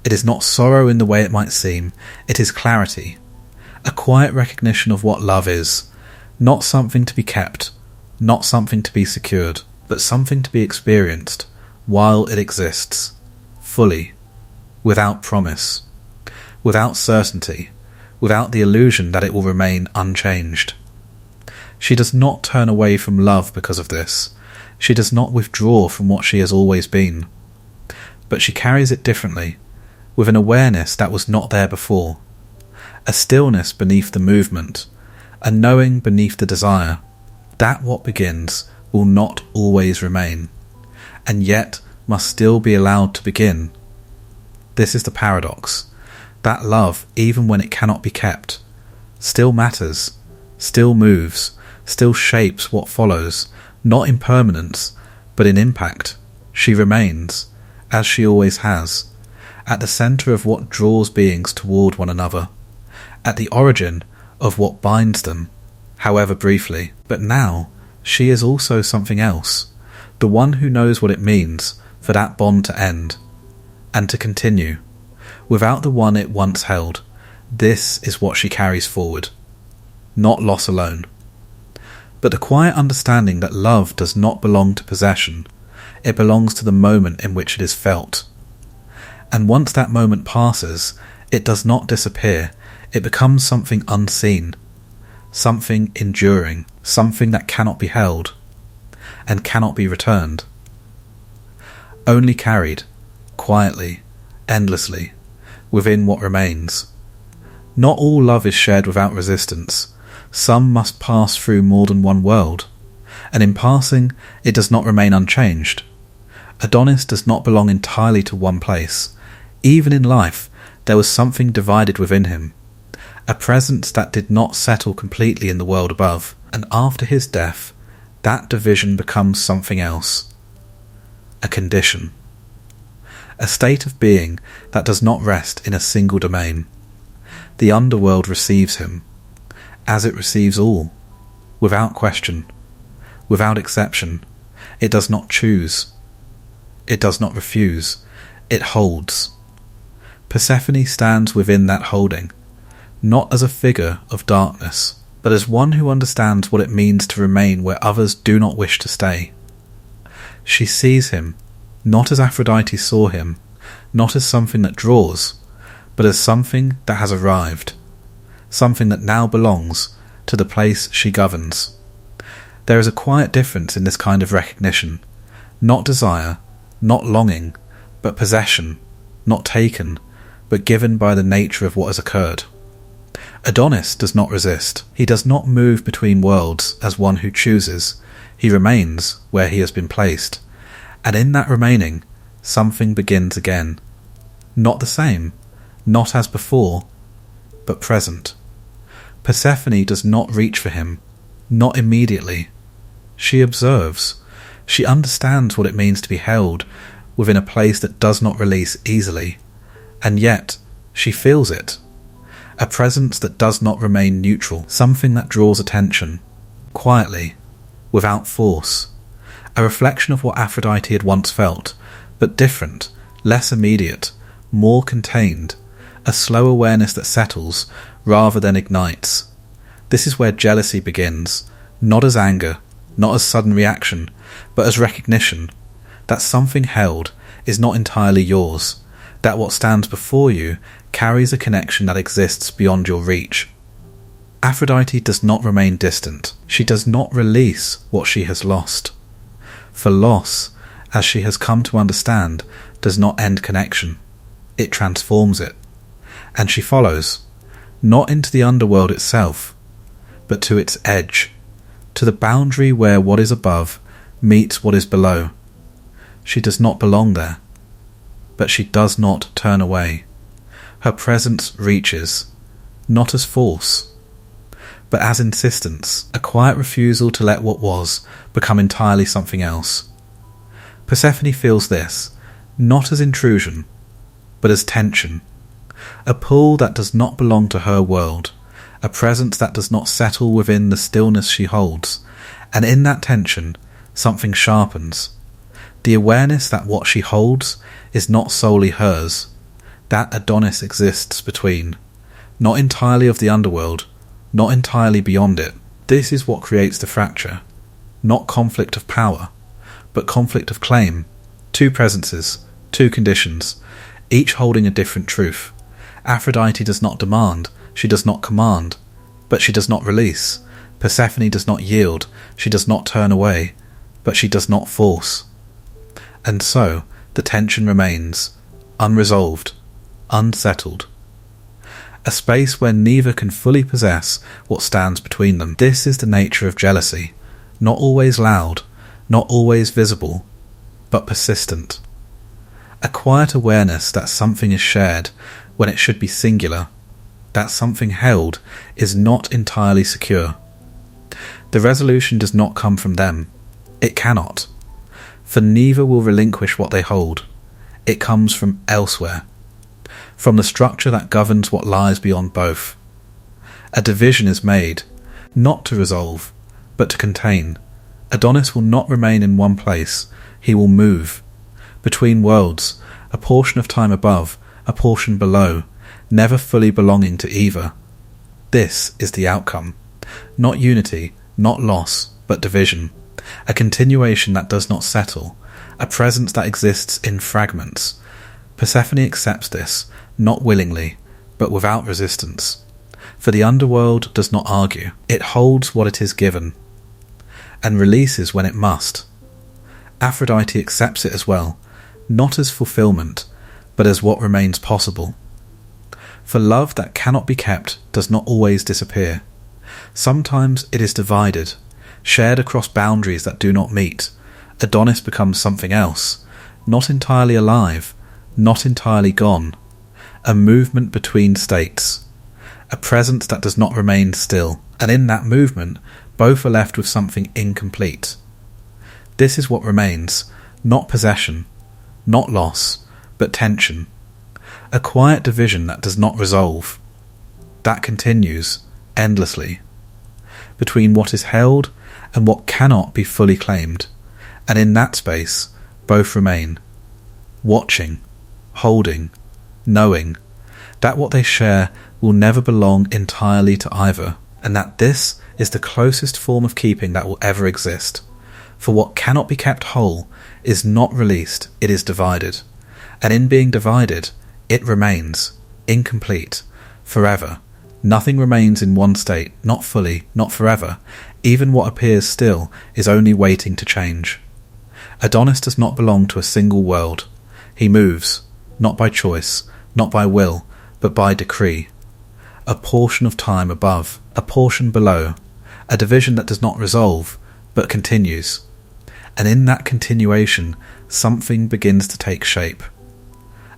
it is not sorrow in the way it might seem, it is clarity, a quiet recognition of what love is, not something to be kept, not something to be secured, but something to be experienced, while it exists, fully, without promise, without certainty, without the illusion that it will remain unchanged. She does not turn away from love because of this. She does not withdraw from what she has always been. But she carries it differently, with an awareness that was not there before, a stillness beneath the movement, a knowing beneath the desire, that what begins will not always remain, and yet must still be allowed to begin. This is the paradox, that love, even when it cannot be kept, still matters, still moves, still shapes what follows, not in permanence, but in impact. She remains, as she always has, at the centre of what draws beings toward one another, at the origin of what binds them, however briefly. But now she is also something else, the one who knows what it means for that bond to end, and to continue, without the one it once held. This is what she carries forward, not loss alone, but the quiet understanding that love does not belong to possession, it belongs to the moment in which it is felt. And once that moment passes, it does not disappear, it becomes something unseen, something enduring, something that cannot be held, and cannot be returned. Only carried, quietly, endlessly, within what remains. Not all love is shared without resistance. Some must pass through more than one world, and in passing it does not remain unchanged. Adonis does not belong entirely to one place. Even in life there was something divided within him, a presence that did not settle completely in the world above, and after his death that division becomes something else, a condition, a state of being that does not rest in a single domain. The underworld receives him, as it receives all, without question, without exception. It does not choose, it does not refuse, it holds. Persephone stands within that holding, not as a figure of darkness, but as one who understands what it means to remain where others do not wish to stay. She sees him, not as Aphrodite saw him, not as something that draws, but as something that has arrived, something that now belongs to the place she governs. There is a quiet difference in this kind of recognition, not desire, not longing, but possession, not taken, but given by the nature of what has occurred. Adonis does not resist. He does not move between worlds as one who chooses. He remains where he has been placed, and in that remaining, something begins again. Not the same, not as before, but present. Persephone does not reach for him, not immediately. She observes. She understands what it means to be held within a place that does not release easily, and yet she feels it. A presence that does not remain neutral, something that draws attention, quietly, without force. A reflection of what Aphrodite had once felt, but different, less immediate, more contained, a slow awareness that settles rather than ignites. This is where jealousy begins, not as anger, not as sudden reaction, but as recognition that something held is not entirely yours, that what stands before you carries a connection that exists beyond your reach. Aphrodite does not remain distant. She does not release what she has lost. For loss, as she has come to understand, does not end connection. It transforms it. And she follows, not into the underworld itself, but to its edge, to the boundary where what is above meets what is below. She does not belong there, but she does not turn away. Her presence reaches, not as force, but as insistence, a quiet refusal to let what was become entirely something else. Persephone feels this, not as intrusion, but as tension, a pull that does not belong to her world, a presence that does not settle within the stillness she holds, and in that tension, something sharpens. The awareness that what she holds is not solely hers, that Adonis exists between, not entirely of the underworld, not entirely beyond it. This is what creates the fracture, not conflict of power, but conflict of claim. Two presences, two conditions, each holding a different truth. Aphrodite does not demand, she does not command, but she does not release. Persephone does not yield, she does not turn away, but she does not force. And so, the tension remains, unresolved, unsettled. A space where neither can fully possess what stands between them. This is the nature of jealousy, not always loud, not always visible, but persistent. A quiet awareness that something is shared when it should be singular, that something held is not entirely secure. The resolution does not come from them. It cannot, for neither will relinquish what they hold. It comes from elsewhere, from the structure that governs what lies beyond both. A division is made, not to resolve, but to contain. Adonis will not remain in one place, he will move. Between worlds, a portion of time above, a portion below, never fully belonging to either. This is the outcome. Not unity, not loss, but division. A continuation that does not settle, a presence that exists in fragments. Persephone accepts this, not willingly, but without resistance. For the underworld does not argue, it holds what it is given, and releases when it must. Aphrodite accepts it as well, not as fulfillment, but as what remains possible. For love that cannot be kept does not always disappear. Sometimes it is divided, shared across boundaries that do not meet. Adonis becomes something else, not entirely alive, not entirely gone. A movement between states, a presence that does not remain still, and in that movement both are left with something incomplete. This is what remains, not possession, not loss, but tension. A quiet division that does not resolve, that continues endlessly, between what is held and what cannot be fully claimed, and in that space both remain, watching, holding, knowing that what they share will never belong entirely to either, and that this is the closest form of keeping that will ever exist. For what cannot be kept whole is not released, it is divided, and in being divided, it remains, incomplete, forever. Nothing remains in one state, not fully, not forever. Even what appears still is only waiting to change. Adonis does not belong to a single world. He moves, not by choice, not by will, but by decree. A portion of time above, a portion below, a division that does not resolve, but continues. And in that continuation, something begins to take shape.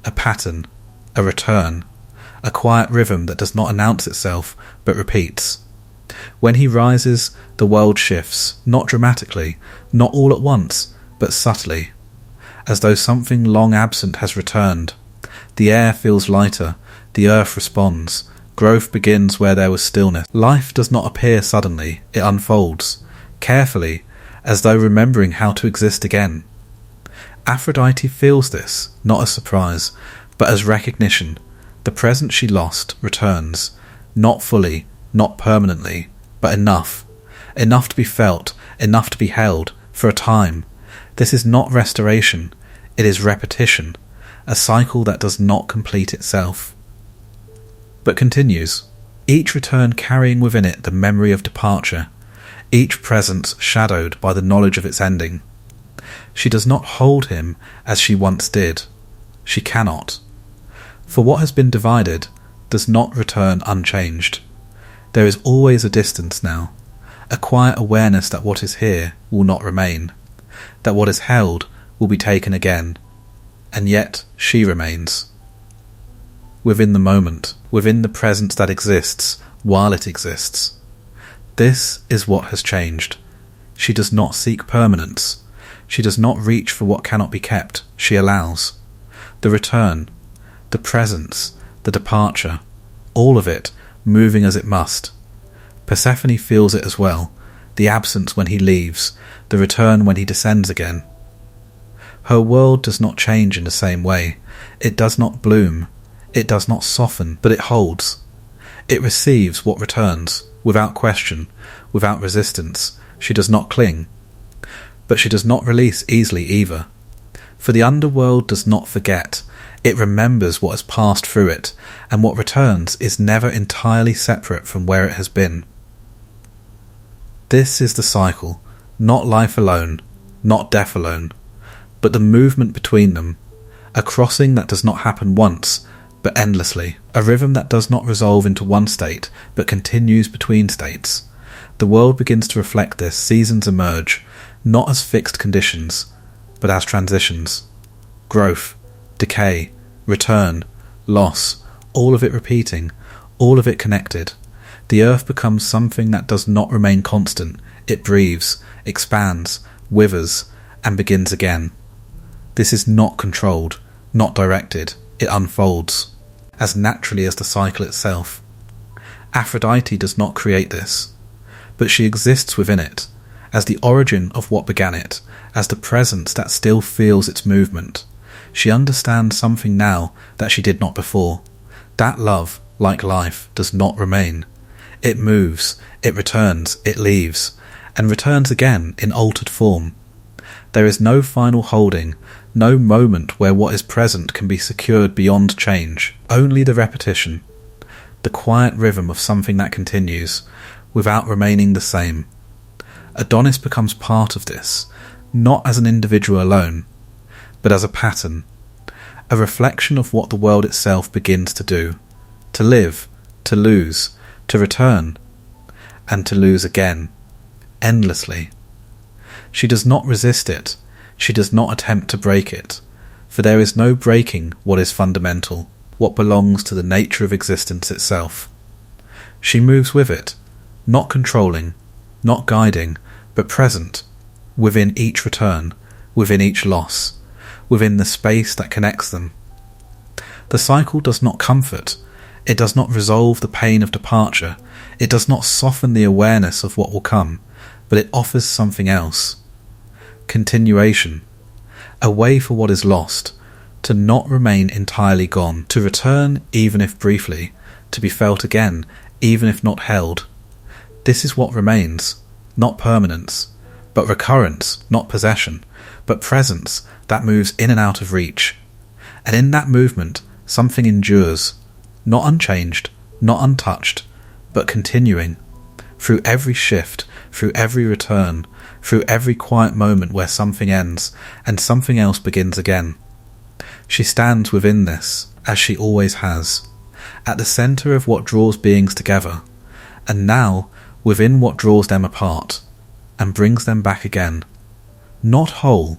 A pattern, a return, a quiet rhythm that does not announce itself, but repeats. When he rises, the world shifts, not dramatically, not all at once, but subtly, as though something long absent has returned. The air feels lighter, the earth responds, growth begins where there was stillness. Life does not appear suddenly, it unfolds, carefully, as though remembering how to exist again. Aphrodite feels this, not as surprise, but as recognition. The present she lost returns, not fully, not permanently, but enough. Enough to be felt, enough to be held, for a time. This is not restoration, it is repetition, a cycle that does not complete itself, but continues, each return carrying within it the memory of departure, each presence shadowed by the knowledge of its ending. She does not hold him as she once did. She cannot. For what has been divided does not return unchanged. There is always a distance now, a quiet awareness that what is here will not remain, that what is held will be taken again, and yet she remains. Within the moment, within the presence that exists while it exists. This is what has changed. She does not seek permanence. She does not reach for what cannot be kept. She allows. The return, the presence, the departure, all of it moving as it must. Persephone feels it as well, the absence when he leaves, the return when he descends again. Her world does not change in the same way. It does not bloom. It does not soften, but it holds. It receives what returns, without question, without resistance. She does not cling. But she does not release easily either. For the underworld does not forget. It remembers what has passed through it, and what returns is never entirely separate from where it has been. This is the cycle, not life alone, not death alone, but the movement between them, a crossing that does not happen once, but endlessly, a rhythm that does not resolve into one state, but continues between states. The world begins to reflect this. Seasons emerge, not as fixed conditions, but as transitions. Growth, decay, return, loss, all of it repeating, all of it connected. The earth becomes something that does not remain constant. It breathes, expands, withers, and begins again. This is not controlled, not directed. It unfolds, as naturally as the cycle itself. Aphrodite does not create this, but she exists within it, as the origin of what began it, as the presence that still feels its movement. She understands something now that she did not before. That love, like life, does not remain. It moves, it returns, it leaves, and returns again in altered form. There is no final holding, no moment where what is present can be secured beyond change. Only the repetition, the quiet rhythm of something that continues, without remaining the same. Adonis becomes part of this, not as an individual alone, but as a pattern, a reflection of what the world itself begins to do, to live, to lose, to return, and to lose again, endlessly. She does not resist it, she does not attempt to break it, for there is no breaking what is fundamental, what belongs to the nature of existence itself. She moves with it, not controlling, not guiding, but present, within each return, within each loss, within the space that connects them. The cycle does not comfort, it does not resolve the pain of departure, it does not soften the awareness of what will come, but it offers something else. Continuation, a way for what is lost, to not remain entirely gone, to return even if briefly, to be felt again even if not held. This is what remains, not permanence, but recurrence, not possession, but presence that moves in and out of reach. And in that movement, something endures, not unchanged, not untouched, but continuing, through every shift, through every return, through every quiet moment where something ends and something else begins again. She stands within this, as she always has, at the centre of what draws beings together, and now within what draws them apart, and brings them back again. Not whole,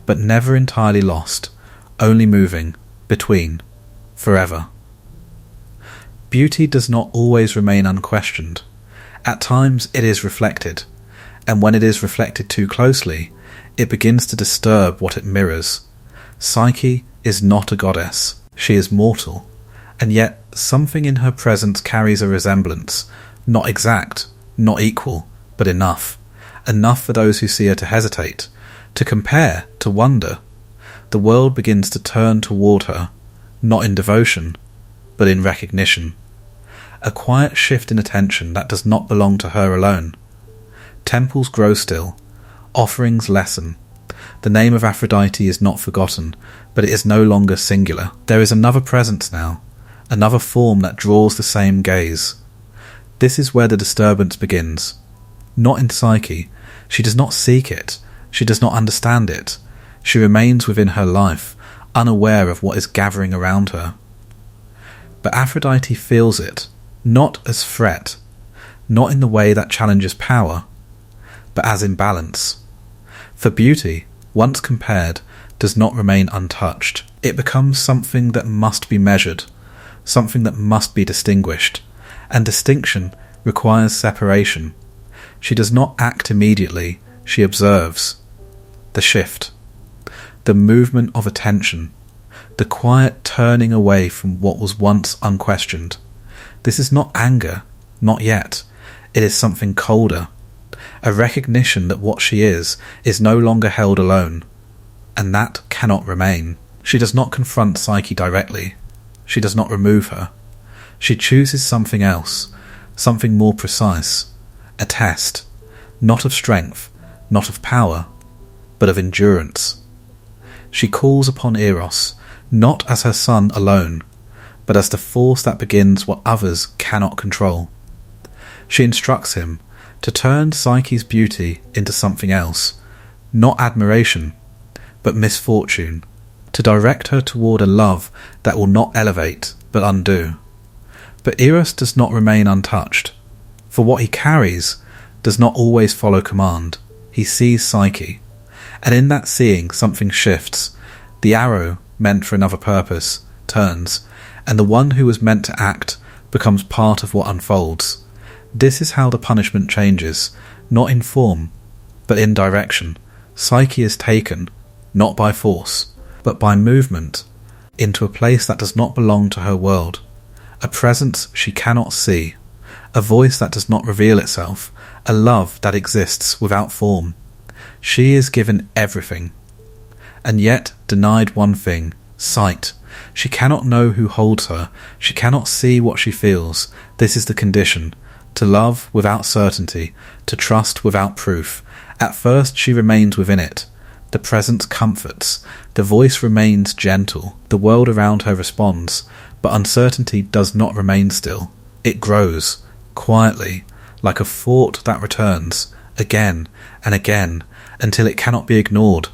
but never entirely lost, only moving, between, forever. Beauty does not always remain unquestioned. At times it is reflected, and when it is reflected too closely, it begins to disturb what it mirrors. Psyche is not a goddess, she is mortal, and yet something in her presence carries a resemblance, not exact, not equal, but enough for those who see her to hesitate, to compare, to wonder. The world begins to turn toward her, not in devotion, but in recognition. A quiet shift in attention that does not belong to her alone. Temples grow still, offerings lessen. The name of Aphrodite is not forgotten, but it is no longer singular. There is another presence now, another form that draws the same gaze. This is where the disturbance begins. Not in Psyche. She does not seek it. She does not understand it. She remains within her life, unaware of what is gathering around her. But Aphrodite feels it, not as threat, not in the way that challenges power, but as imbalance. For beauty, once compared, does not remain untouched. It becomes something that must be measured, something that must be distinguished, and distinction requires separation. She does not act immediately, she observes. The shift, the movement of attention, the quiet turning away from what was once unquestioned. This is not anger, not yet. It is something colder, a recognition that what she is no longer held alone, and that cannot remain. She does not confront Psyche directly. She does not remove her. She chooses something else, something more precise, a test, not of strength, not of power, but of endurance. She calls upon Eros, not as her son alone, but as the force that begins what others cannot control. She instructs him to turn Psyche's beauty into something else, not admiration, but misfortune, to direct her toward a love that will not elevate, but undo. But Eros does not remain untouched, for what he carries does not always follow command. He sees Psyche, and in that seeing something shifts. The arrow, meant for another purpose, turns, and the one who was meant to act becomes part of what unfolds. This is how the punishment changes, not in form, but in direction. Psyche is taken, not by force, but by movement, into a place that does not belong to her world, a presence she cannot see, a voice that does not reveal itself, a love that exists without form. She is given everything, and yet denied one thing, sight. She cannot know who holds her, she cannot see what she feels. This is the condition, to love without certainty, to trust without proof. At first she remains within it. The presence comforts, the voice remains gentle, the world around her responds, but uncertainty does not remain still. It grows, quietly, like a thought that returns, again and again, until it cannot be ignored.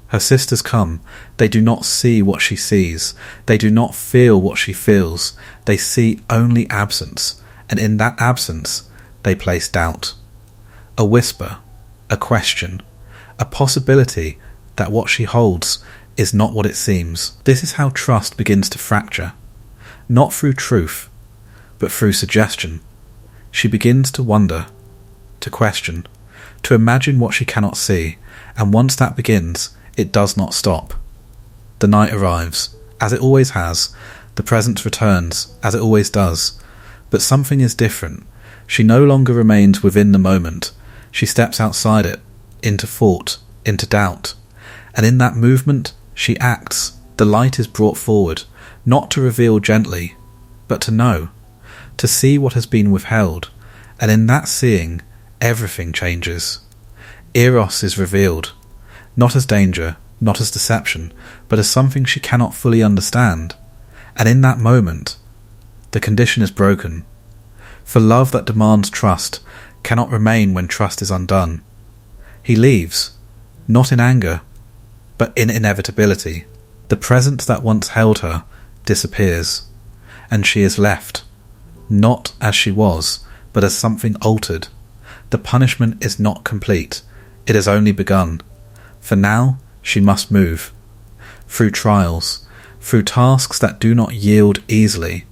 Her sisters come. They do not see what she sees. They do not feel what she feels. They see only absence, and in that absence they place doubt. A whisper, a question, a possibility that what she holds is not what it seems. This is how trust begins to fracture, not through truth, but through suggestion. She begins to wonder, to question, to imagine what she cannot see, and once that begins, it does not stop. The night arrives, as it always has. The presence returns, as it always does. But something is different. She no longer remains within the moment. She steps outside it, into thought, into doubt. And in that movement, she acts. The light is brought forward, not to reveal gently, but to know, to see what has been withheld. And in that seeing, everything changes. Eros is revealed, not as danger, not as deception, but as something she cannot fully understand. And in that moment, the condition is broken. For love that demands trust cannot remain when trust is undone. He leaves, not in anger, but in inevitability. The presence that once held her disappears, and she is left, not as she was, but as something altered. The punishment is not complete. It has only begun. For now, she must move. Through trials, through tasks that do not yield easily,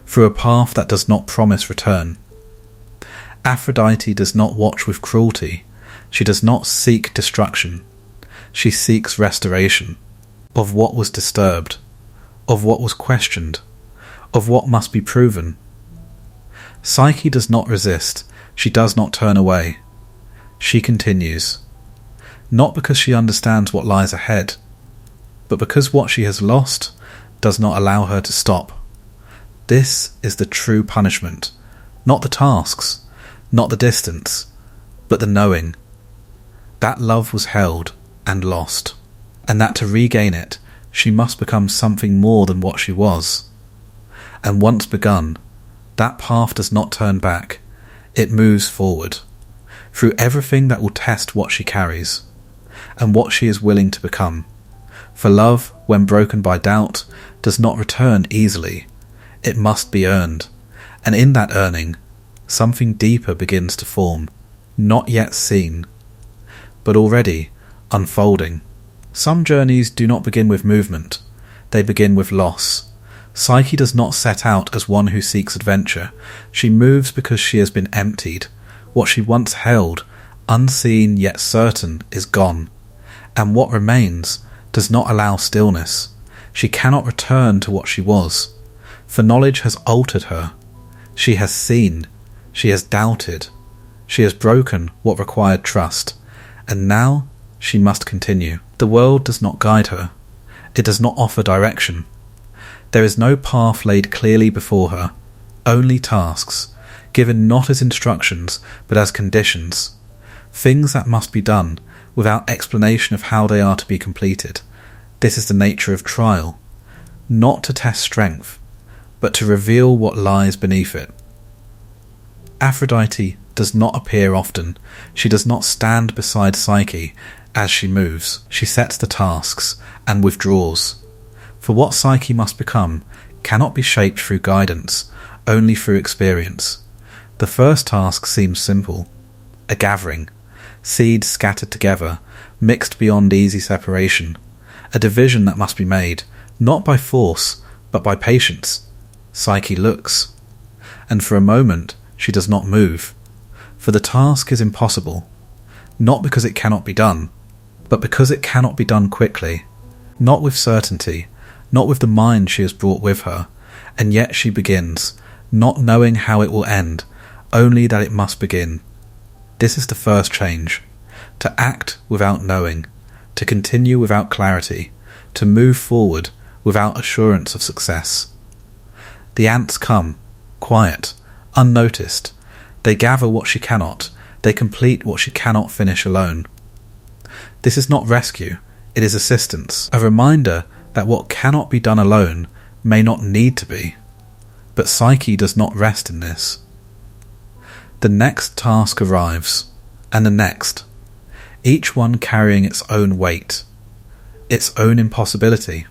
through a path that does not promise return. Aphrodite does not watch with cruelty. She does not seek destruction. She seeks restoration of what was disturbed, of what was questioned, of what must be proven. Psyche does not resist. She does not turn away. She continues, not because she understands what lies ahead, but because what she has lost does not allow her to stop. This is the true punishment, not the tasks, not the distance, but the knowing. That love was held and lost, and that to regain it, she must become something more than what she was. And once begun, that path does not turn back. It moves forward, through everything that will test what she carries, and what she is willing to become. For love, when broken by doubt, does not return easily. It must be earned, and in that earning, something deeper begins to form, not yet seen, but already unfolding. Some journeys do not begin with movement, they begin with loss. Psyche does not set out as one who seeks adventure. She moves because she has been emptied. What she once held, unseen yet certain, is gone, and what remains does not allow stillness. She cannot return to what she was, for knowledge has altered her. She has seen, she has doubted, she has broken what required trust, and now she must continue. The world does not guide her. It does not offer direction. There is no path laid clearly before her, only tasks, given not as instructions but as conditions, things that must be done without explanation of how they are to be completed. This is the nature of trial, not to test strength, but to reveal what lies beneath it. Aphrodite does not appear often. She does not stand beside Psyche as she moves. She sets the tasks and withdraws. For what Psyche must become cannot be shaped through guidance, only through experience. The first task seems simple. A gathering. Seeds scattered together, mixed beyond easy separation. A division that must be made, not by force, but by patience. Psyche looks. And for a moment, she does not move. For the task is impossible. Not because it cannot be done, but because it cannot be done quickly. Not with certainty, not with the mind she has brought with her. And yet she begins, not knowing how it will end, only that it must begin. This is the first change. To act without knowing, to continue without clarity, to move forward without assurance of success. The ants come, quiet, unnoticed. They gather what she cannot, they complete what she cannot finish alone. This is not rescue, it is assistance, a reminder that what cannot be done alone may not need to be. But Psyche does not rest in this. The next task arrives, and the next, each one carrying its own weight, its own impossibility.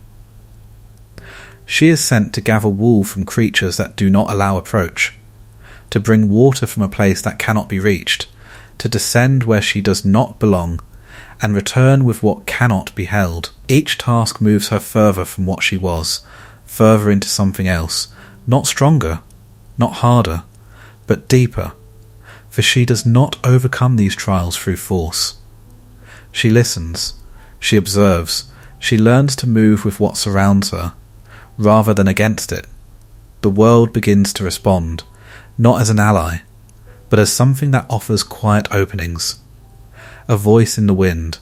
She is sent to gather wool from creatures that do not allow approach, to bring water from a place that cannot be reached, to descend where she does not belong, and return with what cannot be held. Each task moves her further from what she was, further into something else, not stronger, not harder, but deeper, for she does not overcome these trials through force. She listens, she observes, she learns to move with what surrounds her, rather than against it. The world begins to respond, not as an ally, but as something that offers quiet openings. A voice in the wind,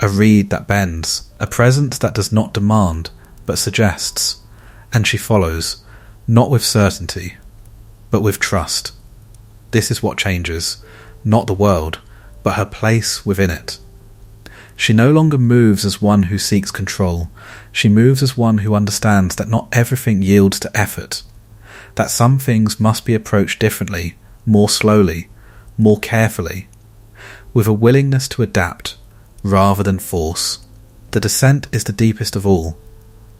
a reed that bends, a presence that does not demand, but suggests, and she follows, not with certainty, but with trust. This is what changes, not the world, but her place within it. She no longer moves as one who seeks control. She moves as one who understands that not everything yields to effort, that some things must be approached differently, more slowly, more carefully, with a willingness to adapt rather than force. The descent is the deepest of all,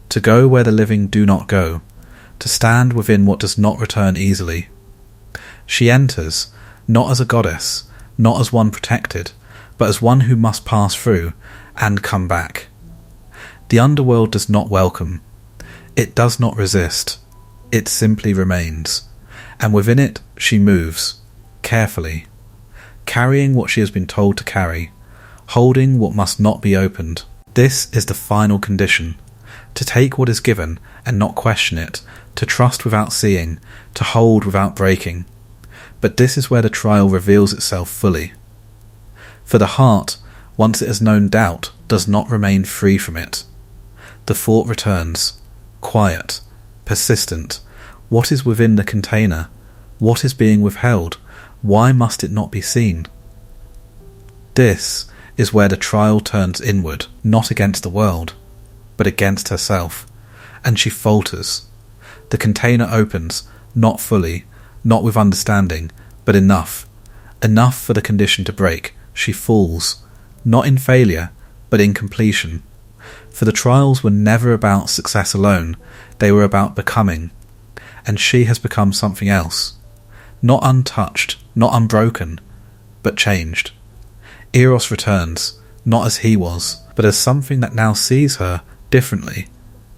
to go where the living do not go, to stand within what does not return easily. She enters, not as a goddess, not as one protected, but as one who must pass through and come back. The underworld does not welcome. It does not resist. It simply remains. And within it she moves, carefully, carrying what she has been told to carry, holding what must not be opened. This is the final condition, to take what is given and not question it, to trust without seeing, to hold without breaking. But this is where the trial reveals itself fully. For the heart, once it has known doubt, does not remain free from it. The thought returns, quiet, persistent. What is within the container? What is being withheld? Why must it not be seen? This is where the trial turns inward, not against the world, but against herself, and she falters. The container opens, not fully, not with understanding, but enough for the condition to break. She falls, not in failure, but in completion. For the trials were never about success alone, they were about becoming, and she has become something else. Not untouched, not unbroken, but changed. Eros returns, not as he was, but as something that now sees her differently,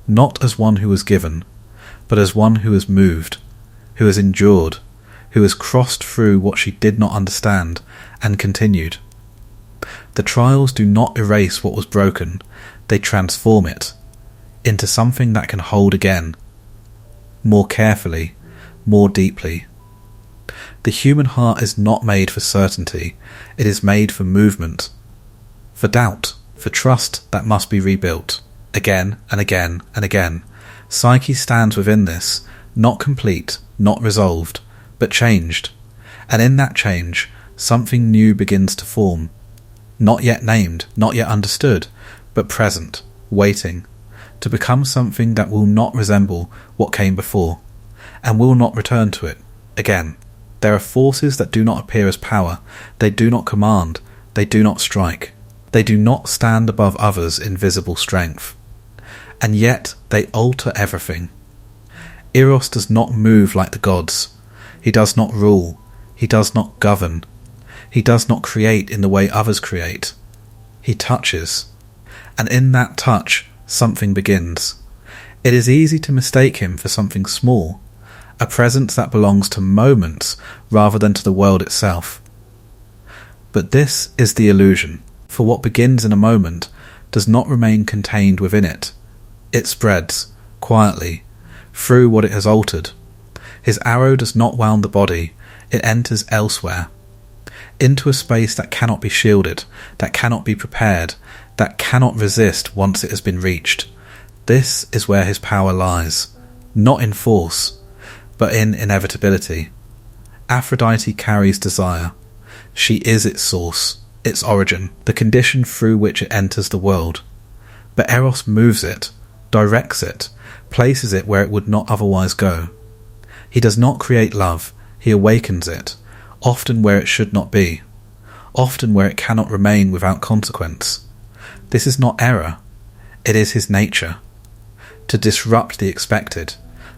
not as one who was given, but as one who has moved, who has endured, who has crossed through what she did not understand, and continued. The trials do not erase what was broken, they transform it. into something that can hold again, more carefully, more deeply. The human heart is not made for certainty, it is made for movement, for doubt, for trust that must be rebuilt, again and again and again. Psyche stands within this, not complete, not resolved, but changed, and in that change, something new begins to form, not yet named, not yet understood, but present, waiting, to become something that will not resemble what came before, and will not return to it again. There are forces that do not appear as power, they do not command, they do not strike, they do not stand above others in visible strength, and yet they alter everything. Eros does not move like the gods, he does not rule, he does not govern, he does not create in the way others create, he touches, and in that touch something begins. It is easy to mistake him for something small, a presence that belongs to moments rather than to the world itself. But this is the illusion, for what begins in a moment does not remain contained within it. It spreads, quietly, through what it has altered. His arrow does not wound the body, it enters elsewhere, into a space that cannot be shielded, that cannot be prepared, that cannot resist once it has been reached. This is where his power lies, not in force, but in inevitability. Aphrodite carries desire. She is its source, its origin, the condition through which it enters the world. But Eros moves it, directs it, places it where it would not otherwise go. He does not create love, he awakens it, often where it should not be, often where it cannot remain without consequence. This is not error, it is his nature. To disrupt the expected,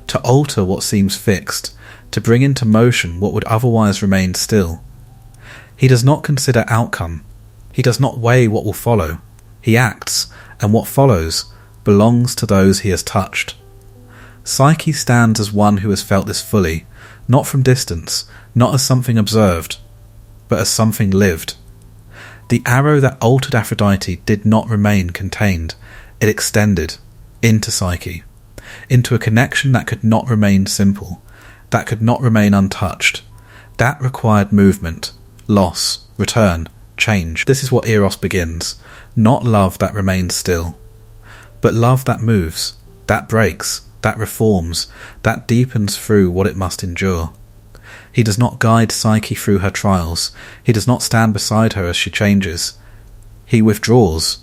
to alter what seems fixed, to bring into motion what would otherwise remain still. He does not consider outcome, he does not weigh what will follow, he acts, and what follows belongs to those he has touched. Psyche stands as one who has felt this fully, not from distance, not as something observed, but as something lived. The arrow that altered Aphrodite did not remain contained, it extended into Psyche, into a connection that could not remain simple, that could not remain untouched. That required movement, loss, return, change. This is what Eros begins, not love that remains still, but love that moves, that breaks, that reforms, that deepens through what it must endure. He does not guide Psyche through her trials, he does not stand beside her as she changes. He withdraws,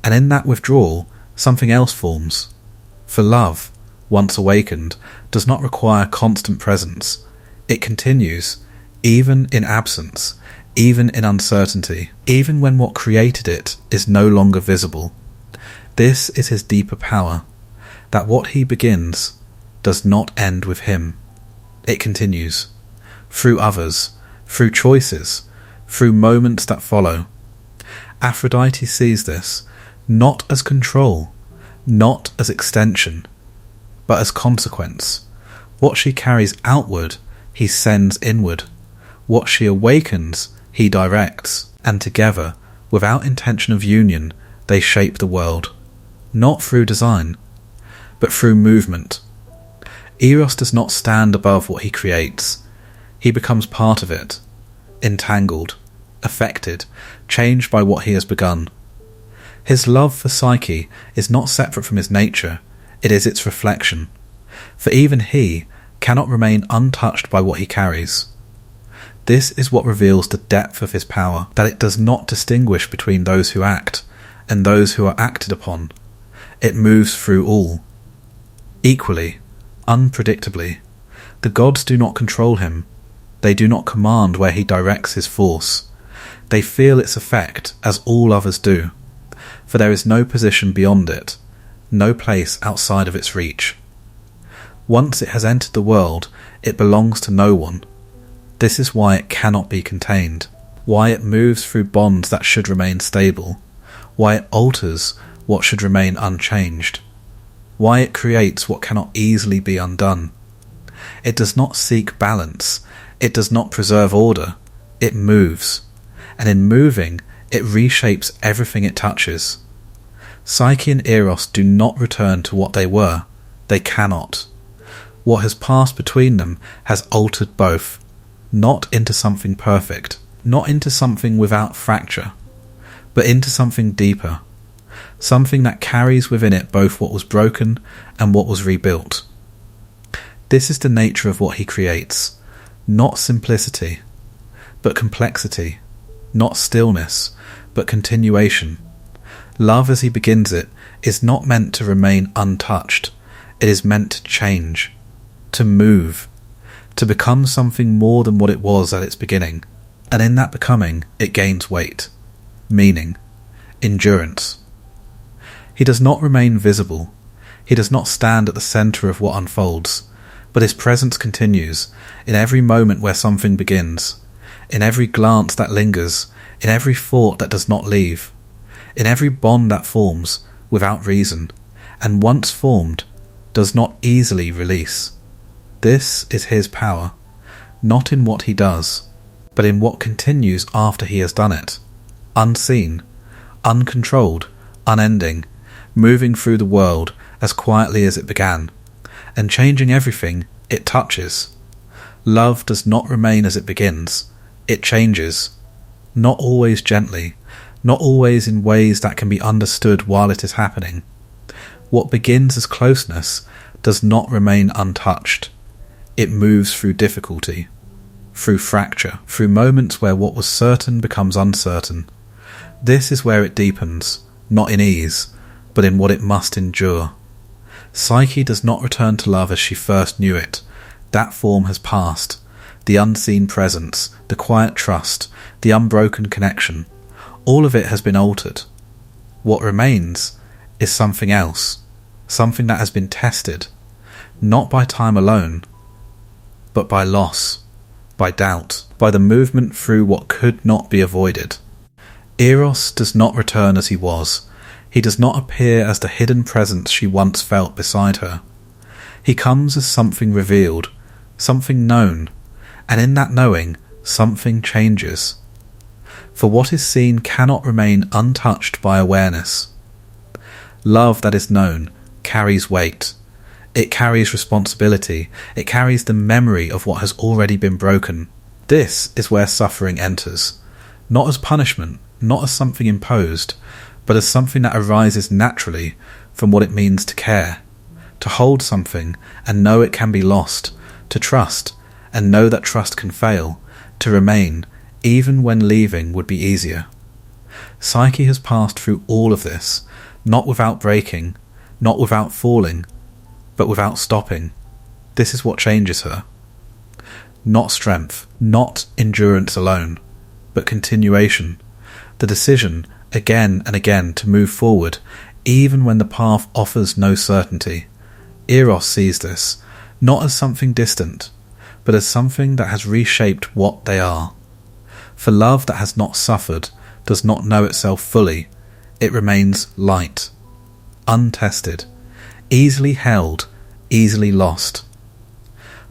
and in that withdrawal, something else forms. For love, once awakened, does not require constant presence. It continues, even in absence, even in uncertainty, even when what created it is no longer visible. This is his deeper power, that what he begins does not end with him. It continues, through others, through choices, through moments that follow. Aphrodite sees this, not as control, not as extension, but as consequence. What she carries outward, he sends inward. What she awakens, he directs, and together, without intention of union, they shape the world, not through design, but through movement. Eros does not stand above what he creates. He becomes part of it, entangled, affected, changed by what he has begun. His love for Psyche is not separate from his nature, it is its reflection, for even he cannot remain untouched by what he carries. This is what reveals the depth of his power, that it does not distinguish between those who act and those who are acted upon. It moves through all. Equally, unpredictably, the gods do not control him, they do not command where he directs his force. They feel its effect as all others do, for there is no position beyond it, no place outside of its reach. Once it has entered the world, it belongs to no one. This is why it cannot be contained, why it moves through bonds that should remain stable, why it alters what should remain unchanged, why it creates what cannot easily be undone. It does not seek balance, it does not preserve order, it moves, and in moving, it reshapes everything it touches. Psyche and Eros do not return to what they were. They cannot. What has passed between them has altered both, not into something perfect, not into something without fracture, but into something deeper, something that carries within it both what was broken and what was rebuilt. This is the nature of what he creates, not simplicity, but complexity, not stillness, but continuation. Love as he begins it is not meant to remain untouched. It is meant to change, to move, to become something more than what it was at its beginning. And in that becoming, it gains weight, meaning, endurance. He does not remain visible. He does not stand at the centre of what unfolds, but his presence continues in every moment where something begins, in every glance that lingers, in every thought that does not leave, in every bond that forms without reason, and once formed, does not easily release. This is his power, not in what he does, but in what continues after he has done it, unseen, uncontrolled, unending, moving through the world as quietly as it began, and changing everything it touches. Love does not remain as it begins, it changes, not always gently, not always in ways that can be understood while it is happening. What begins as closeness does not remain untouched. It moves through difficulty, through fracture, through moments where what was certain becomes uncertain. This is where it deepens, not in ease, but in what it must endure. Psyche does not return to love as she first knew it. That form has passed. The unseen presence, the quiet trust, the unbroken connection, all of it has been altered. What remains is something else, something that has been tested, not by time alone, but by loss, by doubt, by the movement through what could not be avoided. Eros does not return as he was. He does not appear as the hidden presence she once felt beside her. He comes as something revealed, something known, and in that knowing, something changes. For what is seen cannot remain untouched by awareness. Love that is known carries weight. It carries responsibility. It carries the memory of what has already been broken. This is where suffering enters, not as punishment, not as something imposed, but as something that arises naturally from what it means to care, to hold something and know it can be lost, to trust and know that trust can fail, to remain even when leaving would be easier. Psyche has passed through all of this, not without breaking, not without falling, but without stopping. This is what changes her. Not strength, not endurance alone, but continuation, the decision again and again to move forward, even when the path offers no certainty. Eros sees this, not as something distant, but as something that has reshaped what they are. For love that has not suffered does not know itself fully. It remains light, untested, easily held, easily lost.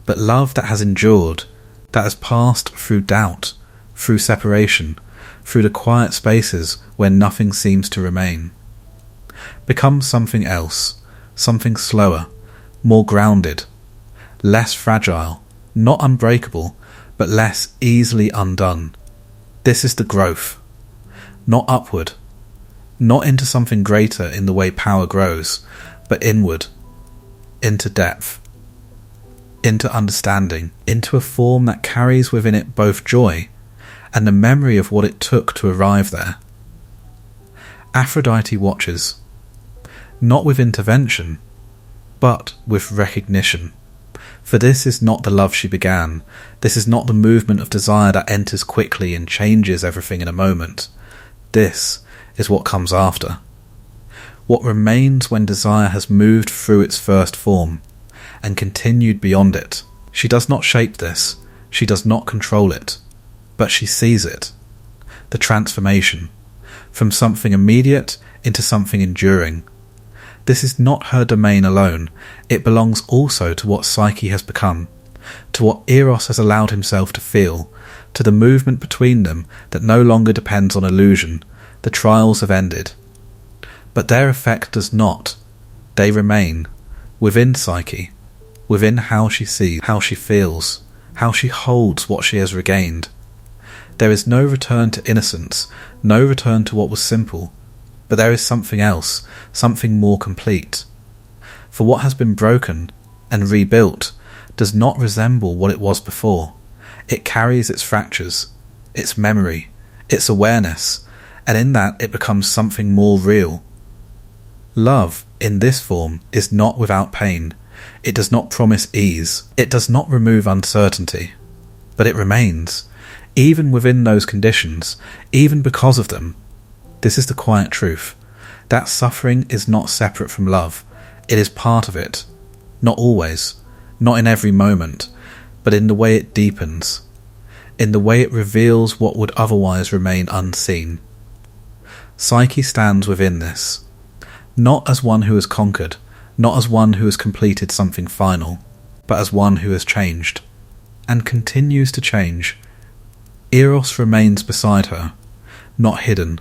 But love that has endured, that has passed through doubt, through separation, through the quiet spaces where nothing seems to remain, becomes something else, something slower, more grounded, less fragile, not unbreakable, but less easily undone. This is the growth, not upward, not into something greater in the way power grows, but inward, into depth, into understanding, into a form that carries within it both joy and the memory of what it took to arrive there. Aphrodite watches, not with intervention, but with recognition. For this is not the love she began. This is not the movement of desire that enters quickly and changes everything in a moment. This is what comes after. What remains when desire has moved through its first form and continued beyond it. She does not shape this. She does not control it. But she sees it. The transformation. From something immediate into something enduring. This is not her domain alone. It belongs also to what Psyche has become, to what Eros has allowed himself to feel, to the movement between them that no longer depends on illusion. The trials have ended. but their effect does not. They remain within Psyche, within how she sees, how she feels, how she holds what she has regained. There is no return to innocence, no return to what was simple, but there is something else, something more complete. For what has been broken and rebuilt does not resemble what it was before. It carries its fractures, its memory, its awareness, and in that it becomes something more real. Love, in this form, is not without pain. It does not promise ease. It does not remove uncertainty. But it remains, even within those conditions, even because of them. This is the quiet truth. That suffering is not separate from love. It is part of it. Not always, not in every moment, but in the way it deepens, in the way it reveals what would otherwise remain unseen. Psyche stands within this, not as one who has conquered, not as one who has completed something final, but as one who has changed, and continues to change. Eros remains beside her, not hidden,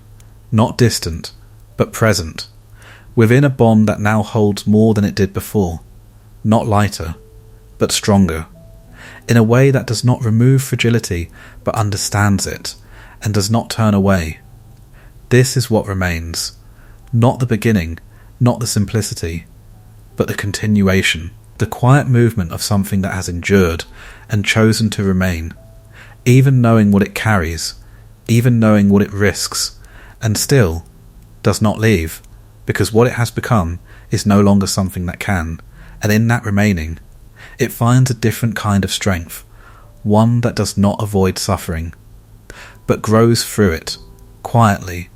not distant, but present, within a bond that now holds more than it did before, not lighter, but stronger, in a way that does not remove fragility, but understands it, and does not turn away. This is what remains, not the beginning, not the simplicity, but the continuation, the quiet movement of something that has endured and chosen to remain, even knowing what it carries, even knowing what it risks, and still does not leave, because what it has become is no longer something that can, and in that remaining, it finds a different kind of strength, one that does not avoid suffering, but grows through it, quietly,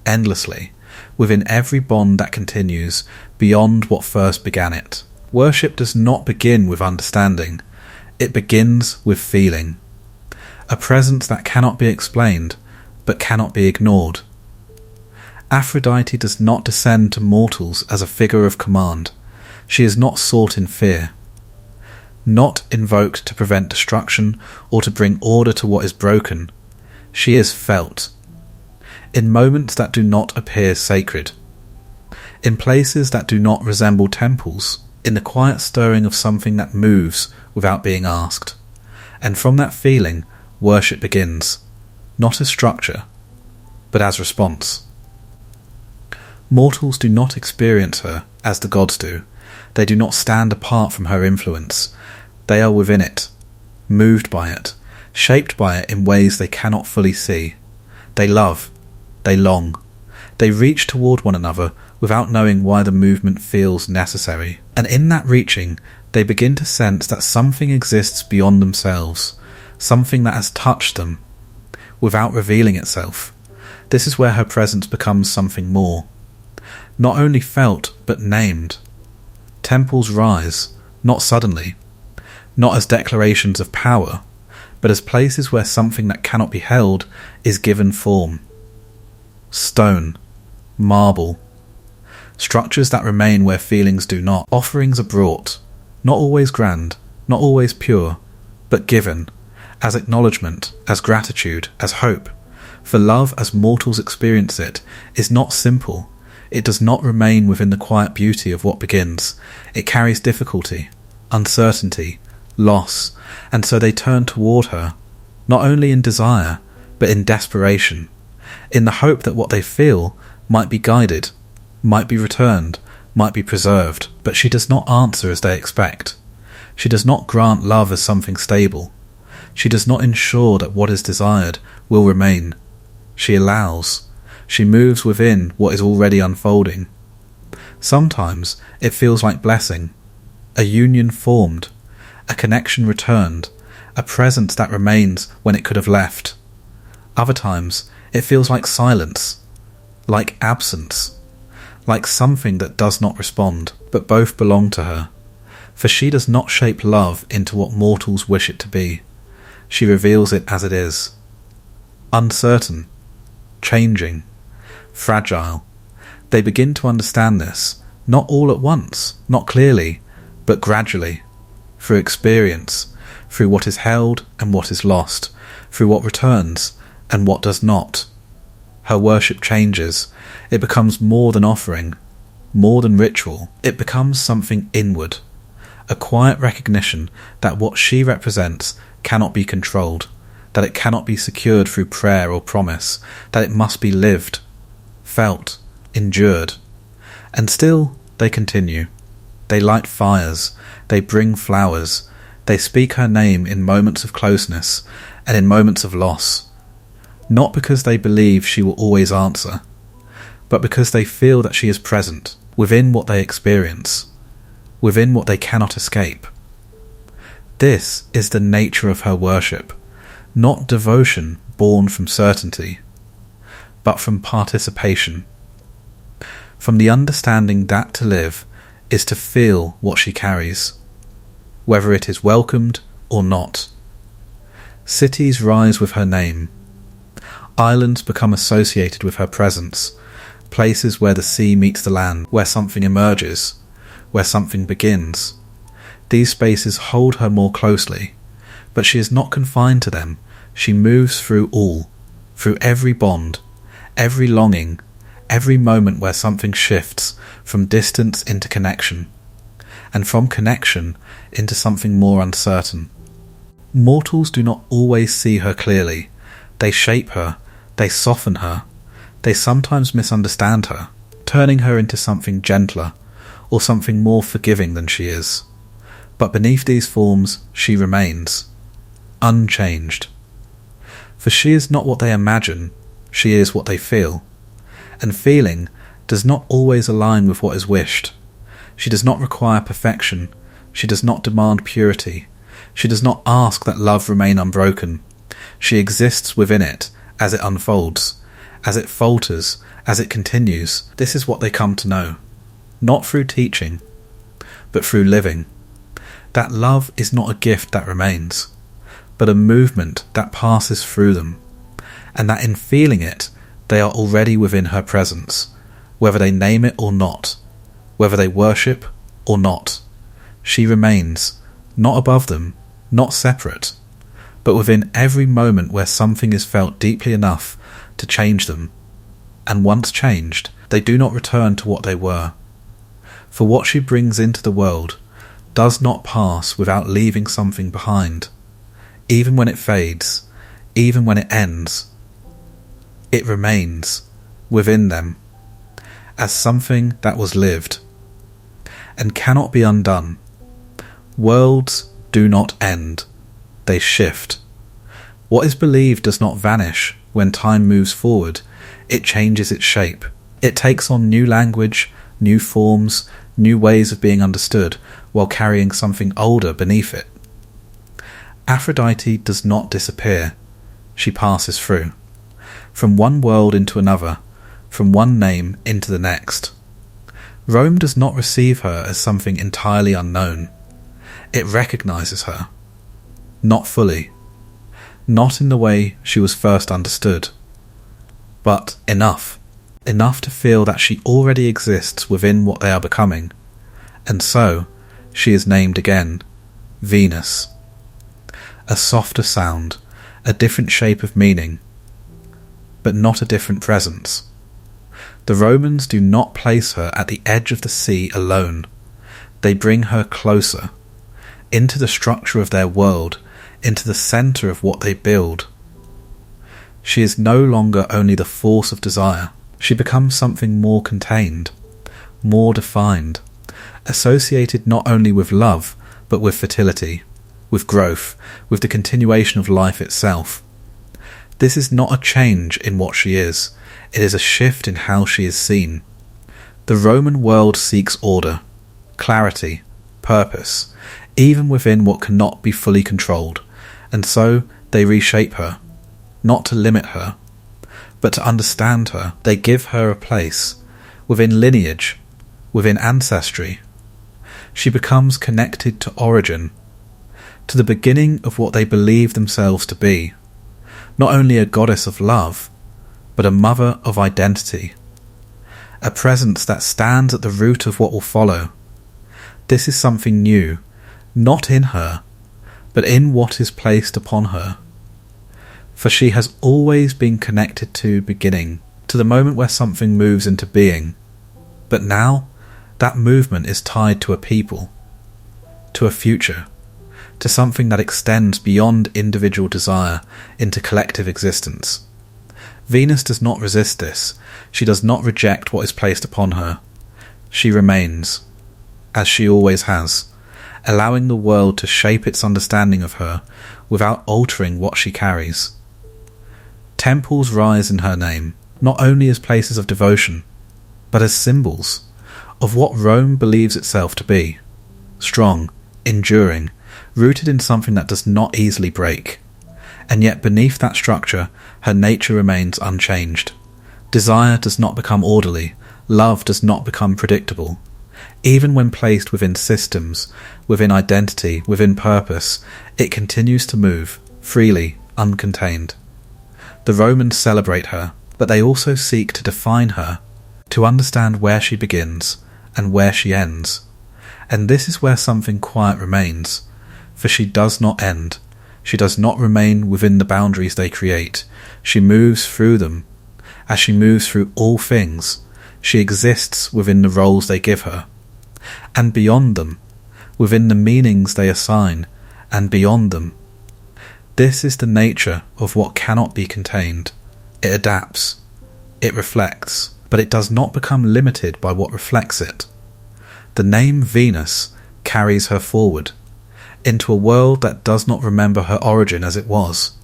endlessly, within every bond that continues beyond what first began it. Worship does not begin with understanding, it begins with feeling. A presence that cannot be explained, but cannot be ignored. Aphrodite does not descend to mortals as a figure of command. She is not sought in fear, not invoked to prevent destruction or to bring order to what is broken. She is felt, in moments that do not appear sacred, in places that do not resemble temples, in the quiet stirring of something that moves without being asked. And from that feeling, worship begins, not as structure, but as response. Mortals do not experience her as the gods do. They do not stand apart from her influence. They are within it, moved by it, shaped by it in ways they cannot fully see. They love, they long, they reach toward one another without knowing why the movement feels necessary. And in that reaching, they begin to sense that something exists beyond themselves, something that has touched them, without revealing itself. This is where her presence becomes something more. Not only felt, but named. Temples rise, not suddenly, not as declarations of power, but as places where something that cannot be held is given form. Stone, marble, structures that remain where feelings do not. Offerings are brought, not always grand, not always pure, but given, as acknowledgement, as gratitude, as hope. For love, as mortals experience it, is not simple. It does not remain within the quiet beauty of what begins. It carries difficulty, uncertainty, loss, and so they turn toward her, not only in desire, but in desperation, in the hope that what they feel might be guided, might be returned, might be preserved. But she does not answer as they expect. She does not grant love as something stable. She does not ensure that what is desired will remain. She allows. She moves within what is already unfolding. Sometimes it feels like blessing, a union formed, a connection returned, a presence that remains when it could have left. Other times it feels like silence, like absence, like something that does not respond, but both belong to her. For she does not shape love into what mortals wish it to be. She reveals it as it is. Uncertain, changing, fragile. They begin to understand this, not all at once, not clearly, but gradually, through experience, through what is held and what is lost, through what returns and what does not. her worship changes. It becomes more than offering, more than ritual. It becomes something inward, a quiet recognition that what she represents cannot be controlled, that it cannot be secured through prayer or promise, that it must be lived, felt, endured. And still they continue. They light fires, they bring flowers, they speak her name in moments of closeness and in moments of loss, not because they believe she will always answer, but because they feel that she is present within what they experience, within what they cannot escape. This is the nature of her worship, not devotion born from certainty, but from participation, from the understanding that to live is to feel what she carries, whether it is welcomed or not. Cities rise with her name. Islands become associated with her presence, places where the sea meets the land, where something emerges, where something begins. These spaces hold her more closely, but she is not confined to them. She moves through all, through every bond, every longing, every moment where something shifts from distance into connection, and from connection into something more uncertain. Mortals do not always see her clearly. They shape her, they soften her, they sometimes misunderstand her, turning her into something gentler, or something more forgiving than she is. But beneath these forms she remains, unchanged. For she is not what they imagine, she is what they feel. And feeling does not always align with what is wished. She does not require perfection, she does not demand purity, she does not ask that love remain unbroken. She exists within it as it unfolds, as it falters, as it continues. This is what they come to know, not through teaching, but through living. That love is not a gift that remains, but a movement that passes through them, and that in feeling it, they are already within her presence, whether they name it or not, whether they worship or not. She remains, not above them, not separate, but within every moment where something is felt deeply enough to change them, and once changed, they do not return to what they were. For what she brings into the world does not pass without leaving something behind. Even when it fades, even when it ends, it remains within them as something that was lived and cannot be undone. Worlds do not end, they shift. What is believed does not vanish when time moves forward, it changes its shape. It takes on new language, new forms, new ways of being understood, while carrying something older beneath it. Aphrodite does not disappear, she passes through, from one world into another, from one name into the next. Rome does not receive her as something entirely unknown. It recognizes her. Not fully. Not in the way she was first understood. But enough. Enough to feel that she already exists within what they are becoming. And so, she is named again, Venus. A softer sound, a different shape of meaning, but not a different presence. The Romans do not place her at the edge of the sea alone. They bring her closer, into the structure of their world, into the centre of what they build. She is no longer only the force of desire. She becomes something more contained, more defined, associated not only with love, but with fertility, with growth, with the continuation of life itself. This is not a change in what she is, it is a shift in how she is seen. The Roman world seeks order, clarity, purpose, even within what cannot be fully controlled, and so they reshape her, not to limit her, but to understand her. They give her a place, within lineage, within ancestry. She becomes connected to origin, to the beginning of what they believe themselves to be, not only a goddess of love, but a mother of identity, a presence that stands at the root of what will follow. This is something new, not in her, but in what is placed upon her. For she has always been connected to beginning, to the moment where something moves into being. But now, that movement is tied to a people, to a future, to something that extends beyond individual desire into collective existence. Venus does not resist this. She does not reject what is placed upon her. She remains, as she always has, allowing the world to shape its understanding of her without altering what she carries. Temples rise in her name, not only as places of devotion, but as symbols of what Rome believes itself to be: strong, enduring, rooted in something that does not easily break. And yet beneath that structure, her nature remains unchanged. Desire does not become orderly, love does not become predictable. Even when placed within systems, within identity, within purpose, it continues to move, freely, uncontained. The Romans celebrate her, but they also seek to define her, to understand where she begins and where she ends. And this is where something quiet remains, for she does not end. She does not remain within the boundaries they create. She moves through them. As she moves through all things, she exists within the roles they give her. And beyond them, within the meanings they assign, and beyond them. This is the nature of what cannot be contained. It adapts. It reflects. But it does not become limited by what reflects it. The name Venus carries her forward, into a world that does not remember her origin as it was,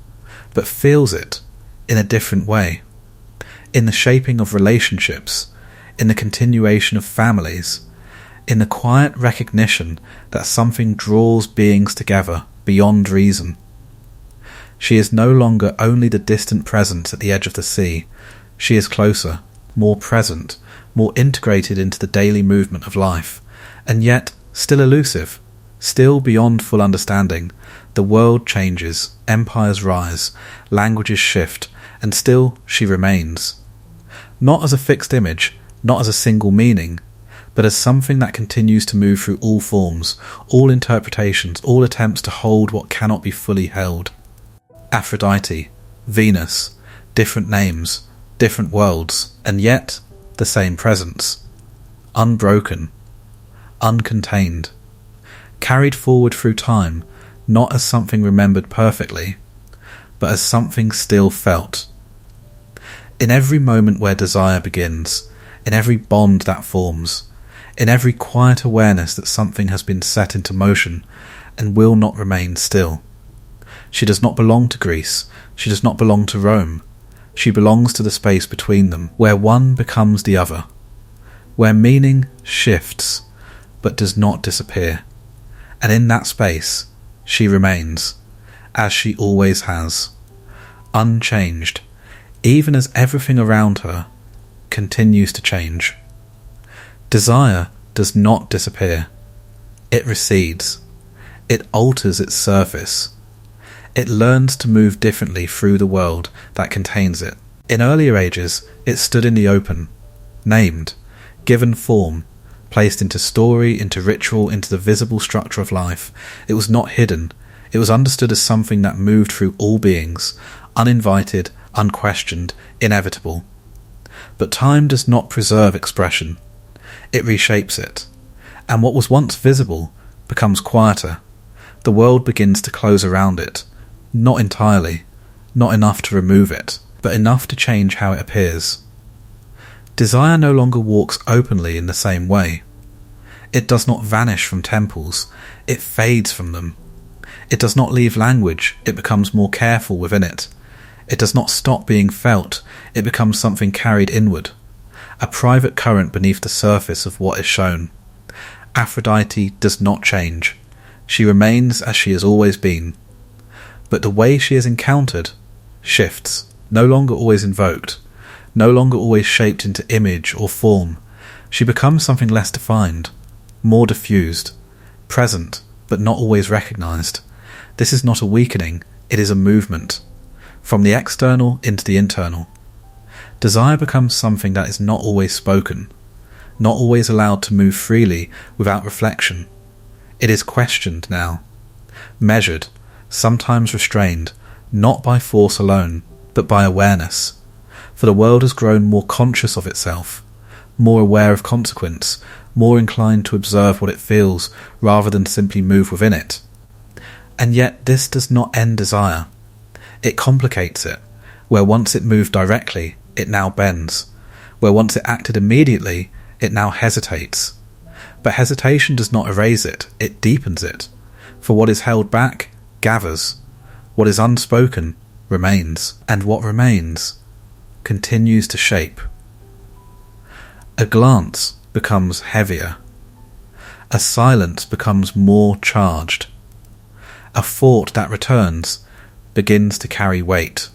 but feels it in a different way, in the shaping of relationships, in the continuation of families, in the quiet recognition that something draws beings together beyond reason. She is no longer only the distant presence at the edge of the sea. She is closer, more present, more integrated into the daily movement of life, and yet still elusive. Still beyond full understanding. The world changes, empires rise, languages shift, and still she remains. Not as a fixed image, not as a single meaning, but as something that continues to move through all forms, all interpretations, all attempts to hold what cannot be fully held. Aphrodite, Venus, different names, different worlds, and yet the same presence. Unbroken, uncontained. Carried forward through time, not as something remembered perfectly, but as something still felt. In every moment where desire begins, in every bond that forms, in every quiet awareness that something has been set into motion and will not remain still. She does not belong to Greece, she does not belong to Rome, she belongs to the space between them, where one becomes the other, where meaning shifts but does not disappear. And in that space, she remains, as she always has, unchanged, even as everything around her continues to change. Desire does not disappear. It recedes. It alters its surface. It learns to move differently through the world that contains it. In earlier ages, it stood in the open, named, given form, placed into story, into ritual, into the visible structure of life. It was not hidden. It was understood as something that moved through all beings, uninvited, unquestioned, inevitable. But time does not preserve expression. It reshapes it. And what was once visible becomes quieter. The world begins to close around it. Not entirely, not enough to remove it, but enough to change how it appears. Desire no longer walks openly in the same way. It does not vanish from temples, it fades from them. It does not leave language, it becomes more careful within it. It does not stop being felt, it becomes something carried inward, a private current beneath the surface of what is shown. Aphrodite does not change. She remains as she has always been. But the way she is encountered shifts, no longer always invoked, no longer always shaped into image or form. She becomes something less defined, more diffused, present, but not always recognized. This is not a weakening, it is a movement, from the external into the internal. Desire becomes something that is not always spoken, not always allowed to move freely without reflection. It is questioned now, measured, sometimes restrained, not by force alone, but by awareness. For the world has grown more conscious of itself, more aware of consequence, more inclined to observe what it feels rather than simply move within it. And yet this does not end desire. It complicates it, where once it moved directly, it now bends. Where once it acted immediately, it now hesitates. But hesitation does not erase it, it deepens it. For what is held back, gathers. What is unspoken, remains. And what remains, continues to shape. A glance becomes heavier. A silence becomes more charged. A thought that returns begins to carry weight.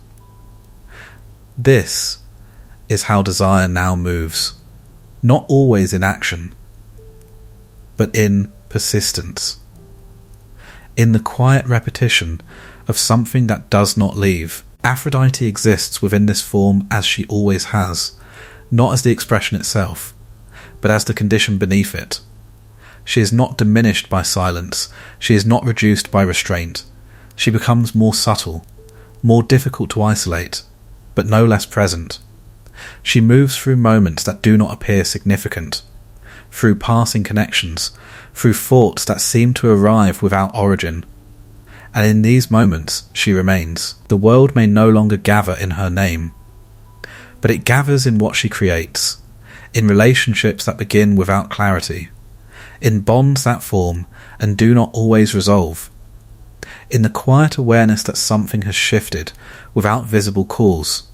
This is how desire now moves, not always in action, but in persistence, in the quiet repetition of something that does not leave. Aphrodite exists within this form as she always has, not as the expression itself, but as the condition beneath it. She is not diminished by silence, she is not reduced by restraint. She becomes more subtle, more difficult to isolate, but no less present. She moves through moments that do not appear significant, through passing connections, through thoughts that seem to arrive without origin. And in these moments she remains. The world may no longer gather in her name, but it gathers in what she creates, in relationships that begin without clarity, in bonds that form and do not always resolve, in the quiet awareness that something has shifted without visible cause.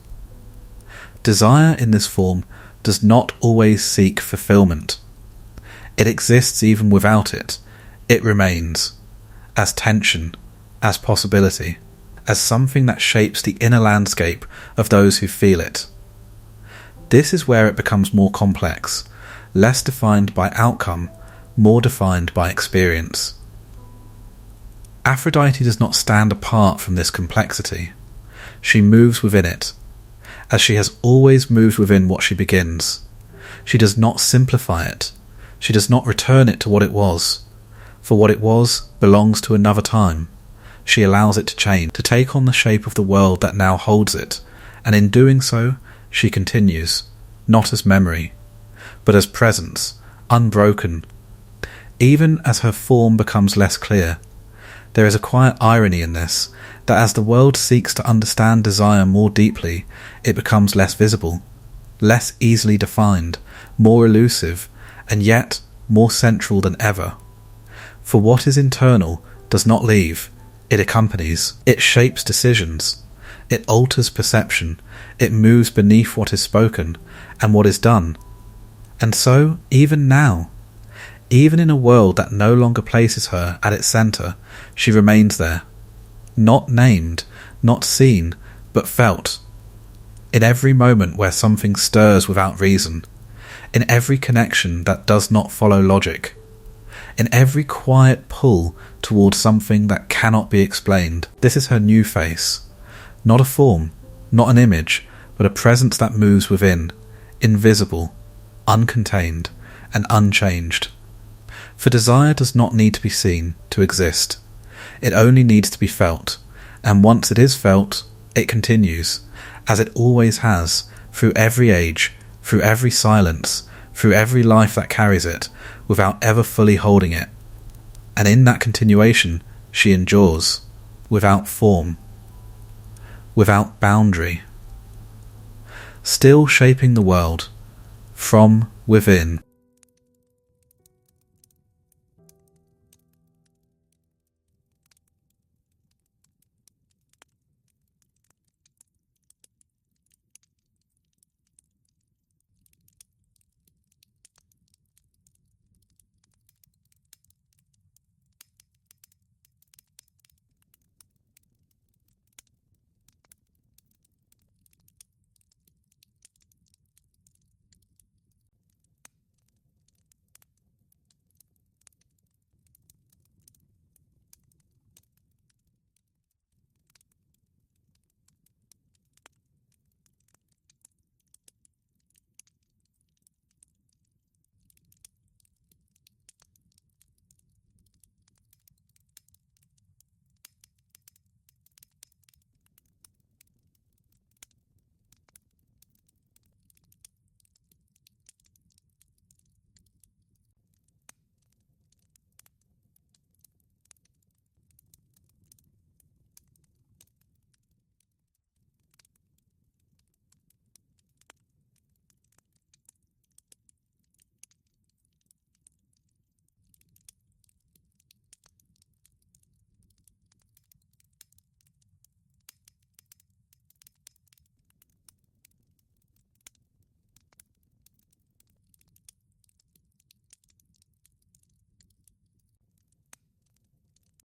Desire in this form does not always seek fulfillment. It exists even without it. It remains, as tension, as possibility, as something that shapes the inner landscape of those who feel it. This is where it becomes more complex, less defined by outcome, more defined by experience. Aphrodite does not stand apart from this complexity. She moves within it, as she has always moved within what she begins. She does not simplify it. She does not return it to what it was, for what it was belongs to another time. She allows it to change, to take on the shape of the world that now holds it, and in doing so, she continues, not as memory, but as presence, unbroken. Even as her form becomes less clear, there is a quiet irony in this, that as the world seeks to understand desire more deeply, it becomes less visible, less easily defined, more elusive, and yet more central than ever. For what is internal does not leave, it accompanies, it shapes decisions, it alters perception, it moves beneath what is spoken and what is done. And so, even now, even in a world that no longer places her at its centre, she remains there, not named, not seen, but felt, in every moment where something stirs without reason, in every connection that does not follow logic, in every quiet pull towards something that cannot be explained. This is her new face, not a form, not an image, but a presence that moves within, invisible, uncontained, and unchanged. For desire does not need to be seen to exist. It only needs to be felt, and once it is felt, it continues, as it always has, through every age, through every silence, through every life that carries it, without ever fully holding it. And in that continuation, she endures, without form, without boundary, still shaping the world, from within.